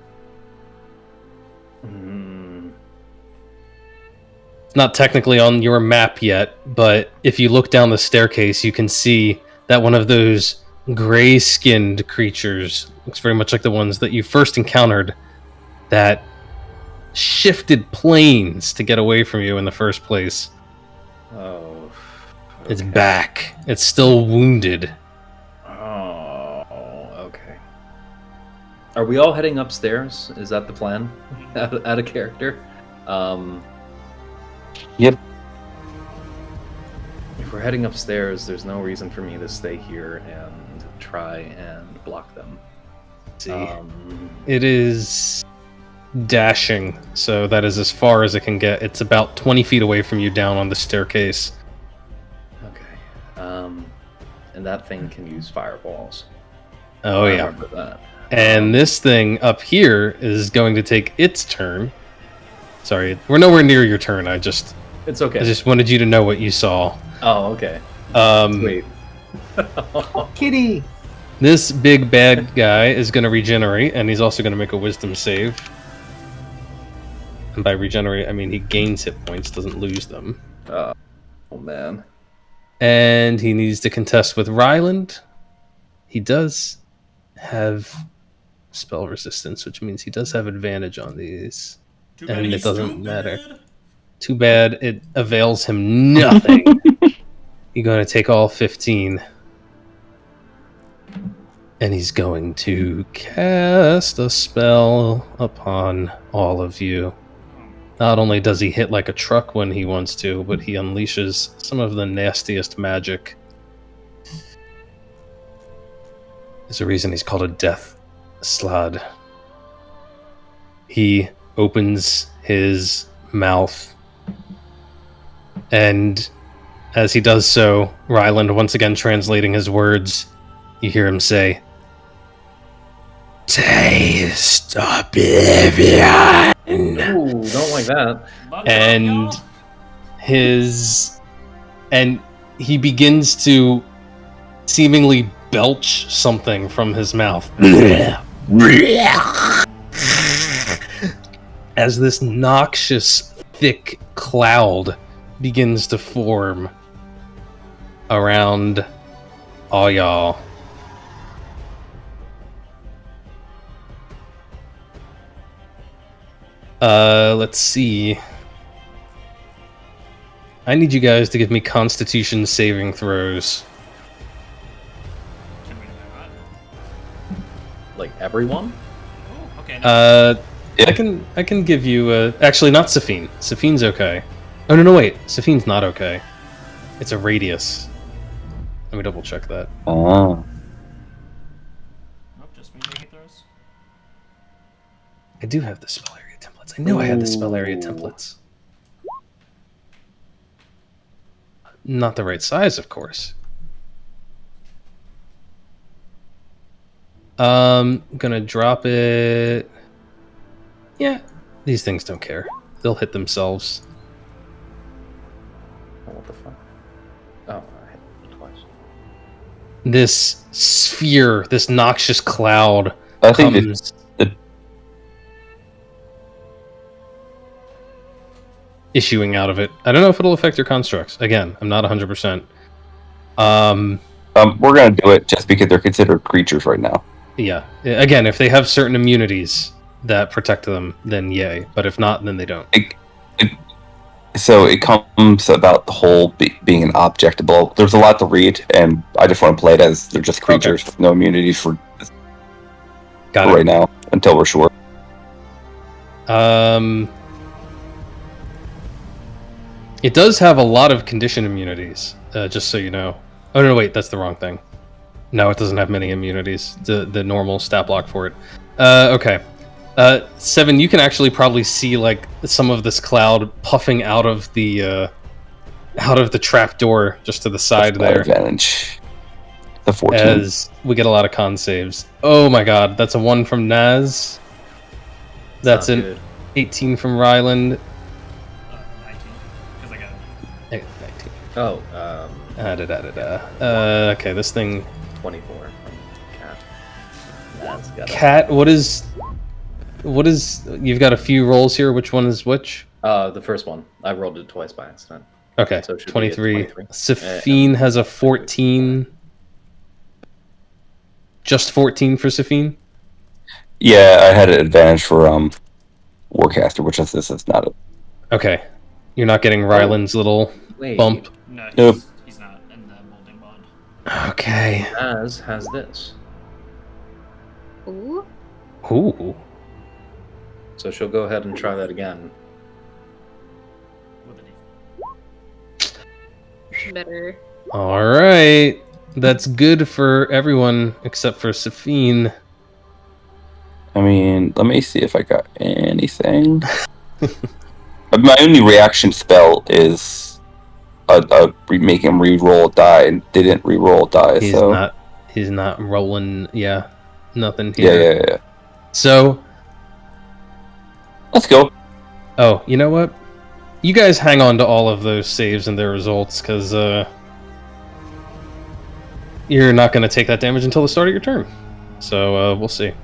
It's not technically on your map yet, but if you look down the staircase, you can see that one of those gray-skinned creatures looks very much like the ones that you first encountered that shifted planes to get away from you in the first place. Oh. It's back. It's still wounded. Oh, okay. Are we all heading upstairs? Is that the plan? Out of character? Yep. If we're heading upstairs, there's no reason for me to stay here and try and block them. See, it is dashing, so that is as far as it can get. It's about 20 feet away from you down on the staircase. Okay. And that thing can use fireballs. Oh, I yeah. remember that. And this thing up here is going to take its turn. Sorry, we're nowhere near your turn. I just wanted you to know what you saw. Oh, okay. Wait. Kitty. This big bad guy is going to regenerate, and he's also going to make a wisdom save. And by regenerate, I mean he gains hit points, doesn't lose them. Oh, man. And he needs to contest with Ryland. He does have spell resistance, which means he does have advantage on these. Too And bad it he's doesn't stupid. matter. Too bad it avails him nothing. You're going to take all 15. And he's going to cast a spell upon all of you. Not only does he hit like a truck when he wants to, but he unleashes some of the nastiest magic. There's a reason he's called a death slad. He opens his mouth, and as he does so, Ryland once again translating his words, you hear him say, "Taste oblivion." Ooh, don't like that. And he begins to seemingly belch something from his mouth as this noxious thick cloud begins to form around all y'all. Let's see. I need you guys to give me Constitution saving throws. Can we do that? Like everyone? Oh, okay. No. I can give you actually not Safine. Safine's okay. Oh no, wait. Safine's not okay. It's a radius. Let me double check that. Oh. Nope, just me making throws. I do have the spell area templates. I knew I had the spell area templates. Not the right size, of course. Gonna drop it. Yeah, these things don't care. They'll hit themselves. Oh, what the fuck? Oh, I hit it twice. This sphere, this noxious cloud I think comes issuing out of it. I don't know if it'll affect your constructs. Again, I'm not 100%. we're gonna do it just because they're considered creatures right now. Yeah. Again, if they have certain immunities that protect them, then yay. But if not, then they don't. So it comes about the whole being an objectable. There's a lot to read, and I just want to play it as they're just creatures with no immunities for right now until we're sure. It does have a lot of condition immunities, just so you know. Oh, no, wait, that's the wrong thing. No, it doesn't have many immunities. The normal stat block for it. Okay. 7, you can actually probably see like some of this cloud puffing out of the trapdoor just to the side there. Advantage. The 14. As we get a lot of con saves. Oh my god, that's a 1 from Naz. That's an good. 18 from Ryland. 19, because I got it. 19. Oh, Okay, this thing. 24 from Cat. That's got Cat, what is? You've got a few rolls here. Which one is which? the first one. I rolled it twice by accident. Okay, So it should be a 23. 23. Safine has a 14. Just 14 for Safine? Yeah, I had an advantage for Warcaster, which is this is not it. Okay. You're not getting Ryland's little Wait. bump. No, Nope. he's not in the molding bond. Okay. As has this. Ooh. Ooh. So she'll go ahead and try that again. With a D4. Better. Alright. That's good for everyone except for Safine. I mean, let me see if I got anything. My only reaction spell is make him re-roll a die, and didn't re-roll a die. He's not rolling. Yeah, nothing here. Yeah. So, Let's go. oh, you know what? You guys hang on to all of those saves and their results, because you're not going to take that damage until the start of your turn. So we'll see.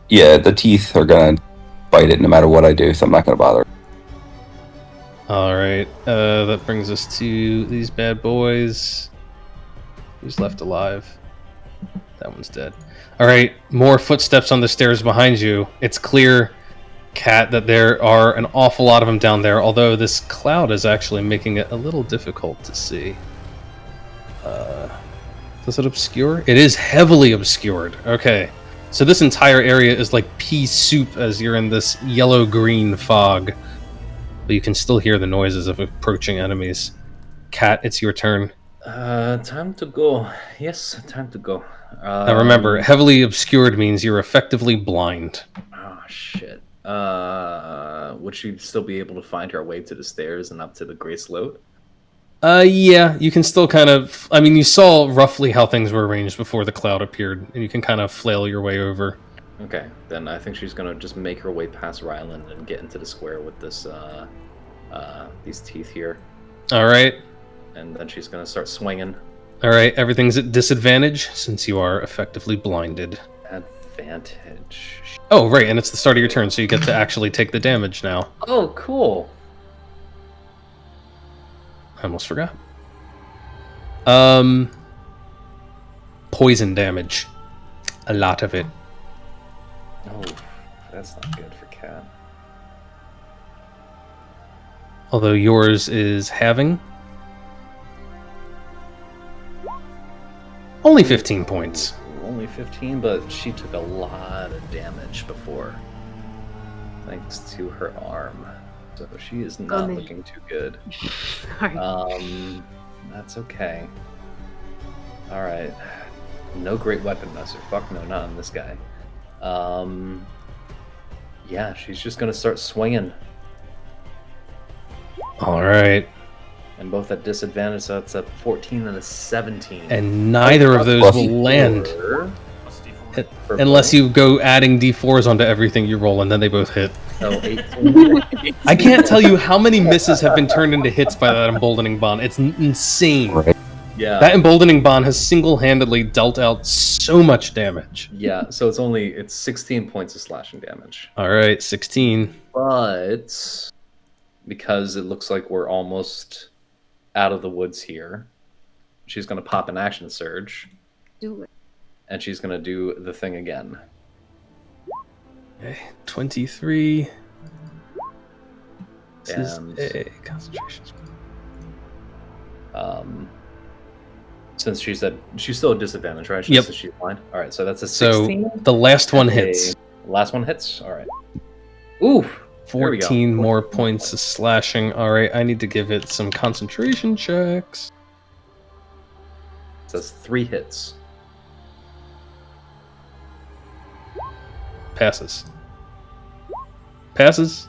Yeah, the teeth are gonna bite it no matter what I do, so I'm not gonna bother. All right, that brings us to these bad boys. Who's left alive? That one's dead. All right, more footsteps on the stairs behind you. It's clear Cat, that there are an awful lot of them down there, although this cloud is actually making it a little difficult to see. Does it obscure? It is heavily obscured. Okay. So this entire area is like pea soup as you're in this yellow-green fog. But you can still hear the noises of approaching enemies. Cat, it's your turn. Time to go. Yes, time to go. Now remember, heavily obscured means you're effectively blind. Oh, shit. Would she still be able to find her way to the stairs and up to the Grey Slope? Yeah, you can still kind of... I mean, you saw roughly how things were arranged before the cloud appeared, and you can kind of flail your way over. Okay, then I think she's gonna just make her way past Ryland and get into the square with this, these teeth here. Alright. And then she's gonna start swinging. Alright, everything's at disadvantage, since you are effectively blinded. Advantage. Oh, right, and it's the start of your turn, so you get to actually take the damage now. Oh, cool. I almost forgot. Poison damage. A lot of it. Oh, that's not good for Cat. Although yours is halving. Only 15 points. Only 15, but she took a lot of damage before. Thanks to her arm. So she is not looking too good. Sorry. That's okay. Alright. No great weapon messer. Fuck no, not on this guy. Yeah, she's just gonna start swinging. Alright. And both at disadvantage, so it's a 14 and a 17. And neither of those will land. Plus D4. Unless you go adding d4s onto everything you roll, and then they both hit. So 18. I can't tell you how many misses have been turned into hits by that emboldening bond. It's insane. Right. Yeah. That emboldening bond has single-handedly dealt out so much damage. Yeah, so it's 16 points of slashing damage. Alright, 16. But because it looks like we're almost out of the woods here, she's going to pop an action surge. Do it. And she's going to do the thing again. Okay, 23. This And is a concentration. since she's still at disadvantage, right? Yep. She's blind. All right, so that's a So 16. the last one hits. Last one hits. All right. Ooh, there we go. 14 more points of slashing. Alright, I need to give it some concentration checks. It says 3 hits. Passes. Passes.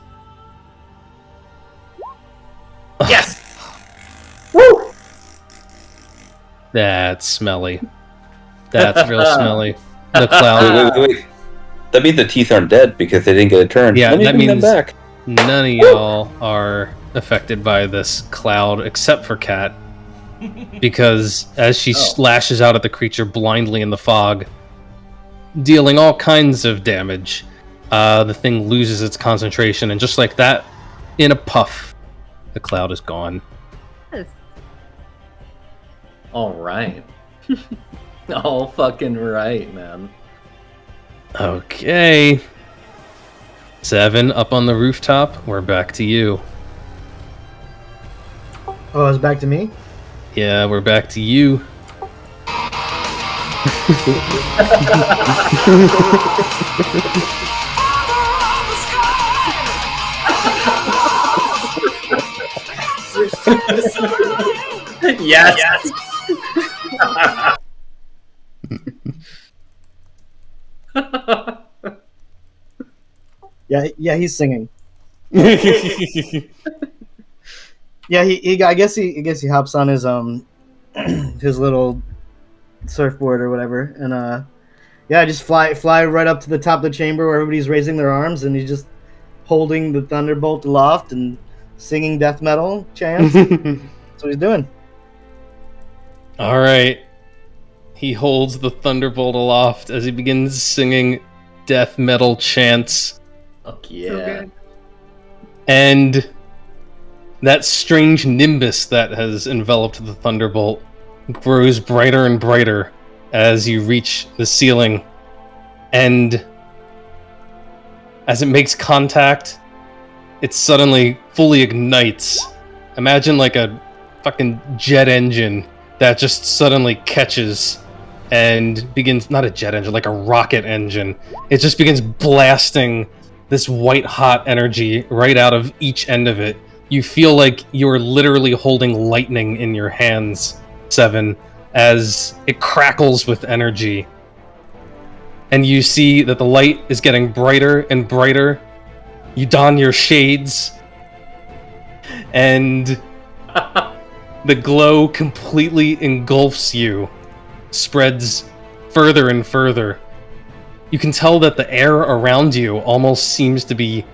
Yes. Woo! That's smelly. That's real smelly. The cloud. Wait. That means the teeth aren't dead because they didn't get a turn. Yeah, Let me that bring them means back. none of y'all are affected by this cloud except for Cat. Because as she lashes out at the creature blindly in the fog, dealing all kinds of damage, the thing loses its concentration, and just like that, in a puff, the cloud is gone. Yes. All right. All fucking right, man. Okay. 7 up on the rooftop. We're back to you. Oh, it's back to me? Yeah, we're back to you. Yes. Yeah, he's singing. Yeah, I guess he hops on his his little surfboard or whatever, and just fly right up to the top of the chamber where everybody's raising their arms, and he's just holding the thunderbolt aloft and singing death metal chants. That's what he's doing. All right. He holds the thunderbolt aloft as he begins singing death metal chants. Fuck So yeah. good. And that strange nimbus that has enveloped the thunderbolt grows brighter and brighter as you reach the ceiling. And As it makes contact, it suddenly fully ignites. Imagine like a fucking jet engine that just suddenly catches and begins, not a jet engine, like a rocket engine. It just begins blasting this white hot energy right out of each end of it. You feel like you're literally holding lightning in your hands, Seven, as it crackles with energy. And you see that the light is getting brighter and brighter. You don your shades, and the glow completely engulfs you, spreads further and further. You can tell that the air around you almost seems to be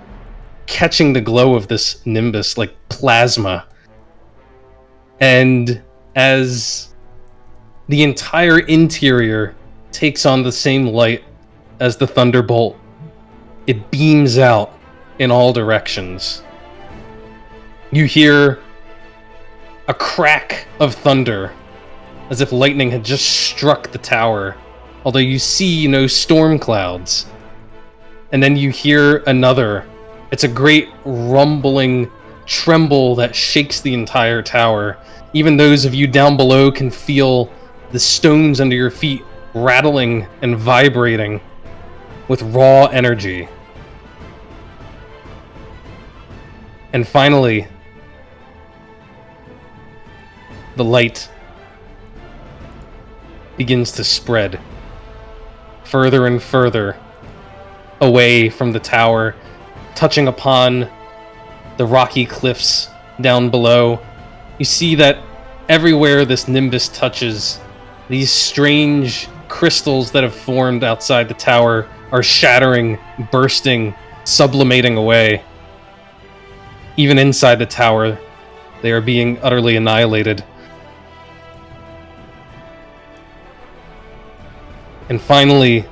catching the glow of this nimbus like plasma. And as the entire interior takes on the same light as the thunderbolt, it beams out in all directions. You hear a crack of thunder, as if lightning had just struck the tower, although you see no storm clouds. And then you hear another. It's a great rumbling tremble that shakes the entire tower. Even those of you down below can feel the stones under your feet rattling and vibrating with raw energy. And finally, the light begins to spread further and further away from the tower, touching upon the rocky cliffs down below. You see that everywhere this nimbus touches, these strange crystals that have formed outside the tower are shattering, bursting, sublimating away. Even inside the tower, they are being utterly annihilated. And finally,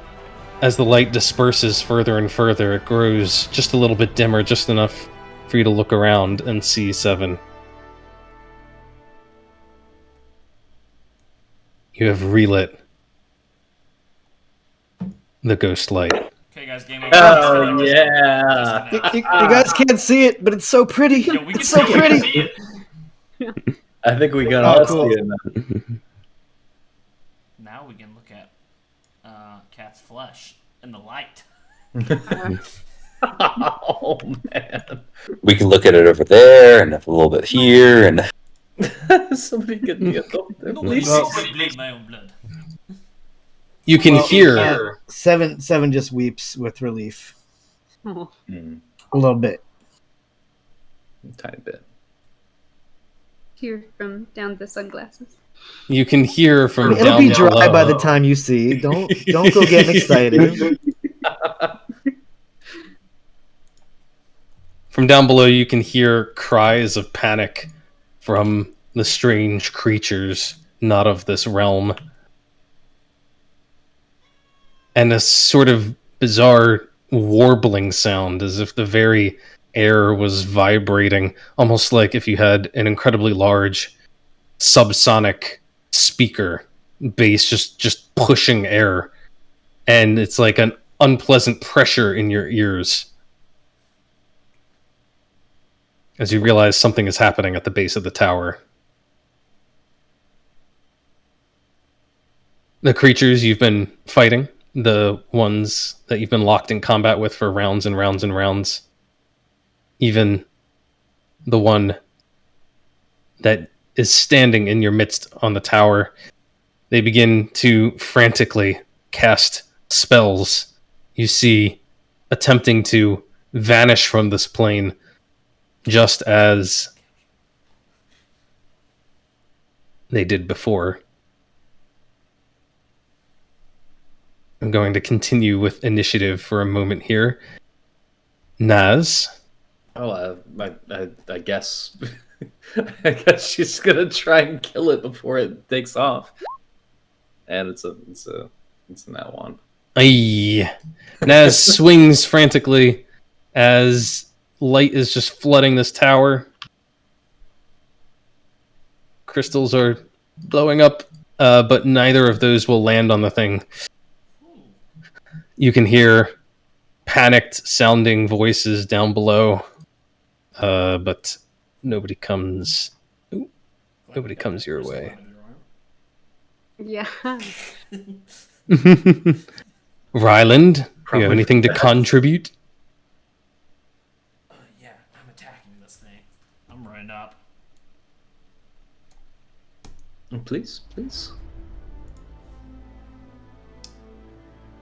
as the light disperses further and further, it grows just a little bit dimmer, just enough for you to look around and see Seven. You have relit the ghost light. Okay, guys, game over. Oh, yeah. You guys can't see it, but it's so pretty. Yo, we can It's so see it, we can see pretty. it. I think we got Oh, all cool. see it now. Now we can look at Cat's flesh in the light. Oh, man. We can look at it over there and a little bit here, and Somebody get me a doctor, Nobody please. makes me bleed my own blood. You can hear Seven just weeps with relief. Oh, A little bit. Tiny bit. tear from down the sunglasses. You can hear from It'll down be dry below. by the time you see. Don't go getting excited. From down below, you can hear cries of panic from the strange creatures not of this realm. And a sort of bizarre warbling sound, as if the very air was vibrating, almost like if you had an incredibly large subsonic speaker bass just pushing air. And it's like an unpleasant pressure in your ears as you realize something is happening at the base of the tower. The creatures you've been fighting, the ones that you've been locked in combat with for rounds and rounds and rounds, even the one that is standing in your midst on the tower, they begin to frantically cast spells. You see, attempting to vanish from this plane, just as they did before. I'm going to continue with initiative for a moment here. Naz. Oh, I guess. I guess she's gonna try and kill it before it takes off. And it's a nat one. Aye. Naz swings frantically as light is just flooding this tower. Crystals are blowing up, but neither of those will land on the thing. You can hear panicked sounding voices down below, but nobody comes. Nobody comes your way. Yeah. Ryland, you Probably have anything to contribute? Yeah, I'm attacking this thing. I'm running up. Please, please.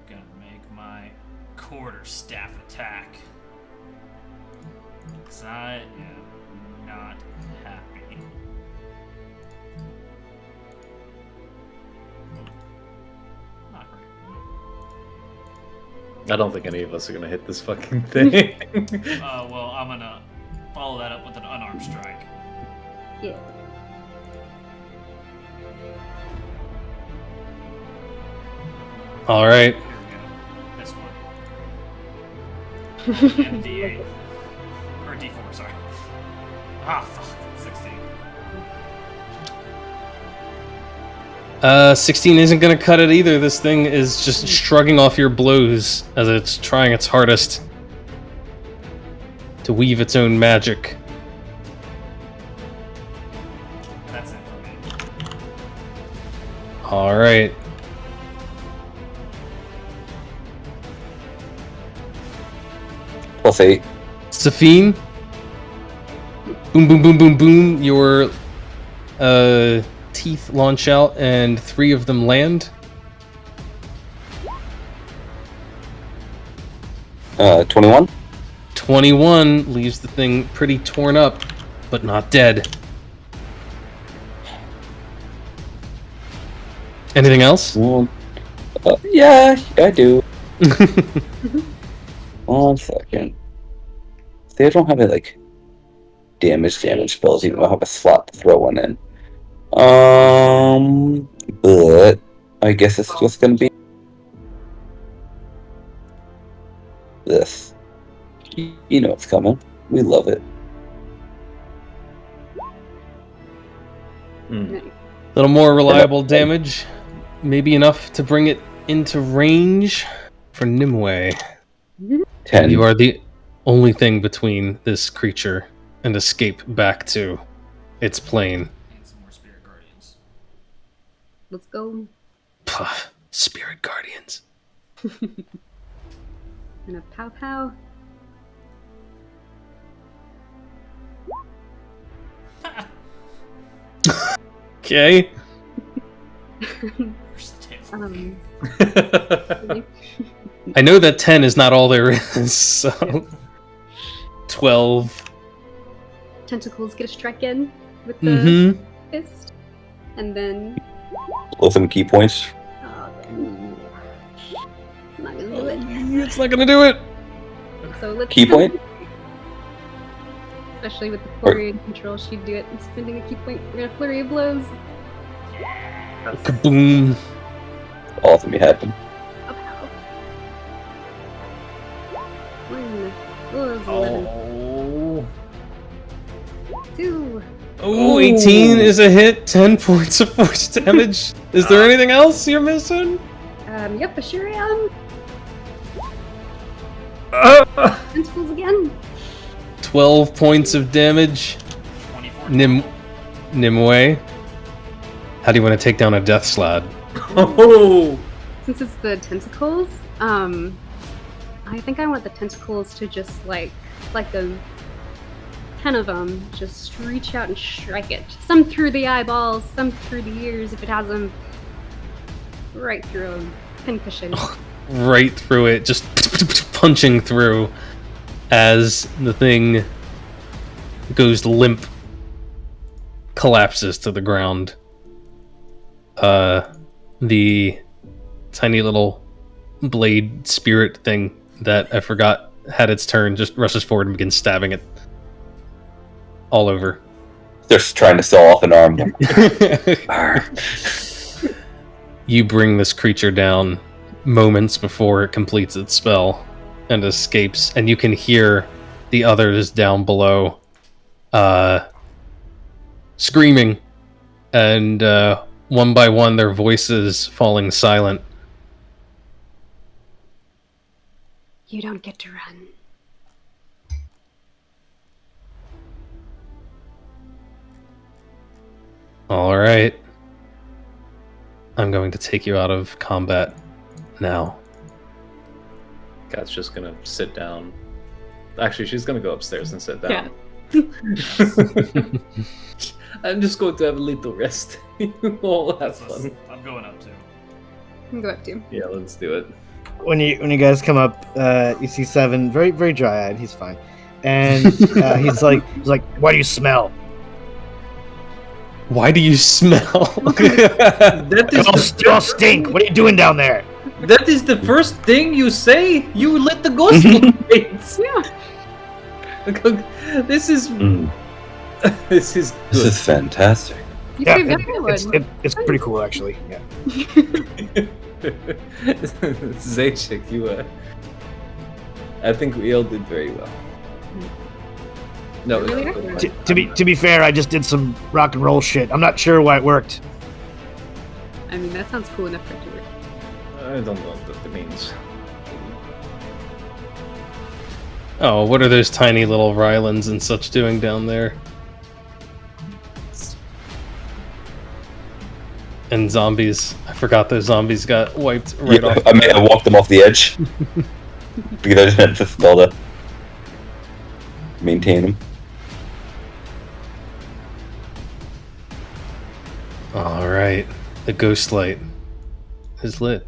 Gonna make my quarterstaff attack. 'Cause I am not happy. Not great. I don't think any of us are gonna hit this fucking thing. Well, I'm gonna follow that up with an unarmed strike. Yeah. All right. Here we go. This one. And D8. Or D4, sorry. Ah, fuck. 16. 16 isn't going to cut it either. This thing is just shrugging off your blows as it's trying its hardest to weave its own magic. That's it for me. All right. +8. Safine. Boom, boom, boom, boom, boom. Your teeth launch out and 3 of them land. 21. 21 leaves the thing pretty torn up, but not dead. Anything else? Well, yeah, I do. 1 second. See, I don't have any, like, damage spells, even though I have a slot to throw one in. But I guess it's just gonna be this. You know it's coming. We love it. A little more reliable damage. Maybe enough to bring it into range for Nimue. 10. You are the only thing between this creature and escape back to its plane. Need some more spirit guardians. Let's go. Puh, Spirit Guardians. And a pow pow. Okay. Where's the tail? I know that 10 is not all there is, so 12. Tentacles get a strike in with the Mm-hmm. fist. And then Blow some key points. I'm not gonna do it. It's not gonna do it. So let's Key point? Especially with the flurry and control, she'd do it and spending a key point. We're gonna flurry of blows. Kaboom. All of them you happen. Pow pow. 1. Oh, it was 11. Oh. 2. Oh, 18 is a hit. 10 points of force damage. Is there anything else you're missing? Yep, I sure am. Tentacles again. 12 points of damage. 24. Nimue. How do you want to take down a death slad? Oh. Since it's the tentacles, I think I want the tentacles to just like a 10 of them, just reach out and strike it. Some through the eyeballs, some through the ears if it has them. Right through a pincushion. Right through it, just punching through as the thing goes limp, collapses to the ground. The tiny little blade spirit thing that I forgot had its turn just rushes forward and begins stabbing it all over. Just trying to saw off an arm. You bring this creature down moments before it completes its spell and escapes, and you can hear the others down below screaming, and one by one their voices falling silent. You don't get to run. All right. I'm going to take you out of combat now. Kat's just gonna sit down. Actually, she's gonna go upstairs and sit down. I'm just going to have a little rest. You all have fun. I'm going up too. You can go up too. Yeah, let's do it. When you guys come up, you see Seven, very very dry-eyed. He's fine, and he's like, "Why do you smell? Why do you smell? That is You all stink. What are you doing down there?" that is the first thing you say. You lit the ghost lights. Yeah. This is This is good. This is fantastic. You Yeah, saved everyone. it's pretty cool actually. Yeah. Zaychik, you I think we all did very well. No, Really it's- excellent. To be fair, I just did some rock and roll shit. I'm not sure why it worked. I mean, that sounds cool enough for it to work. I don't know what that means. Oh, what are those tiny little Rylands and such doing down there? And zombies. I forgot those zombies got wiped right Yeah, off. I may have walked them off the edge because I just had to spell to maintain them. All right, the ghost light is lit.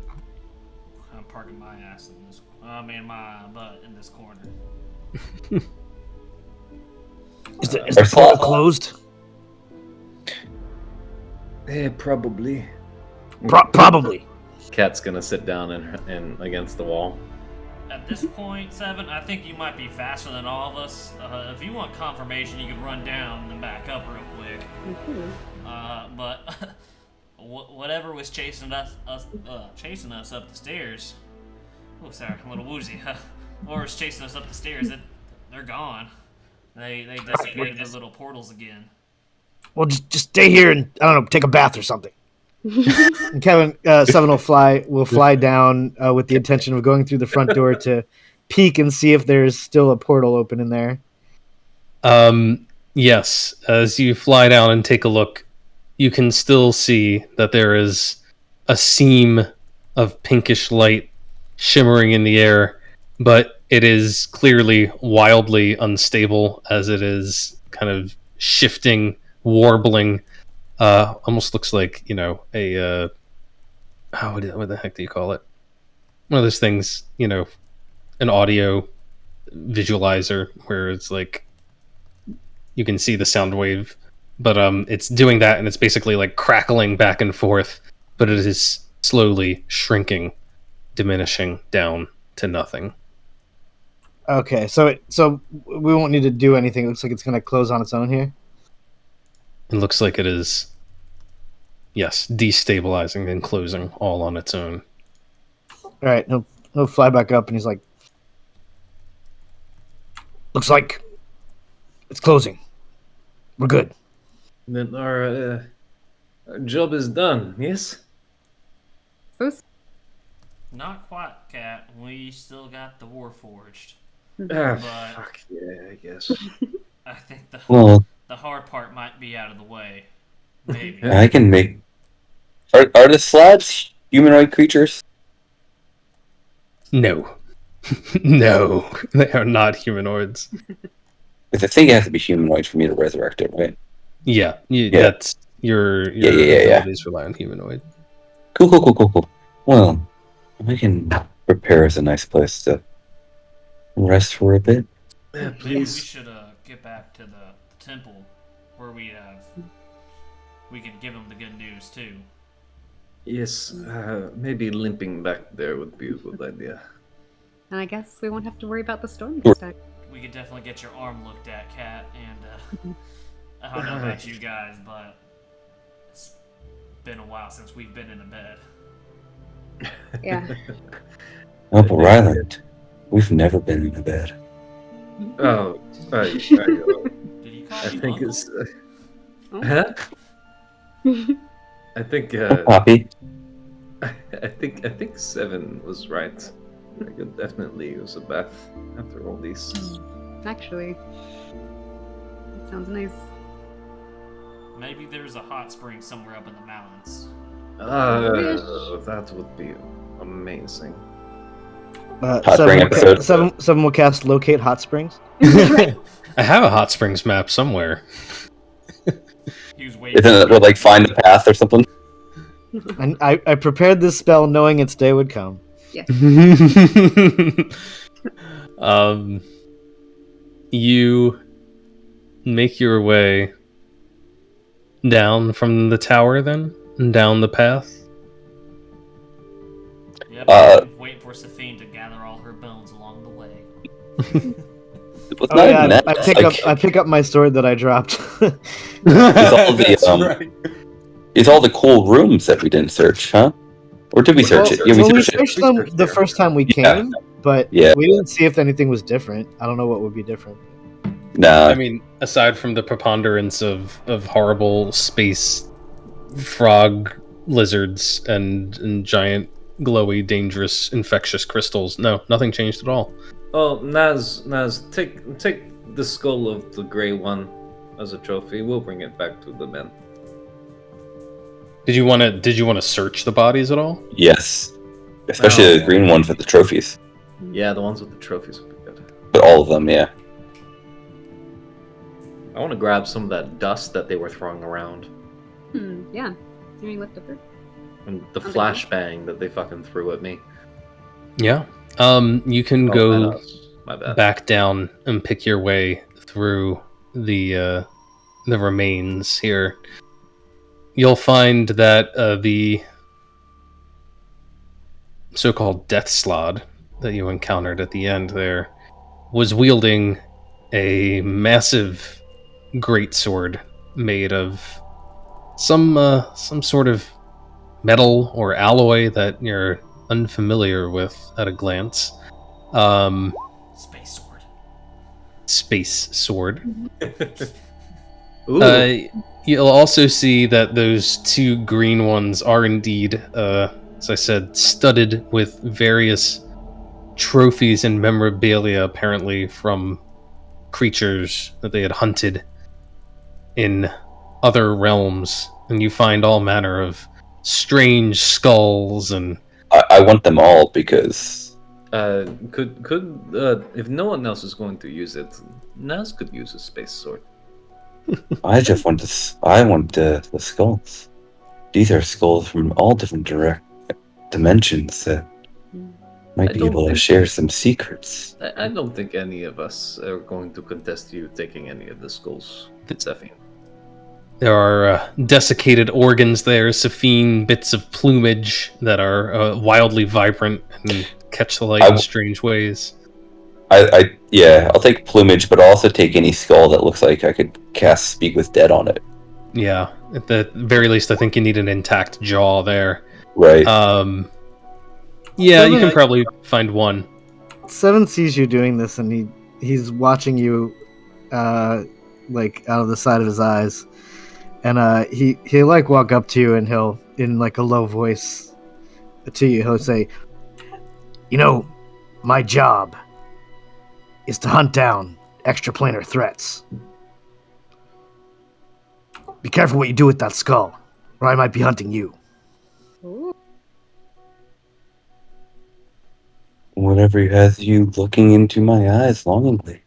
I'm parking my ass in this. My butt in this corner. Is the portal closed? probably. Probably. Kat's gonna sit down in against the wall. At this point, Seven, I think you might be faster than all of us. If you want confirmation, you can run down and then back up real quick. But whatever was chasing us up the stairs. Oh, sorry, I'm a little woozy. Whatever was chasing us up the stairs, they're gone. They disappeared into little portals again. Well, just stay here and I don't know, take a bath or something. And Kevin, Seven will fly down with the intention of going through the front door to peek and see if there's still a portal open in there. Yes, as you fly down and take a look, you can still see that there is a seam of pinkish light shimmering in the air, but it is clearly wildly unstable as it is kind of shifting, warbling. Almost looks like, a what the heck do you call it? One of those things, an audio visualizer where it's like you can see the sound wave, but it's doing that and it's basically like crackling back and forth, but it is slowly shrinking, diminishing down to nothing. Okay, so we won't need to do anything. It looks like it's going to close on its own here. It looks like it is, yes, destabilizing and closing all on its own. All right, he'll fly back up and he's like, looks like it's closing. We're good. Then our job is done. Yes. Not quite, Cat. We still got the Warforged. Ah, But- fuck yeah, I guess. I think the Well, hard part might be out of the way. Maybe. I can make. Are the slabs humanoid creatures? No. No, they are not humanoids. Because I think it has to be humanoid for me to resurrect it, right? Yeah, Yeah. that's your Yeah. abilities rely on humanoid. Cool. Well, we can prepare us a nice place to rest for a bit. Yeah, We please. should get back to the temple where we can give them the good news too. Yes, maybe limping back there would be a good idea. And I guess we won't have to worry about the storm this time. We could definitely get your arm looked at, Cat, and I don't know about you guys, but it's been a while since we've been in a bed. Yeah. Uncle Ryland, we've never been in a bed. Oh, Did you call I me think uncle? it's. Oh. Huh? I think. Poppy, I think Seven was right. I could definitely use a bath after all these. Actually, that sounds nice. Maybe there's a hot spring somewhere up in the mountains. That would be amazing. Hot spring episode. Seven will cast locate hot springs. I have a hot springs map somewhere. He was waiting. Isn't it like find the path or something? And I prepared this spell knowing its day would come. Yes. You make your way down from the tower, then down the path. Yep, waiting for Safine to gather all her bones along the way. I pick up my sword that I dropped. It's all the cool rooms that we didn't search, huh? Or did we search it? Yeah, we searched them the first time we came, but we didn't see if anything was different. I don't know what would be different. Nah. I mean, aside from the preponderance of horrible space frog lizards and giant glowy, dangerous, infectious crystals, no, nothing changed at all. Oh, Naz, take the skull of the gray one as a trophy. We'll bring it back to the men. Did you want to search the bodies at all? Yes, especially the green one for the trophies. Yeah, the ones with the trophies would be good. But all of them, yeah. I want to grab some of that dust that they were throwing around. Yeah. Any leftover? And the flashbang that they fucking threw at me. Yeah. You can go My bad. back down and pick your way through the remains here. You'll find that the so-called death slod that you encountered at the end there was wielding a massive greatsword made of some sort of metal or alloy that you're unfamiliar with at a glance. Space sword. You'll also see that those two green ones are indeed, as I said, studded with various trophies and memorabilia, apparently from creatures that they had hunted in other realms. And you find all manner of strange skulls and... I want them all because... if no one else is going to use it, Naz could use a space sword. I want the skulls. These are skulls from all different dimensions that might be able to share some secrets. I don't think any of us are going to contest you taking any of the skulls, Safine. There are desiccated organs there, Safine, bits of plumage that are wildly vibrant and catch the light in strange ways. I'll take plumage, but I'll also take any skull that looks like I could cast Speak with Dead on it. Yeah, at the very least, I think you need an intact jaw there. Right. Yeah, you can probably find one. Seven sees you doing this, and he's watching you, like out of the side of his eyes, and he'll like walk up to you, and he'll in like a low voice to you, he'll say, "You know, my job is to hunt down extraplanar threats. Be careful what you do with that skull, or I might be hunting you." Ooh. Whatever has you looking into my eyes longingly.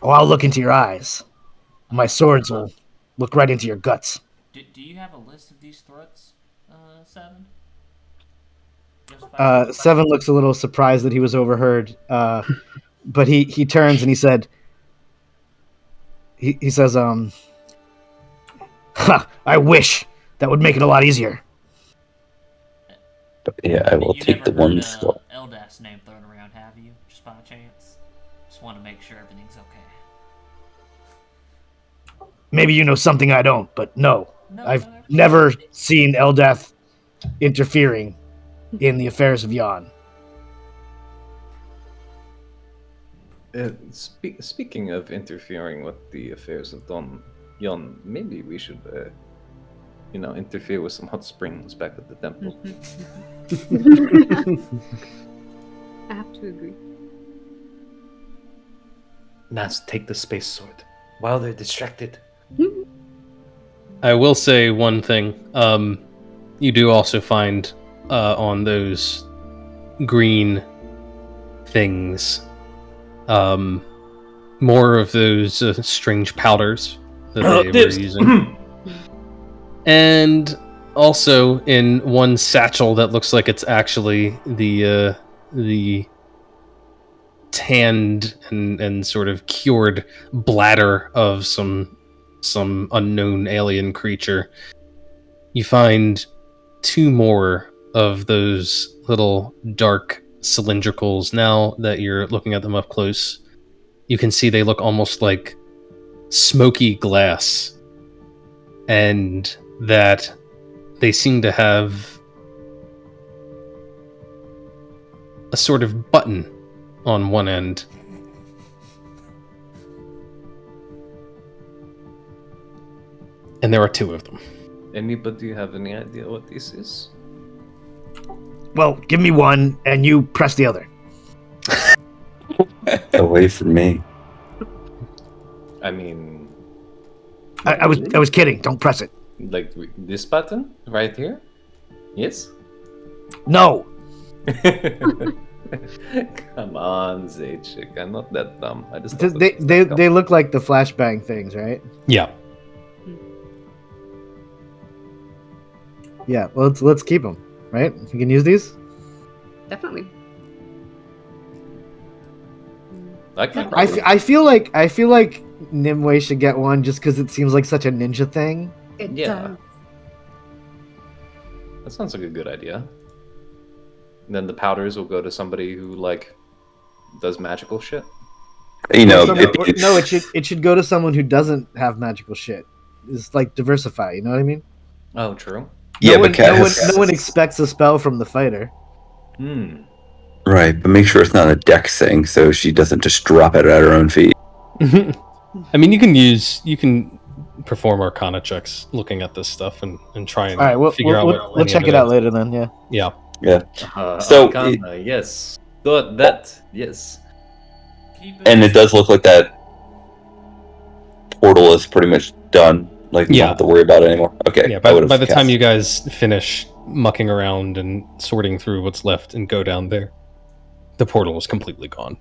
Oh, I'll look into your eyes. My swords will look right into your guts. Do you have a list of these threats, Seven? Seven looks a little surprised that he was overheard, but he turns and he said, he says, I wish that would make it a lot easier. But yeah, I will take the one skull. Eldast's name thrown around, have you? Just by chance? Just want to make sure everything's okay. Maybe you know something I don't, but no. I've never seen Eldath interfering in the affairs of Yon. Speaking of interfering with the affairs of Yon, maybe we should, interfere with some hot springs back at the temple. I have to agree. Nas, take the space sword while they're distracted. I will say one thing. You do also find on those green things more of those strange powders that they were using. And also in one satchel that looks like it's actually the tanned and sort of cured bladder of some unknown alien creature. You find 2 more of those little dark cylindricals. Now that you're looking at them up close, you can see they look almost like smoky glass, and that they seem to have a sort of button on one end. And there are 2 of them. Anybody have any idea what this is? Well, give me one, and you press the other. Away from me. I mean, I was kidding. Don't press it. like this button right here? Yes? No. Come on, Zaychik. I'm not that dumb. I just They look like the flashbang things, right? Yeah. Yeah. Well, let's keep them, right? You can use these. Definitely. I feel like Nimue should get one just because it seems like such a ninja thing. It Yeah. does. That sounds like a good idea. And then the powders will go to somebody who like does magical shit. You know, It should go to someone who doesn't have magical shit. It's like diversify. You know what I mean? Oh, true. yeah, no but no one expects a spell from the fighter. Right, but make sure it's not a dex thing, so she doesn't just drop it at her own feet. I mean, you can perform Arcana checks looking at this stuff and try and All right, figure out what we'll check it out later then. Yeah. Yeah. Yeah. So Arcana, yes. That yes. And it does look like that portal is pretty much done. Like, you Yeah. don't have to worry about it anymore. Okay. Yeah, I would've by the time cast- you guys finish mucking around and sorting through what's left and go down there, the portal is completely gone.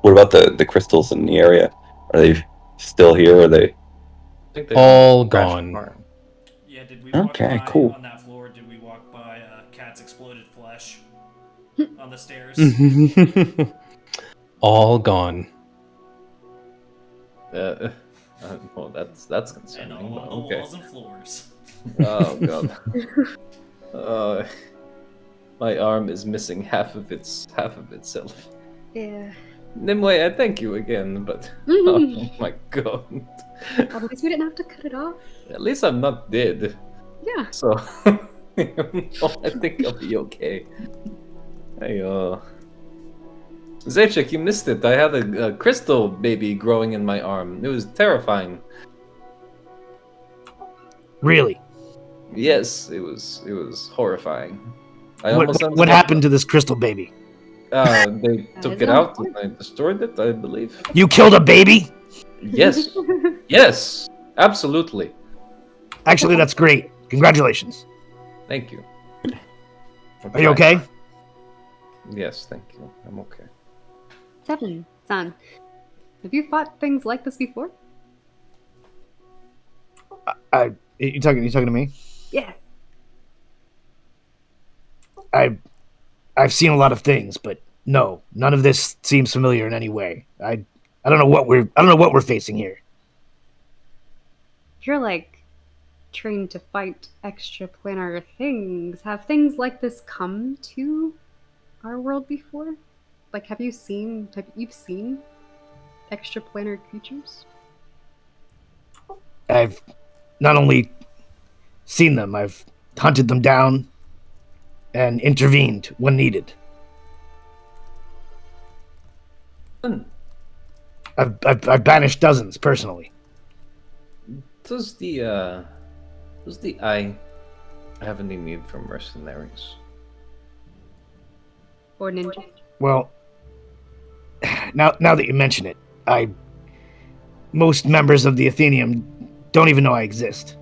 What about the crystals in the area? Are they still here? Or are they? I think they All crashed gone. apart. Yeah, did we walk Okay, by cool. on that floor? Did we walk by Cat's exploded flesh on the stairs? All gone. Well, that's And concerning. all but on the okay. walls and floors. Oh god. My arm is missing half of itself. Yeah. Nimue, I thank you again, but Mhm. oh my god. At least we didn't have to cut it off. At least I'm not dead. Yeah. So I think I'll be okay. Hey, Zaychik, you missed it. I had a crystal baby growing in my arm. It was terrifying. Really? Yes, it was horrifying. What happened to this crystal baby? They took is it on out point. and I destroyed it, I believe. You killed a baby? Yes. Yes, absolutely. Actually, that's great. Congratulations. Thank you. Are you okay? Yes, thank you. I'm okay. Seven, son. Have you fought things like this before? You talking to me? Yeah. I've seen a lot of things, but no, none of this seems familiar in any way. I don't know what we're facing here. If you're like trained to fight extraplanar things, have things like this come to our world before? Like, have you seen extraplanar creatures? I've not only seen them, I've hunted them down and intervened when needed. I've banished dozens personally. Does the eye have any need for mercenaries? Or ninja? Well, now that you mention it, most members of the Athenium don't even know I exist.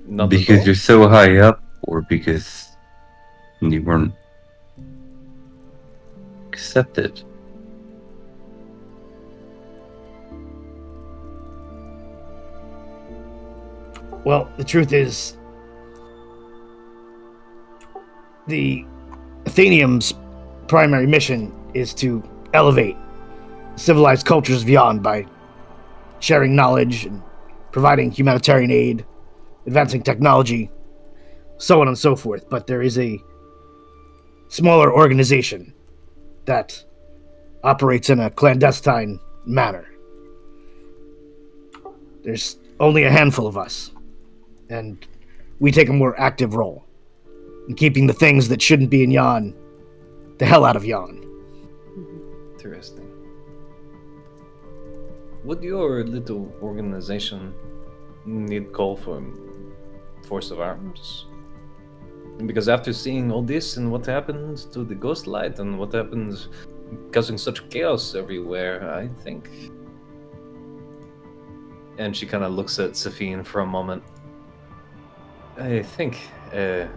Not Because at all? you're so high up, or because you weren't accepted? Well, the truth is, the Athenium's primary mission is to elevate civilized cultures of Yon by sharing knowledge and providing humanitarian aid, advancing technology, so on and so forth. But there is a smaller organization that operates in a clandestine manner. There's only a handful of us, and we take a more active role in keeping the things that shouldn't be in Yon the hell out of Yon. Interesting. Would your little organization need call for force of arms? Because after seeing all this and what happened to the ghostlight and what happened causing such chaos everywhere, I think... And she kind of looks at Safine for a moment. I think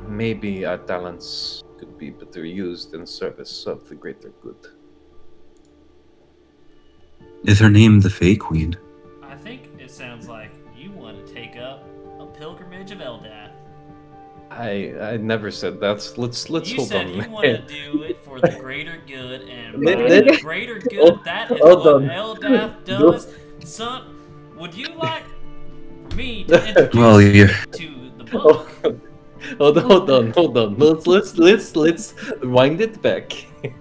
maybe our talents could be better used in service of the greater good. Is her name the Fae Queen? I think it sounds like you want to take up a pilgrimage of Eldath. I never said that. Let's You hold said on. you want to do it for the greater good, and Let- by let- the greater good, that is hold what on. Eldath does. Son, would you like me to introduce Well, you you to the book? Hold on. Let's wind it back.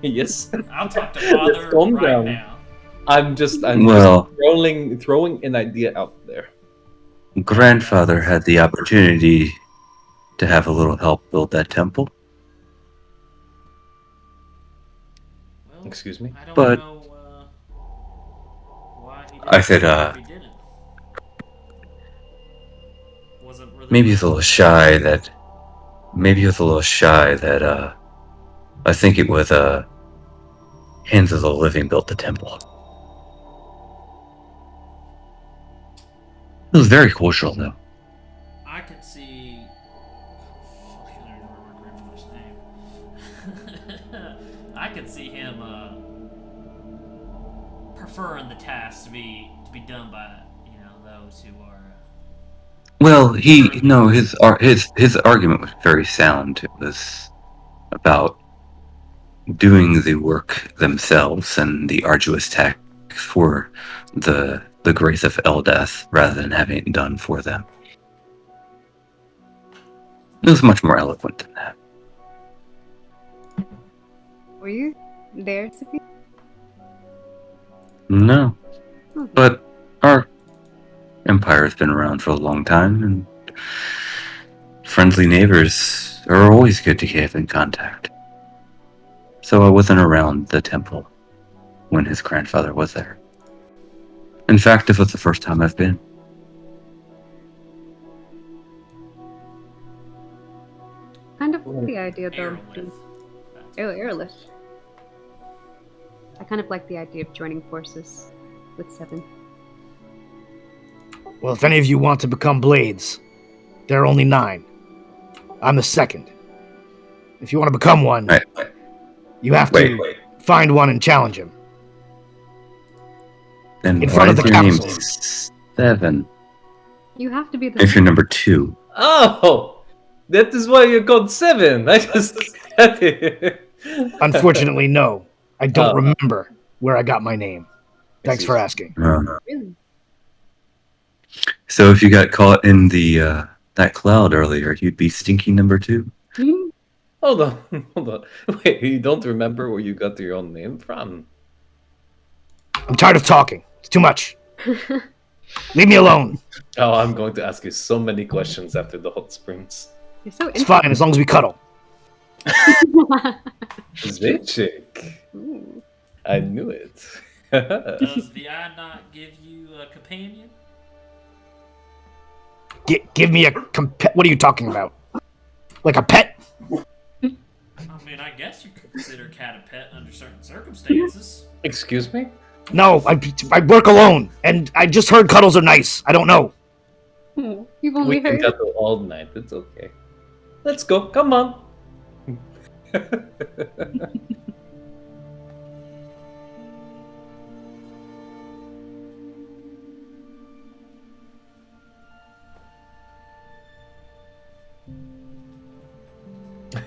Yes. I'll talk to Let's Father calm right down. now. I'm just Well- throwing an idea out there. grandfather had the opportunity to have a little help build that temple. Well, Excuse me? I don't But- know why he didn't I said, do it if he didn't. Wasn't really Maybe he's a little shy that... I think it was, Hands of the Living built the temple. It was very cultural, though. I could see. Fuck, I don't remember my grandfather's name. I could see him preferring the task to be done by those who are. Well, his argument was very sound. It was about doing the work themselves and the arduous task for the grace of Eldath rather than having it done for them. It was much more eloquent than that. Were you there, Sophie? No, Hmm. but our empire has been around for a long time, and friendly neighbors are always good to keep in contact. So I wasn't around the temple when his grandfather was there. In fact, it was the first time I've been. Kind of like the idea, though. Aerolith. Aerolith. I kind of like the idea of joining forces with Seven. Well, if any of you want to become blades, there are only 9. I'm the second. If you want to become one, Wait, you have to find one and challenge him. then In why front of is the your name council. 7? You have to be the If you're number 2. Oh, that is why you're called 7. I just got it. Unfortunately, no. I don't Oh. remember where I got my name. Thanks for asking. Really? So if you got caught in the that cloud earlier, you'd be stinky number 2. Hmm? Hold on. Wait, you don't remember where you got your own name from? I'm tired of talking. It's too much. Leave me alone. Oh, I'm going to ask you so many questions after the hot springs. You're so It's fine as long as we cuddle. Zvicek. Ooh. I knew it. Does the eye not give you a companion? Give me a what are you talking about? Like a pet? mean, I guess you could consider cat a pet under certain circumstances. Excuse me? No, I work alone, and I just heard cuddles are nice. I don't know. You've only We can heard. cuddle all night. It's okay. Let's go. Come on.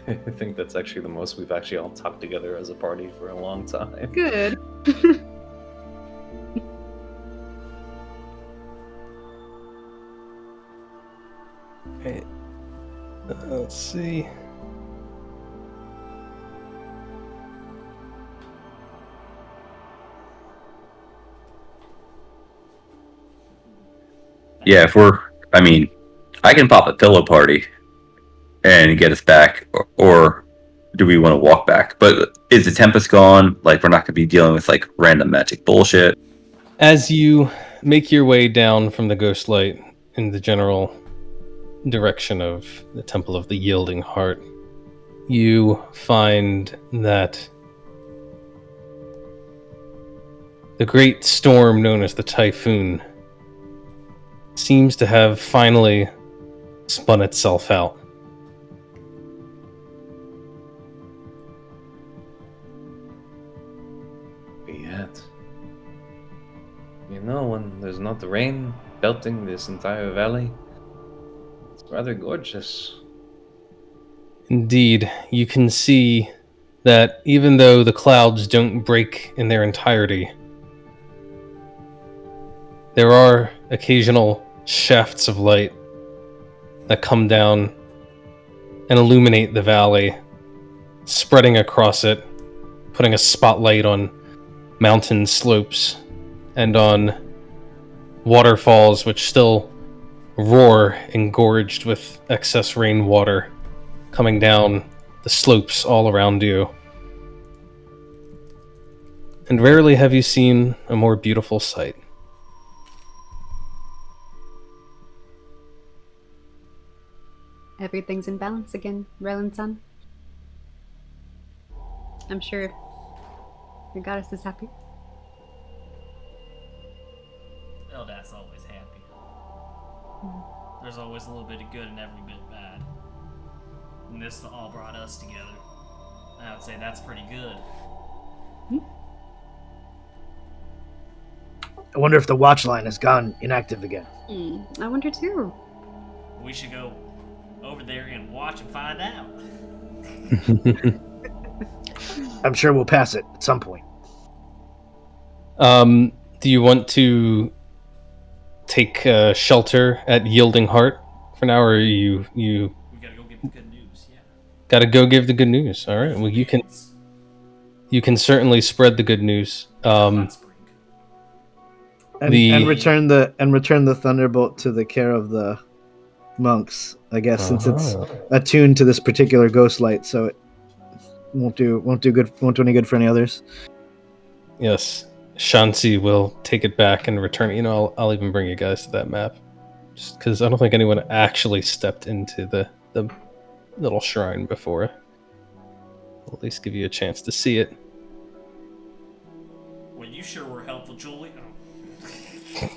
I think that's actually the most we've actually all talked together as a party for a long time. Good. Okay. Let's see. Yeah, I mean, I can pop a pillow party and get us back, or do we want to walk back? But is the Tempest gone? Like, we're not going to be dealing with, like, random magic bullshit. As you make your way down from the ghostlight in the general direction of the Temple of the Yielding Heart, you find that the great storm known as the Typhoon seems to have finally spun itself out. Yet, you know, when there's not rain belting this entire valley, it's rather gorgeous. Indeed, you can see that even though the clouds don't break in their entirety, there are occasional shafts of light that come down and illuminate the valley, spreading across it, putting a spotlight on mountain slopes and on waterfalls which still roar, engorged with excess rainwater coming down the slopes all around you. And rarely have you seen a more beautiful sight. Everything's in balance again, Rylan-san. I'm sure your goddess is happy. Eldat's always happy. There's always a little bit of good and every bit bad. And this all brought us together. I would say that's pretty good. I wonder if the watch line has gone inactive again. I wonder too. We should go over there and watch and find out. I'm sure we'll pass it at some point. Do you want to take shelter at Yielding Heart for now, or you We gotta go get the good news, yeah. gotta go give the good news? All right. Well, you can certainly spread the good news. Hot spring. And return the thunderbolt to the care of the monks, I guess, since it's attuned to this particular ghost light, so it won't do any good for any others. Yes, Shantzi will take it back and return it. You know, I'll even bring you guys to that map, just because I don't think anyone actually stepped into the little shrine before. I'll at least give you a chance to see it. Well, you sure were helpful, Julie. Oh.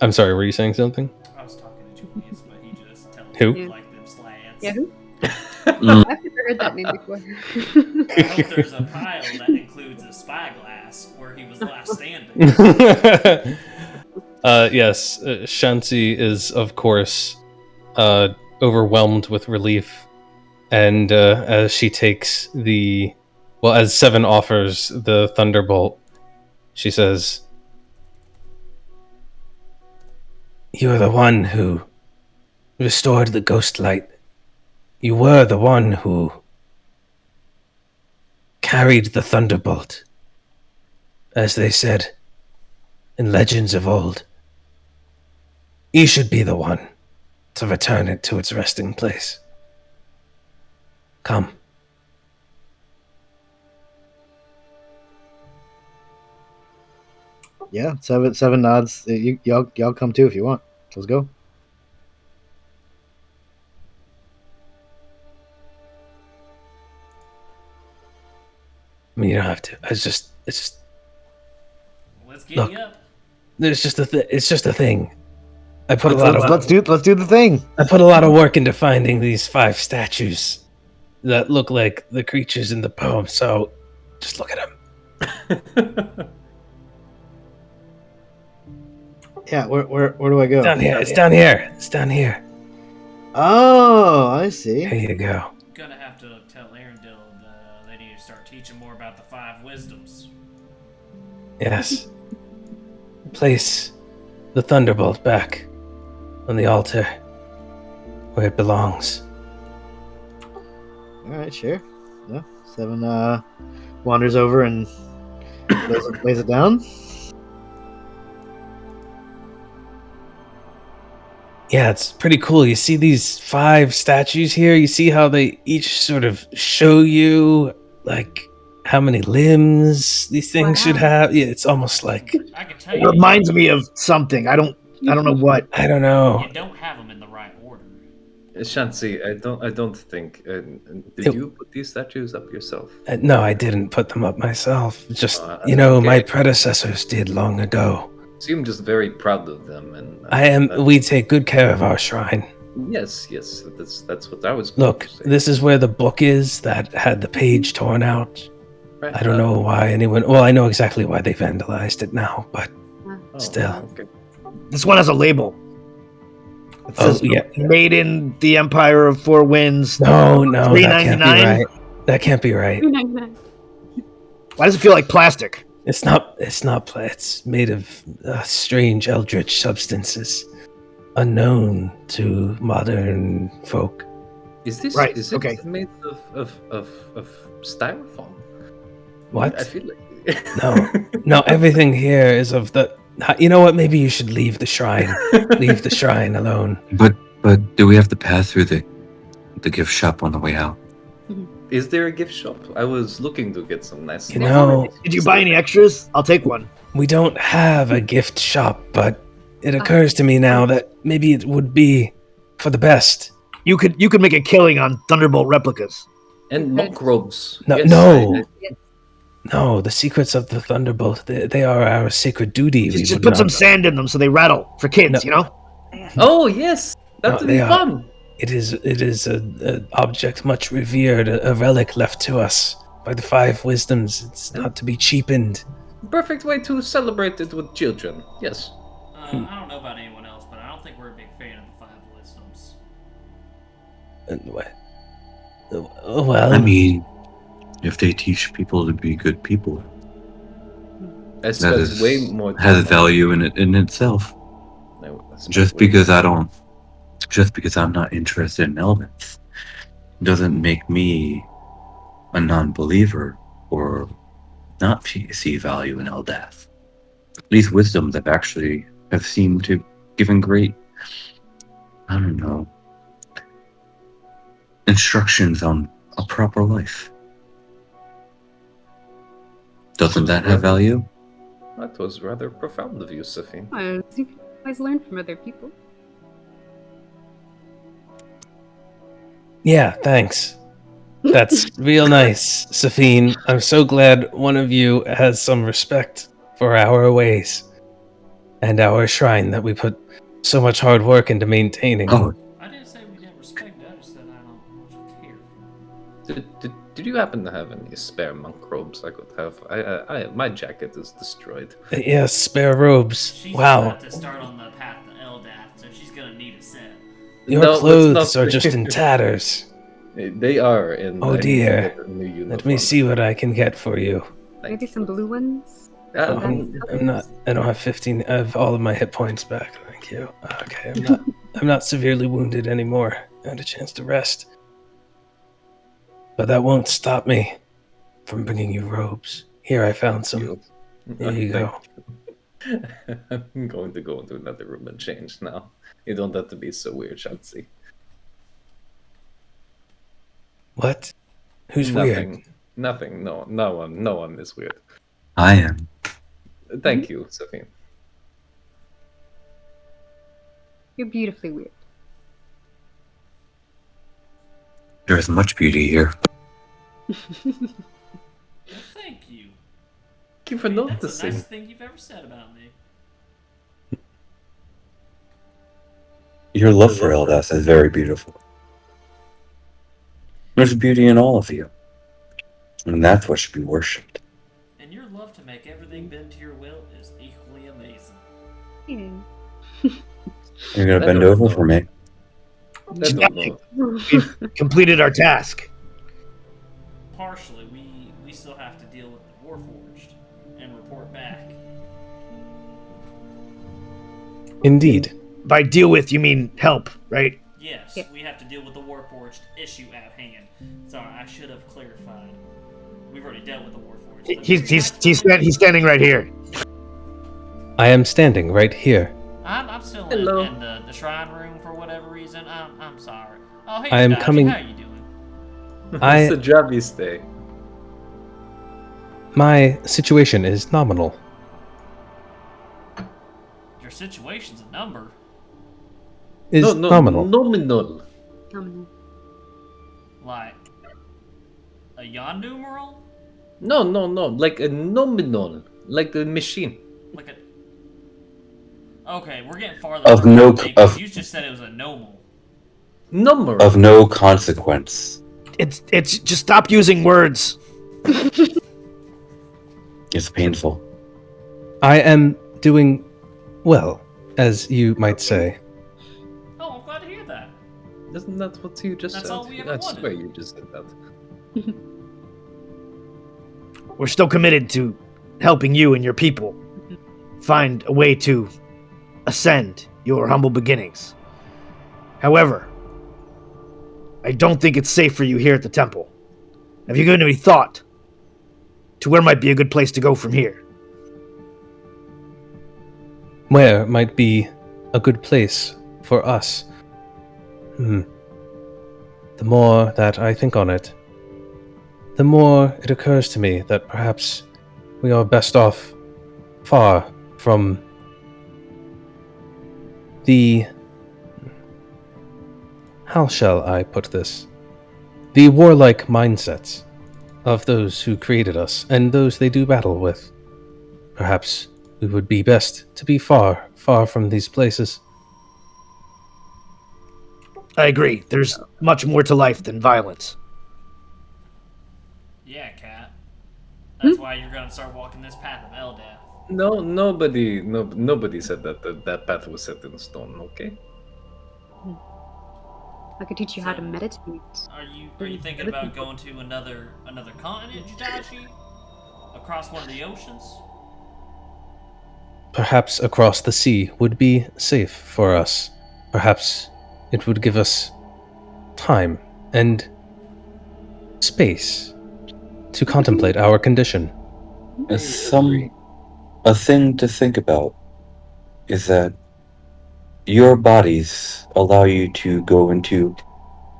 I'm sorry, were you saying something? I was talking to Julius, but he just tells Who? me like them slants. Yeah, who? I've never heard that name before. I hope there's a pile that includes a spyglass where he was last standing. Yes, Shantzi is, of course, overwhelmed with relief, and as she takes as Seven offers the thunderbolt, she says, "You are the one who restored the ghost light. You were the one who carried the thunderbolt, as they said in legends of old. You should be the one to return it to its resting place. Come." Yeah, seven nods. Y'all come too if you want. Let's go. you don't have to. It's just Let's get Look. you up. it's just a thing. I put Let's do the thing. I put a lot of work into finding these 5 statues that look like the creatures in the poem. So just look at them. Yeah, where do I go? Down here. It's down here. It's down here. Oh, I see. There you go. Gonna have to tell Arendelle that they need to start teaching more about the 5 wisdoms. Yes. Place the thunderbolt back on the altar where it belongs. All right, sure. Yeah, 7 wanders over and lays it down. Yeah, it's pretty cool. You see these 5 statues here? You see how they each sort of show you, like, how many limbs these things should have? Yeah, it's almost like... I can tell It you. reminds me of something. I don't know what. I don't know. You don't have them in the right order. Shantzi, I don't think. Did you put these statues up yourself? No, I didn't put them up myself. Just, Okay. my predecessors did long ago. Seem just very proud of them, and We take good care of our shrine. Yes, that's what I was. Going Look, to say. this is where the book is that had the page torn out. Right, I don't know why anyone... Well, I know exactly why they vandalized it now, but oh, still. Okay. This one has a label. It Oh, says yeah. "Made in the Empire of Four Winds." No, that can't be $3.99? right. That can't be right. Why does it feel like plastic? It's not. It's made of strange eldritch substances, unknown to modern folk. Is this Right, Is it okay. made of styrofoam? What? I feel like No. Everything here is of the. You know what? Maybe you should leave the shrine. Leave the shrine alone. But do we have to pass through the gift shop on the way out? Is there a gift shop? I was looking to get some nice. You know, Did you buy any extras? I'll take one. we don't have a gift shop, but it occurs to me now that maybe it would be for the best. You could make a killing on Thunderbolt replicas. And monk robes. No, Yes, no. No, the secrets of the Thunderbolt, they are our sacred duty. We Just would put not- some sand in them so they rattle for kids. No. You know. Oh yes, that No, would they be are. fun. It is an object much revered, a relic left to us by the 5 wisdoms. It's not to be cheapened. Perfect way to celebrate it with children. Yes. I don't know about anyone else, but I don't think we're a big fan of the 5 wisdoms. What? Well, I mean, if they teach people to be good people, I that spent is, way more. has time value in itself. Just because I'm not interested in elements doesn't make me a non-believer or not see value in Eldath. These wisdoms have seemed to given great, I don't know, instructions on a proper life. Doesn't that have value? That was rather profound of you, Sophie. You can always learn from other people. yeah, thanks. That's real nice, Safine. I'm so glad one of you has some respect for our ways and our shrine that we put so much hard work into maintaining. Oh, I didn't say we didn't respect it, I just said I don't care. Did you happen to have any spare monk robes I could have? My jacket is destroyed. Yes, spare robes. She's Wow, about to start on the path to Eldath, so she's gonna need a set. your No, that's clothes not are just in fair. tatters. They are in. Oh, I need to dear. get a new uniform. Let me see what I can get for you. Maybe some blue ones. Um, I'm not. I don't have 15. I have all of my hit points back. Thank you. Okay, I'm not severely wounded anymore. I had a chance to rest, but that won't stop me from bringing you robes. Here, I found some. There you go. I'm going to go into another room and change now. You don't have to be so weird, Shantzi. What? Who's weird? Nothing. No one is weird. I am. Thank you, Sophie. You're beautifully weird. There is much beauty here. Well, thank you. Thank you for That's the noticing. nicest thing you've ever said about me. Your love for Eldas is very beautiful. There's beauty in all of you. And that's what should be worshipped. And your love to make everything bend to your will is equally amazing. You're gonna I bend don't over know. for me. I don't know. We've completed our task. Partially, we still have to deal with the Warforged and report back. Indeed. By deal with, you mean help, right? Yes, Yeah. we have to deal with the Warforged issue at hand. Sorry, I should have clarified. We've already dealt with the Warforged. He's standing right here. I am standing right here. I'm still Hello. in the shrine room for whatever reason. I'm sorry. Oh, hey, I am Dodgy, coming- How you doing? It's a job you stay. My situation is nominal. Your situation's a number. Is No, nominal. nominal. Like a Yon numeral? No, like a nominal, like the machine. Like a. Okay, we're getting farther. Of from no- the thing, 'cause of- you just said it was a nomal. Number. Of no consequence. It's just stop using words. It's painful. I am doing well, as you might say. Oh, I'm glad to hear that. Isn't that what you just That's said? all we ever I wanted. swear you just said that. We're still committed to helping you and your people find a way to ascend your humble beginnings. However, I don't think it's safe for you here at the temple. Have you given any thought to where might be a good place to go from here? Where might be a good place for us? The more that I think on it, the more it occurs to me that perhaps we are best off far from the... How shall I put this? The warlike mindsets of those who created us and those they do battle with. Perhaps we would be best to be far, far from these places. I agree. There's much more to life than violence. Yeah, Cat. That's why you're gonna start walking this path of Eldath. No, nobody said that path was set in stone. Okay. I could teach you how to meditate. Are you thinking about going to another continent, Jadachi? Across one of the oceans? Perhaps across the sea would be safe for us. Perhaps it would give us time and space to contemplate our condition. A thing to think about is that your bodies allow you to go into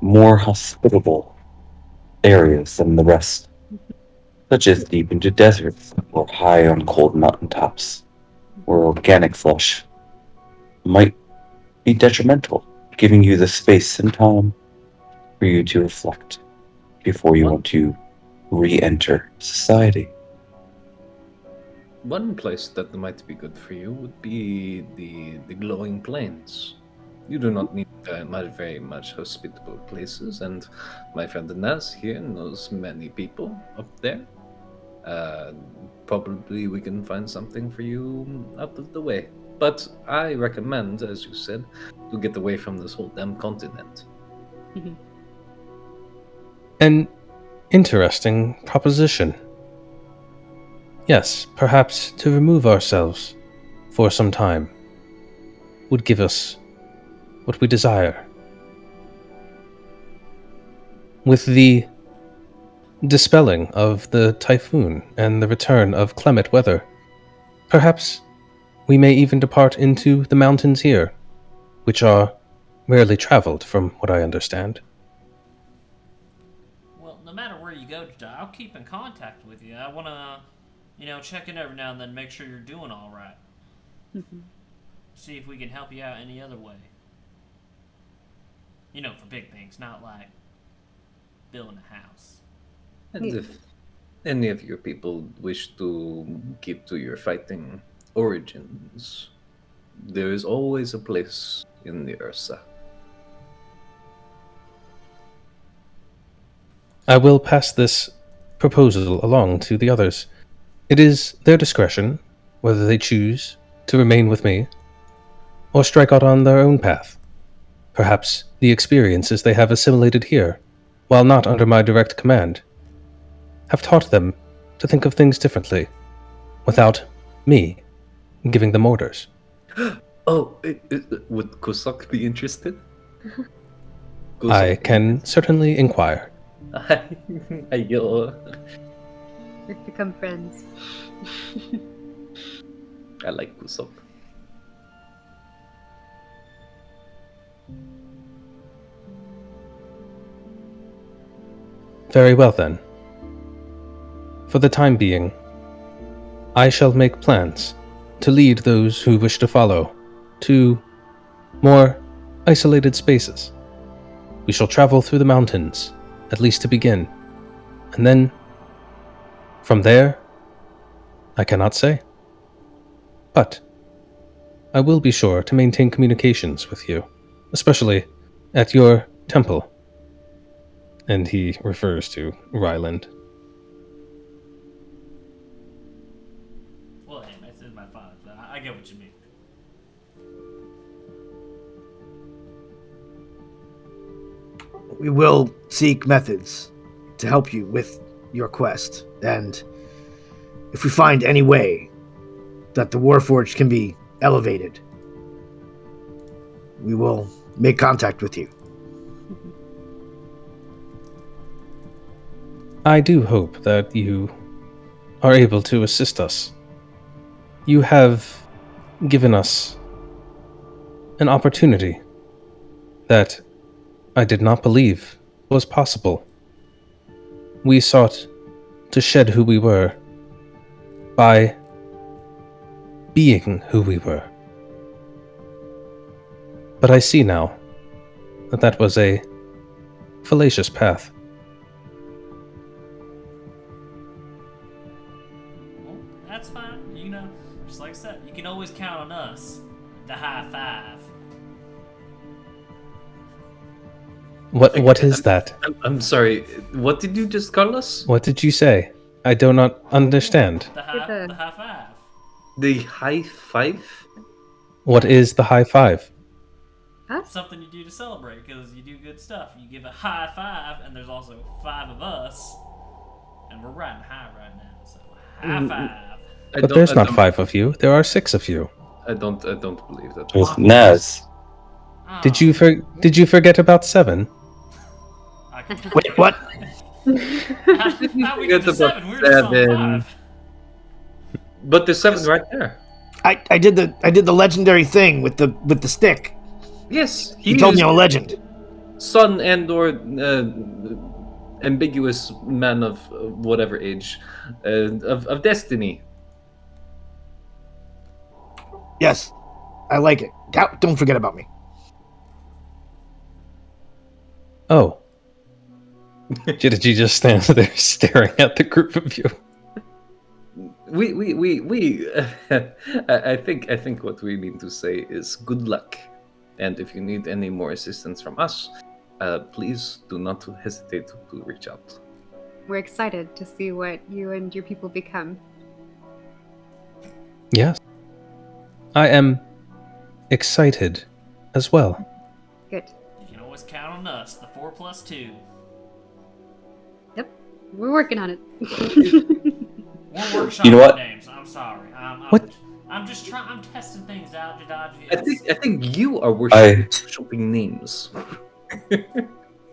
more hospitable areas than the rest, such as deep into deserts or high on cold mountaintops, where organic flesh might be detrimental, giving you the space and time for you to reflect before you want to re-enter society. One place that might be good for you would be the glowing plains. You do not need very much hospitable places, and my friend Naz here knows many people up there. Probably we can find something for you out of the way. But I recommend, as you said, to get away from this whole damn continent. An interesting proposition. Yes, perhaps to remove ourselves for some time would give us what we desire. With the dispelling of the typhoon and the return of clement weather, perhaps we may even depart into the mountains here, which are rarely traveled from what I understand. Well, no matter where you go, Jedi, I'll keep in contact with you. I wanna, check in every now and then, make sure you're doing all right. See if we can help you out any other way. For big things, not like building a house. And any of your people wish to keep to your fighting origins, there is always a place in the Ursa. I will pass this proposal along to the others. It is their discretion whether they choose to remain with me or strike out on their own path. Perhaps the experiences they have assimilated here, while not under my direct command, have taught them to think of things differently, without me giving them orders. Oh, would Kusok be interested? I can certainly inquire. Ayo. We've become friends. I like Kusok. Very well then. For the time being, I shall make plans to lead those who wish to follow to more isolated spaces. We shall travel through the mountains, at least to begin, and then, from there, I cannot say. But I will be sure to maintain communications with you, especially at your temple. And he refers to Ryland. Well, hey, this is my father. I get what you mean. We will seek methods to help you with your quest, and if we find any way that the Warforged can be elevated, we will make contact with you. I do hope that you are able to assist us. You have given us an opportunity that I did not believe was possible. We sought to shed who we were by being who we were. But I see now that that was a fallacious path. Well, that's fine. You know, just like I said, you can always count on us. The high five. What is that? I'm sorry. What did you just call us? What did you say? I do not understand. The high five. The high five? What is the high five? Something you do to celebrate because you do good stuff. You give a high five, and there's also 5 of us, and we're riding high right now. So high five. But there's not 5 of you. There are 6 of you. I don't believe that. With Naz. Oh, Did you forget about 7? I can- Wait, what? How we get to Forget about 7? We're just on 7. 5. But there's 7 right there. I did the legendary thing with the stick. Yes, He told me I'm a legend. son and or ambiguous man of whatever age of destiny. Yes, I like it. Don't forget about me. Oh. Jitaji just stands there staring at the group of you. We I think what we mean to say is good luck, and if you need any more assistance from us, please do not hesitate to reach out. We're excited to see what you and your people become. Yes. I am excited as well. Good. You can always count on us. The 4 plus 2. Yep. We're working on it. We're workshopping You know what? names. I'm sorry. What? I'm just trying. I'm testing things out, Jadaji. I think you are worshiping names.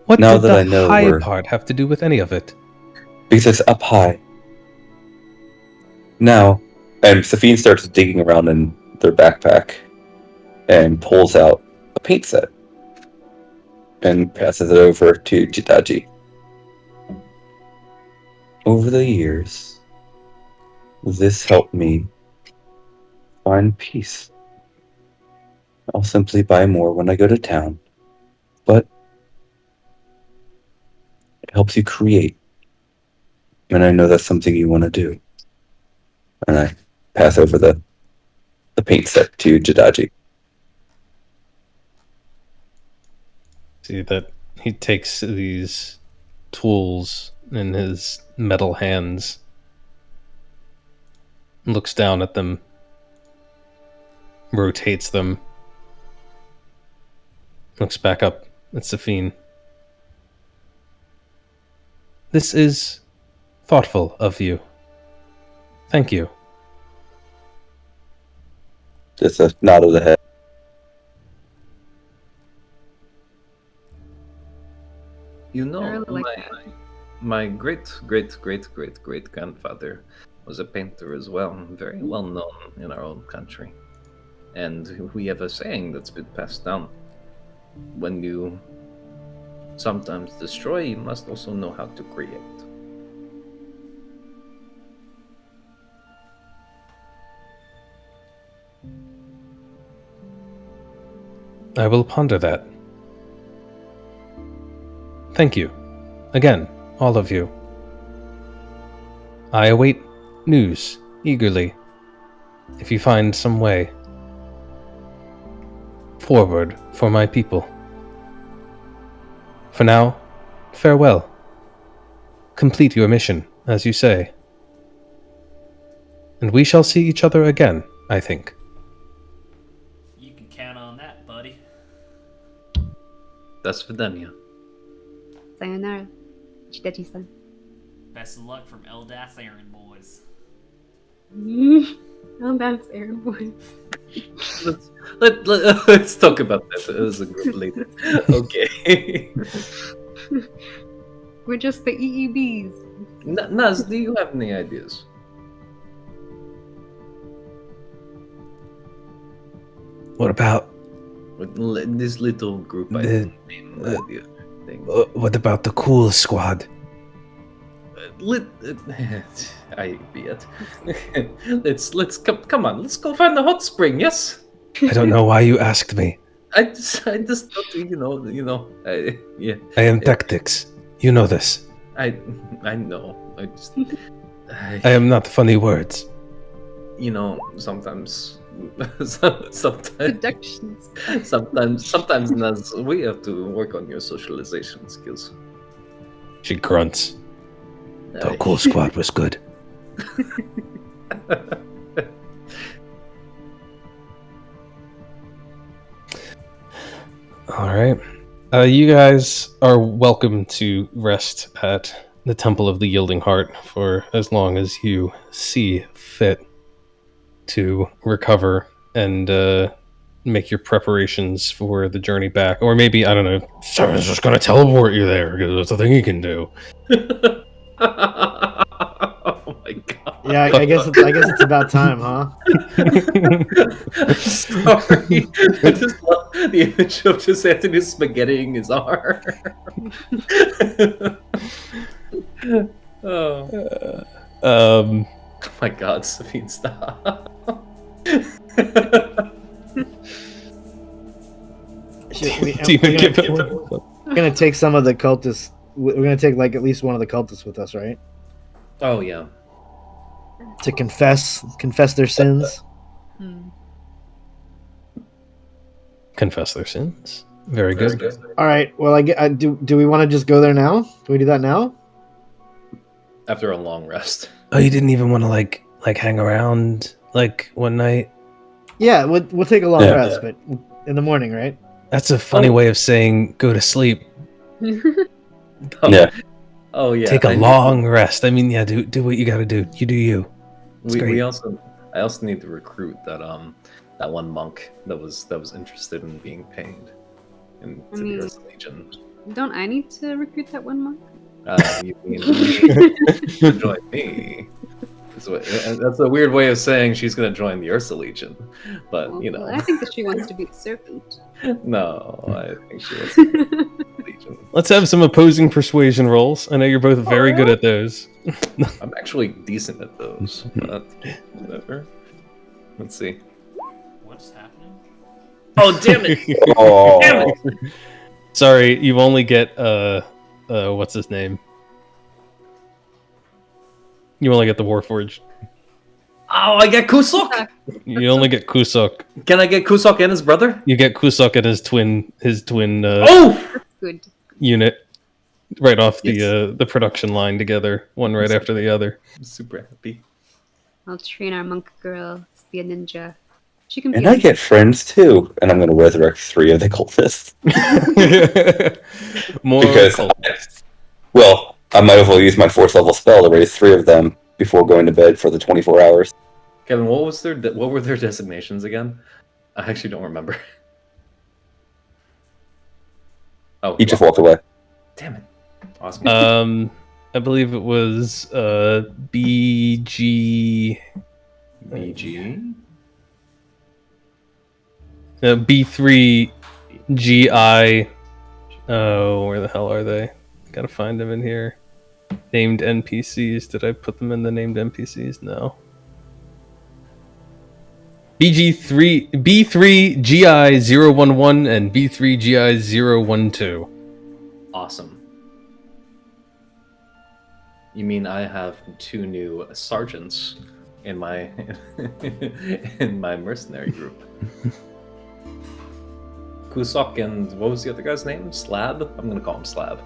What Now did that the I know high we're- part have to do with any of it? Because it's up high. Now, and Safine starts digging around in their backpack and pulls out a paint set and passes it over to Jitaji. Over the years, this helped me find peace. I'll simply buy more when I go to town, but it helps you create And I know that's something you want to do. And I pass over the paint set to Jadaji. See that he takes these tools in his metal hands, looks down at them, rotates them, looks back up at Safine. This is thoughtful of you. Thank you. Just a nod of the head. You know, I really like that. my great grandfather was a painter as well, very well known in our own country. And we have a saying that's been passed down. When you sometimes destroy, you must also know how to create. I will ponder that. Thank you. Again, all of you. I await news eagerly. If you find some way forward for my people. For now, farewell. Complete your mission, as you say. And we shall see each other again, I think. You can count on that, buddy. That's Vidania. Sayonara, Chidachi-san. Best of luck from Eldas Aaron boys. Oh, that's Aaron boy. Let's talk about that as a group later. Okay. We're just the EEBs. Naz, do you have any ideas? What about With this little group idea thing. what about the cool squad? I be it. let's come on. Let's go find the hot spring. Yes. I don't know why you asked me. I just thought, yeah. I am tactics. You know this. I know. I am not funny words. Sometimes Deductions. sometimes Naz, we have to work on your socialization skills. She grunts. The cool squad was good. All right. You guys are welcome to rest at the Temple of the Yielding Heart for as long as you see fit to recover and make your preparations for the journey back. Or maybe, I don't know, someone's just going to teleport you there because that's the thing he can do. Oh my god. Yeah, I guess it's about time, huh? Sorry. I just love the image of just Anthony spaghettiing his arm. Oh. Oh my god, Safine, stop. We're gonna take some of the cultists. We're gonna take like at least one of the cultists with us, right? Oh yeah. To confess their sins. Confess their sins. Very good. All right. Well, do we want to just go there now? Do we do that now? After a long rest. Oh, you didn't even want to like hang around like one night? Yeah, we'll take a long rest, but in the morning, right? That's a funny way of saying go to sleep. Yeah. Oh yeah. Take a long rest. I mean, yeah, do what you got to do. You do you. I also need to recruit that one monk that was interested in being paid into the Earth Legion. Don't I need to recruit that one monk? You mean to join me? That's a weird way of saying she's going to join the Ursa Legion, but Well, I think that she wants to be the serpent. No, I think she wants to be the Legion. Let's have some opposing persuasion rolls. I know you're both very good at those. I'm actually decent at those, but whatever. Let's see. What's happening? Oh damn it! Oh. Damn it! Sorry, you only get what's his name? You only get the Warforged. Oh, I get Kusok. You only get Kusok. Can I get Kusok and his brother? You get Kusok and his twin Oh, Good. unit right off Yes. the production line together, one right after the other. I'm super happy. I'll train our monk girl to be a ninja. She can be And a I get friends too, and I'm going to resurrect 3 of the cultists. More Because cultists. Well, I might as well use my 4th level spell to raise 3 of them before going to bed for the 24 hours. Kevin, what were their designations again? I actually don't remember. Oh, He just walked away. Damn it! Awesome. I believe it was BG BG. B3 GI. Oh, where the hell are they? Gotta find them in here. Named NPCs. Did I put them in the named NPCs? No. B3 GI 011 and B3 GI 012. Awesome. You mean I have 2 new sergeants in my in my mercenary group? Kusok and what was the other guy's name? Slab? I'm gonna call him Slab.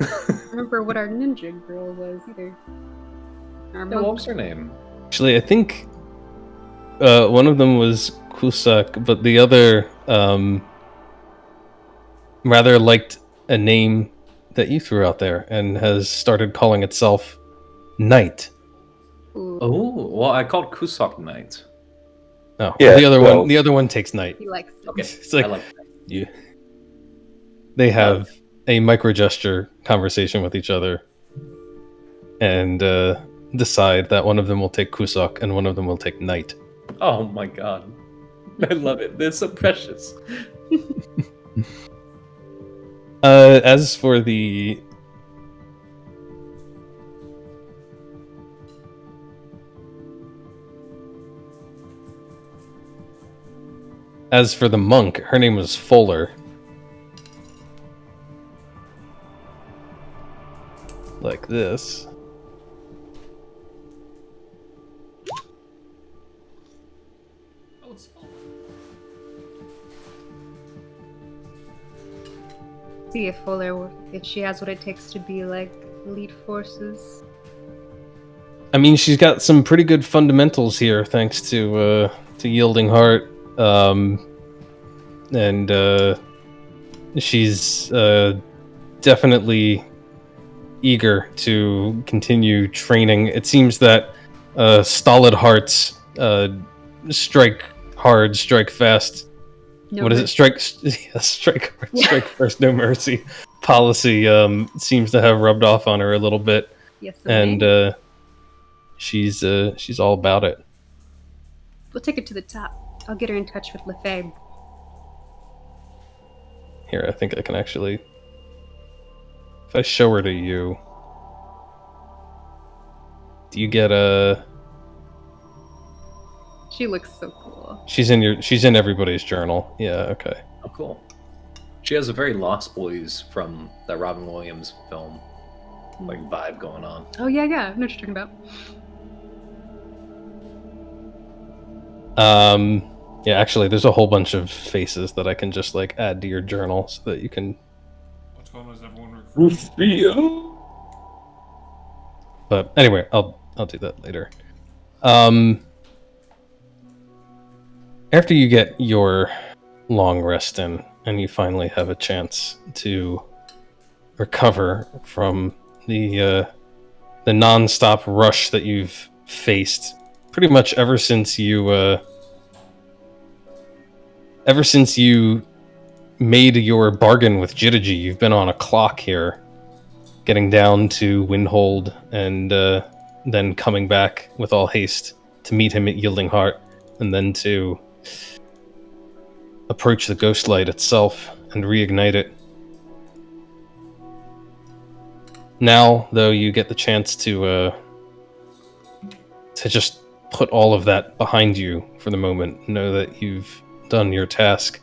I don't remember what our ninja girl was either. Our Yeah, what monk. was her name? Actually, I think one of them was Kusak, but the other rather liked a name that you threw out there and has started calling itself Knight. Ooh, Oh, well, I called Kusok Knight. Oh, Yeah, the other well- one. The other one takes Knight. he likes it. Okay, It's like I like that. you. They have a micro gesture conversation with each other, and decide that one of them will take Kusok and one of them will take Knight. Oh my god. I love it. They're so precious. As for the monk, her name was Fuller. Like this. Oh, it's full. See if Fuller, if she has what it takes to be like elite forces. I mean, she's got some pretty good fundamentals here, thanks to Yielding Heart, and she's definitely eager to continue training. It seems that stolid hearts strike hard, strike fast. No What is it? Strike hard, strike first, no mercy policy seems to have rubbed off on her a little bit, Yes, and she's all about it. we'll take it to the top. I'll get her in touch with Lefebvre. Here, I think I can actually. If I show her to you, do you get a? She looks so cool. She's in everybody's journal. Yeah. Okay. Oh, cool. She has a very Lost Boys from that Robin Williams film, like vibe going on. Oh yeah, yeah. I know what you're talking about. Yeah. Actually, there's a whole bunch of faces that I can just like add to your journal so that you can. What's going on? Is everyone recruiting? Rufio. But anyway, I'll do that later. After you get your long rest in and you finally have a chance to recover from the non-stop rush that you've faced pretty much ever since you made your bargain with Jitiji, you've been on a clock here, getting down to Windhold and then coming back with all haste to meet him at Yielding Heart, and then to approach the ghostlight itself and reignite it. Now, though, you get the chance to just put all of that behind you for the moment. Know that you've done your task.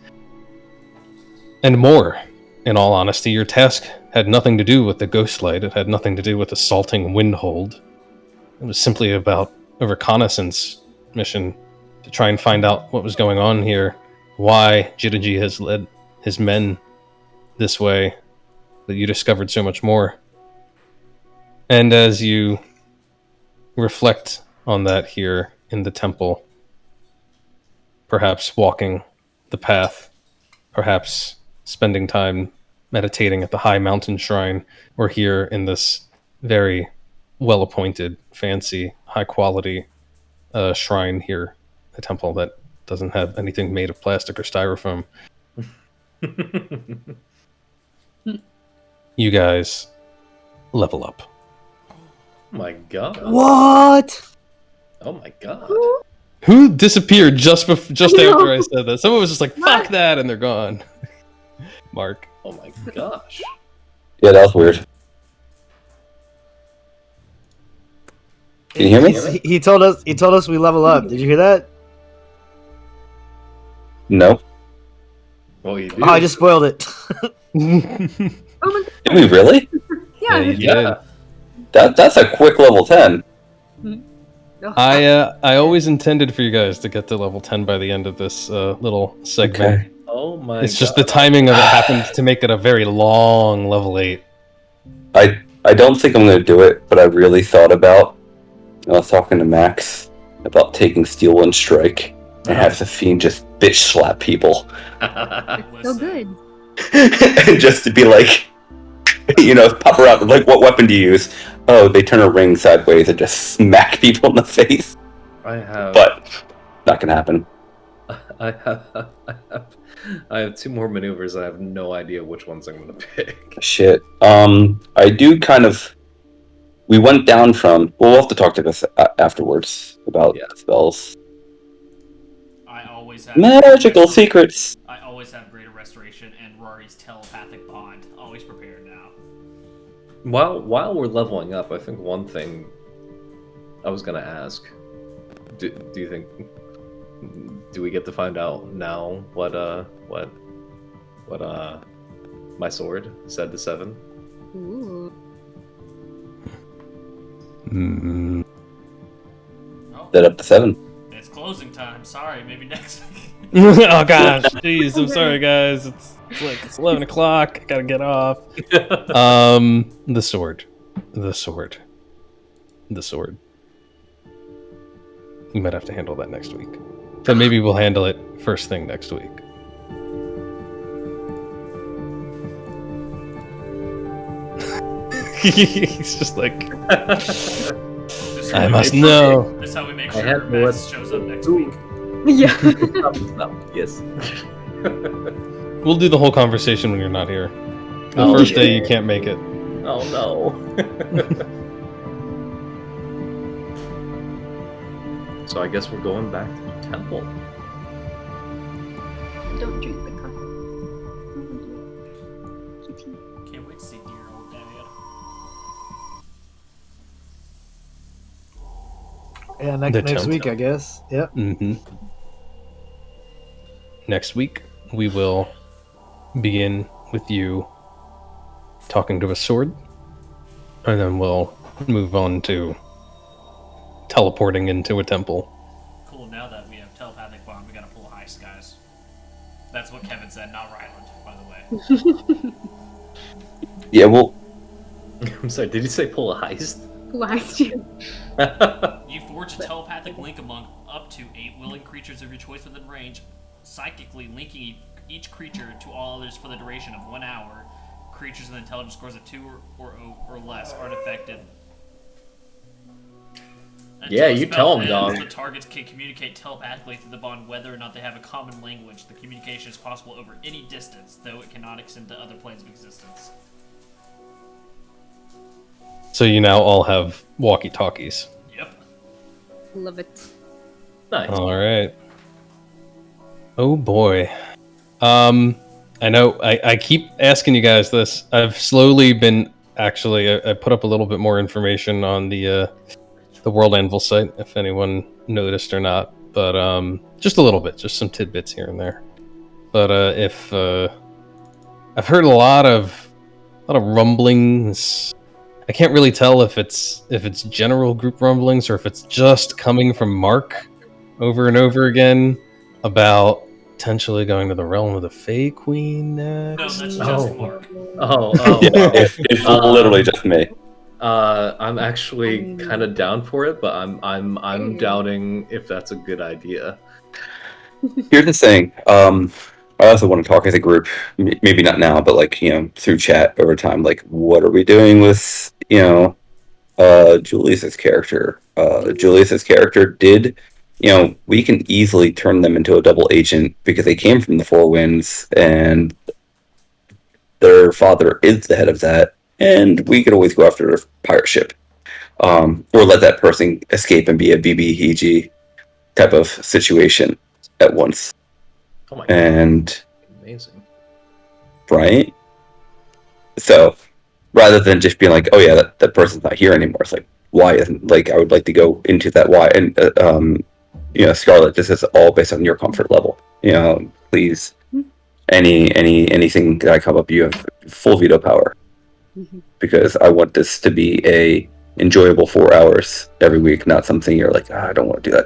And more, in all honesty, your task had nothing to do with the ghostlight. It had nothing to do with assaulting Windhold. It was simply about a reconnaissance mission to try and find out what was going on here, why Jiraji has led his men this way, but you discovered so much more. And as you reflect on that here in the temple, perhaps walking the path, perhaps spending time meditating at the high mountain shrine, or here in this very well-appointed, fancy, high-quality shrine here, a temple that doesn't have anything made of plastic or styrofoam. You guys level up. Oh my god. What? Oh my god. Who disappeared just after I said that? Someone was just like, fuck that, and they're gone. Mark. Oh my gosh. Yeah, that was weird. Can you hear me? He told us we level up. Did you hear that? No. Well, you do. Oh, I just spoiled it. Oh my god. Did we really? Yeah. you Yeah. That's a quick level 10. Oh, I always intended for you guys to get to level 10 by the end of this little segment. Okay. Oh my It's god. just the timing of it happened to make it a very long level 8. I don't think I'm going to do it, but I really thought about, I was talking to Max about taking Steel One Strike and have the Fiend just bitch slap people. so good. And just to be like, pop her out, like, what weapon do you use? Oh, they turn a ring sideways and just smack people in the face. I have. But, not going to happen. I have 2 more maneuvers. I have no idea which ones I'm gonna pick. Shit. I do kind of. We went down from. We'll have to talk to this afterwards about spells. I always have Magical secrets. I always have Greater Restoration and Rory's telepathic bond. Always prepared now. While we're leveling up, I think one thing I was gonna ask. Do you think? Do we get to find out now what my sword said to 7? Ooh. Mm. Oh, That up to 7. it's closing time. Sorry, maybe next week. Oh gosh, jeez, I'm sorry guys. It's 11 o'clock. I gotta get off. The sword. We might have to handle that next week. But maybe we'll handle it first thing next week. He's just like, I must know. That's how we make I sure had no Max shows up next week. Yeah. Yes. We'll do the whole conversation when you're not here. The Oh, first yeah. day you can't make it. Oh no. So I guess we're going back to the temple. Don't drink the coffee. Can't wait to see dear old Dad. Yeah, The next temple. week, I guess. Yep. Mm-hmm. Next week, we will begin with you talking to a sword, and then we'll move on to teleporting into a temple. Cool, now that we have telepathic bond, we gotta pull a heist, guys. That's what Kevin said, not Ryland, by the way. Yeah, well, I'm sorry, did you say pull a heist? Last year. You forge a telepathic link among up to 8 willing creatures of your choice within range, psychically linking each creature to all others for the duration of 1 hour. Creatures with intelligence scores of 2 or less aren't affected. Until Yeah, the you spell tell 'em, ends, dog. The targets can communicate telepathically through the bond whether or not they have a common language. The communication is possible over any distance, though it cannot extend to other planes of existence. So you now all have walkie-talkies. Yep. Love it. Nice. All right. Oh boy. I know I keep asking you guys this. I've slowly been I put up a little bit more information on the World Anvil site, if anyone noticed or not. But just a little bit, just some tidbits here and there. But if I've heard a lot of rumblings I can't really tell if it's general group rumblings or if it's just coming from Mark over and over again about potentially going to the realm of the Fey Queen next. No, that's just Oh. Mark. Yeah, it's literally just me. I'm actually kind of down for it, but I'm doubting if that's a good idea. Here's the thing. I also want to talk as a group. Maybe not now, but like through chat over time. Like, what are we doing with Julius's character? Julius's character did. We can easily turn them into a double agent because they came from the Four Winds, and their father is the head of that. And we could always go after a pirate ship, or let that person escape and be a BBEG type of situation at once. Oh my god! And Amazing, right? So rather than just being like, oh yeah, that person's not here anymore, it's like, why isn't, like, I would like to go into that why. And Scarlett, this is all based on your comfort level. Please, anything that I come up, you have full veto power. Because I want this to be a enjoyable 4 hours every week, not something you're like, I don't want to do that